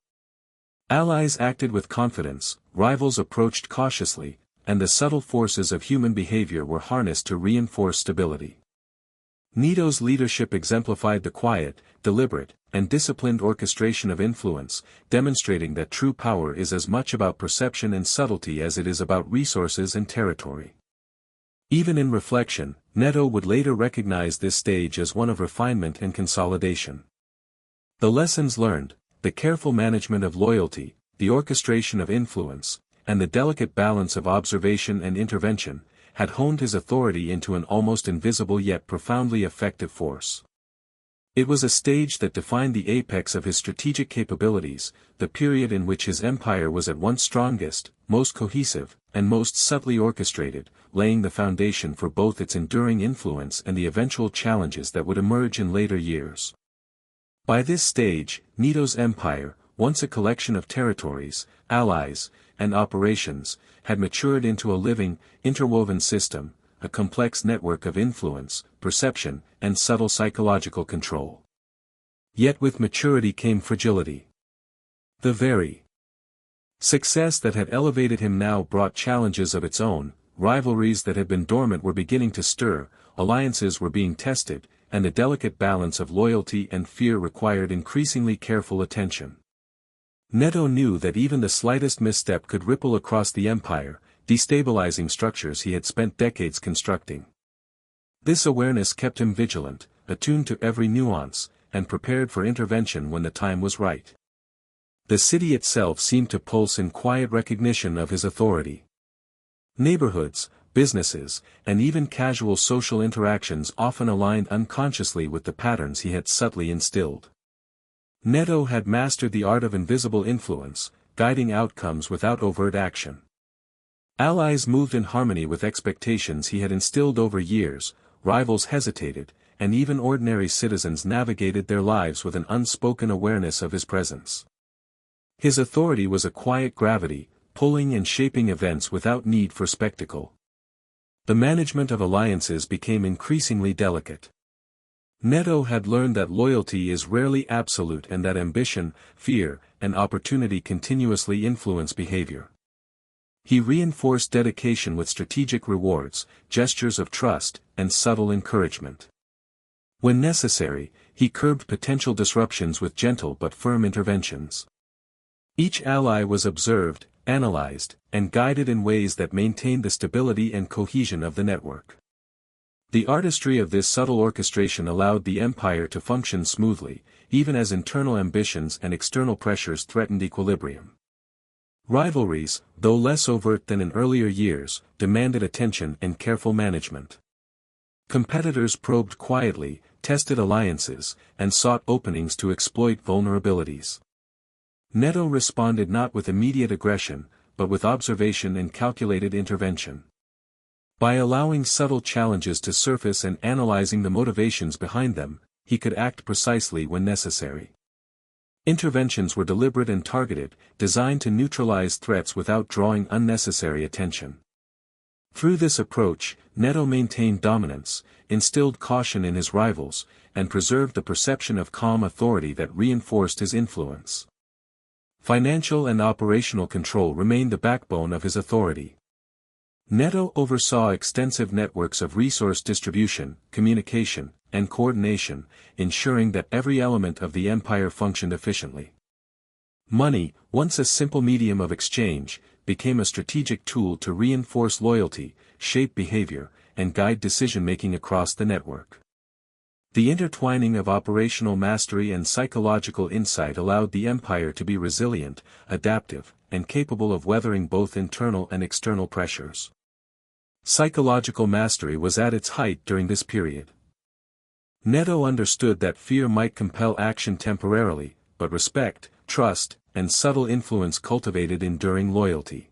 Allies acted with confidence, rivals approached cautiously, and the subtle forces of human behavior were harnessed to reinforce stability. Neto's leadership exemplified the quiet, deliberate, and disciplined orchestration of influence, demonstrating that true power is as much about perception and subtlety as it is about resources and territory. Even in reflection, Neto would later recognize this stage as one of refinement and consolidation. The lessons learned, the careful management of loyalty, the orchestration of influence, and the delicate balance of observation and intervention, had honed his authority into an almost invisible yet profoundly effective force. It was a stage that defined the apex of his strategic capabilities, the period in which his empire was at once strongest, most cohesive, and most subtly orchestrated, laying the foundation for both its enduring influence and the eventual challenges that would emerge in later years. By this stage, Neto's empire, once a collection of territories, allies, and operations, had matured into a living, interwoven system, a complex network of influence, perception, and subtle psychological control. Yet with maturity came fragility. The very success that had elevated him now brought challenges of its own, rivalries that had been dormant were beginning to stir, alliances were being tested, and the delicate balance of loyalty and fear required increasingly careful attention. Neto knew that even the slightest misstep could ripple across the empire, destabilizing structures he had spent decades constructing. This awareness kept him vigilant, attuned to every nuance, and prepared for intervention when the time was right. The city itself seemed to pulse in quiet recognition of his authority. Neighborhoods, businesses, and even casual social interactions often aligned unconsciously with the patterns he had subtly instilled. Neto had mastered the art of invisible influence, guiding outcomes without overt action. Allies moved in harmony with expectations he had instilled over years, rivals hesitated, and even ordinary citizens navigated their lives with an unspoken awareness of his presence. His authority was a quiet gravity, pulling and shaping events without need for spectacle. The management of alliances became increasingly delicate. Neto had learned that loyalty is rarely absolute and that ambition, fear, and opportunity continuously influence behavior. He reinforced dedication with strategic rewards, gestures of trust, and subtle encouragement. When necessary, he curbed potential disruptions with gentle but firm interventions. Each ally was observed, analyzed, and guided in ways that maintained the stability and cohesion of the network. The artistry of this subtle orchestration allowed the empire to function smoothly, even as internal ambitions and external pressures threatened equilibrium. Rivalries, though less overt than in earlier years, demanded attention and careful management. Competitors probed quietly, tested alliances, and sought openings to exploit vulnerabilities. Neto responded not with immediate aggression, but with observation and calculated intervention. By allowing subtle challenges to surface and analyzing the motivations behind them, he could act precisely when necessary. Interventions were deliberate and targeted, designed to neutralize threats without drawing unnecessary attention. Through this approach, Neto maintained dominance, instilled caution in his rivals, and preserved the perception of calm authority that reinforced his influence. Financial and operational control remained the backbone of his authority. Neto oversaw extensive networks of resource distribution, communication, and coordination, ensuring that every element of the empire functioned efficiently. Money, once a simple medium of exchange, became a strategic tool to reinforce loyalty, shape behavior, and guide decision-making across the network. The intertwining of operational mastery and psychological insight allowed the empire to be resilient, adaptive, and capable of weathering both internal and external pressures. Psychological mastery was at its height during this period. Neto understood that fear might compel action temporarily, but respect, trust, and subtle influence cultivated enduring loyalty.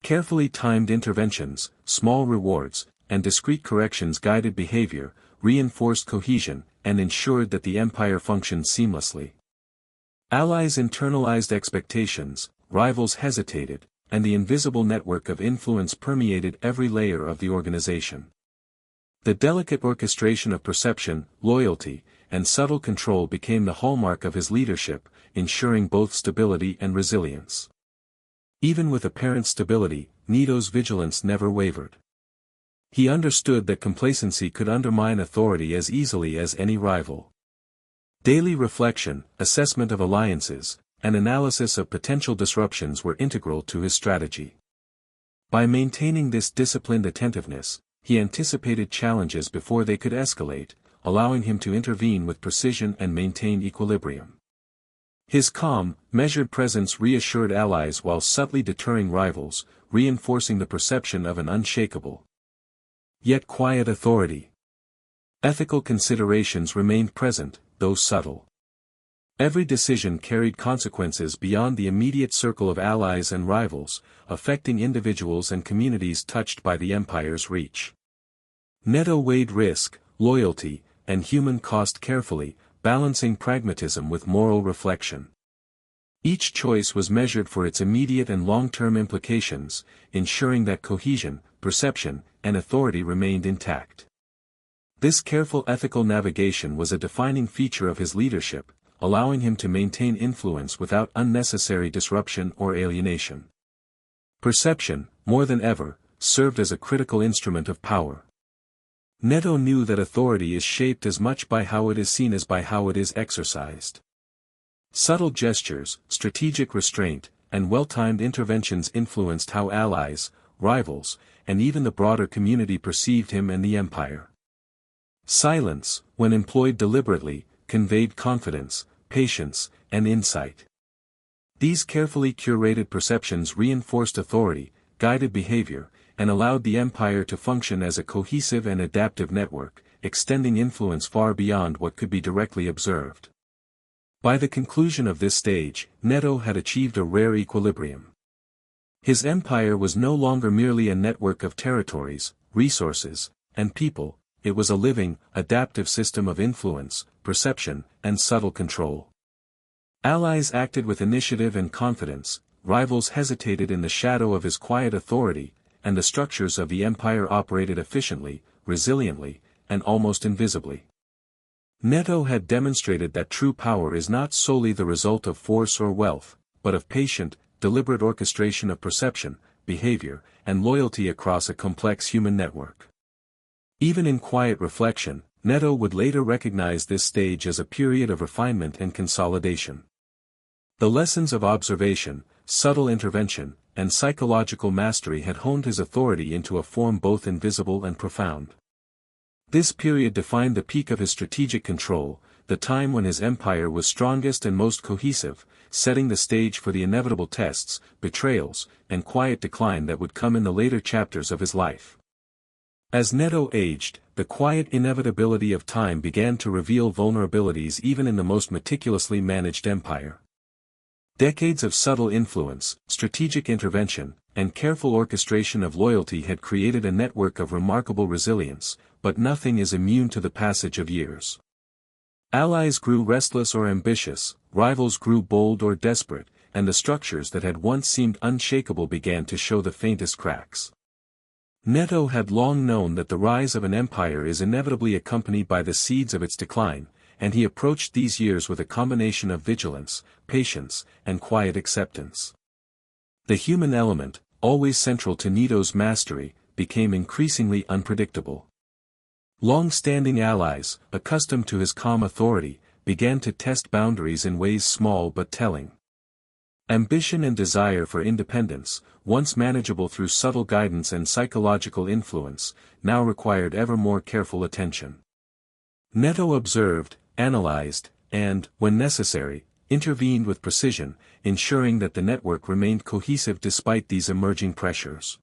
Carefully timed interventions, small rewards, and discreet corrections guided behavior, reinforced cohesion, and ensured that the empire functioned seamlessly. Allies internalized expectations, rivals hesitated, and the invisible network of influence permeated every layer of the organization. The delicate orchestration of perception, loyalty, and subtle control became the hallmark of his leadership, ensuring both stability and resilience. Even with apparent stability, Neto's vigilance never wavered. He understood that complacency could undermine authority as easily as any rival. Daily reflection, assessment of alliances, and analysis of potential disruptions were integral to his strategy. By maintaining this disciplined attentiveness, he anticipated challenges before they could escalate, allowing him to intervene with precision and maintain equilibrium. His calm, measured presence reassured allies while subtly deterring rivals, reinforcing the perception of an unshakable, yet quiet authority. Ethical considerations remained present, though subtle. Every decision carried consequences beyond the immediate circle of allies and rivals, affecting individuals and communities touched by the empire's reach. Neto weighed risk, loyalty, and human cost carefully, balancing pragmatism with moral reflection. Each choice was measured for its immediate and long-term implications, ensuring that cohesion, perception, and authority remained intact. This careful ethical navigation was a defining feature of his leadership, allowing him to maintain influence without unnecessary disruption or alienation. Perception, more than ever, served as a critical instrument of power. Neto knew that authority is shaped as much by how it is seen as by how it is exercised. Subtle gestures, strategic restraint, and well-timed interventions influenced how allies, rivals, and even the broader community perceived him and the empire. Silence, when employed deliberately, conveyed confidence, patience, and insight. These carefully curated perceptions reinforced authority, guided behavior, and allowed the empire to function as a cohesive and adaptive network, extending influence far beyond what could be directly observed. By the conclusion of this stage, Neto had achieved a rare equilibrium. His empire was no longer merely a network of territories, resources, and people. It was a living, adaptive system of influence, perception, and subtle control. Allies acted with initiative and confidence, rivals hesitated in the shadow of his quiet authority, and the structures of the empire operated efficiently, resiliently, and almost invisibly. Neto had demonstrated that true power is not solely the result of force or wealth, but of patient, deliberate orchestration of perception, behavior, and loyalty across a complex human network. Even in quiet reflection, Neto would later recognize this stage as a period of refinement and consolidation. The lessons of observation, subtle intervention, and psychological mastery had honed his authority into a form both invisible and profound. This period defined the peak of his strategic control, the time when his empire was strongest and most cohesive, setting the stage for the inevitable tests, betrayals, and quiet decline that would come in the later chapters of his life. As Neto aged, the quiet inevitability of time began to reveal vulnerabilities even in the most meticulously managed empire. Decades of subtle influence, strategic intervention, and careful orchestration of loyalty had created a network of remarkable resilience, but nothing is immune to the passage of years. Allies grew restless or ambitious, rivals grew bold or desperate, and the structures that had once seemed unshakable began to show the faintest cracks. Neto had long known that the rise of an empire is inevitably accompanied by the seeds of its decline, and he approached these years with a combination of vigilance, patience, and quiet acceptance. The human element, always central to Neto's mastery, became increasingly unpredictable. Long-standing allies, accustomed to his calm authority, began to test boundaries in ways small but telling. Ambition and desire for independence, once manageable through subtle guidance and psychological influence, now required ever more careful attention. Neto observed, analyzed, and, when necessary, intervened with precision, ensuring that the network remained cohesive despite these emerging pressures.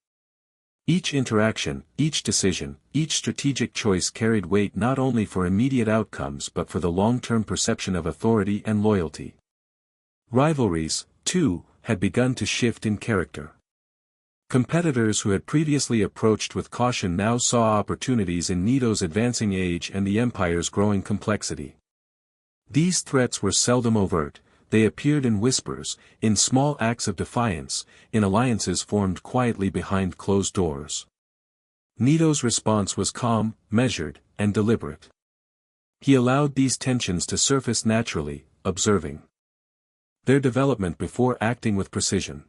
Each interaction, each decision, each strategic choice carried weight not only for immediate outcomes but for the long-term perception of authority and loyalty. Rivalries, too, had begun to shift in character. Competitors who had previously approached with caution now saw opportunities in Neto's advancing age and the empire's growing complexity. These threats were seldom overt, they appeared in whispers, in small acts of defiance, in alliances formed quietly behind closed doors. Neto's response was calm, measured, and deliberate. He allowed these tensions to surface naturally, observing their development before acting with precision.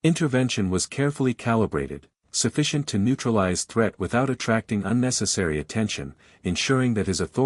Intervention was carefully calibrated, sufficient to neutralize threat without attracting unnecessary attention, ensuring that his authority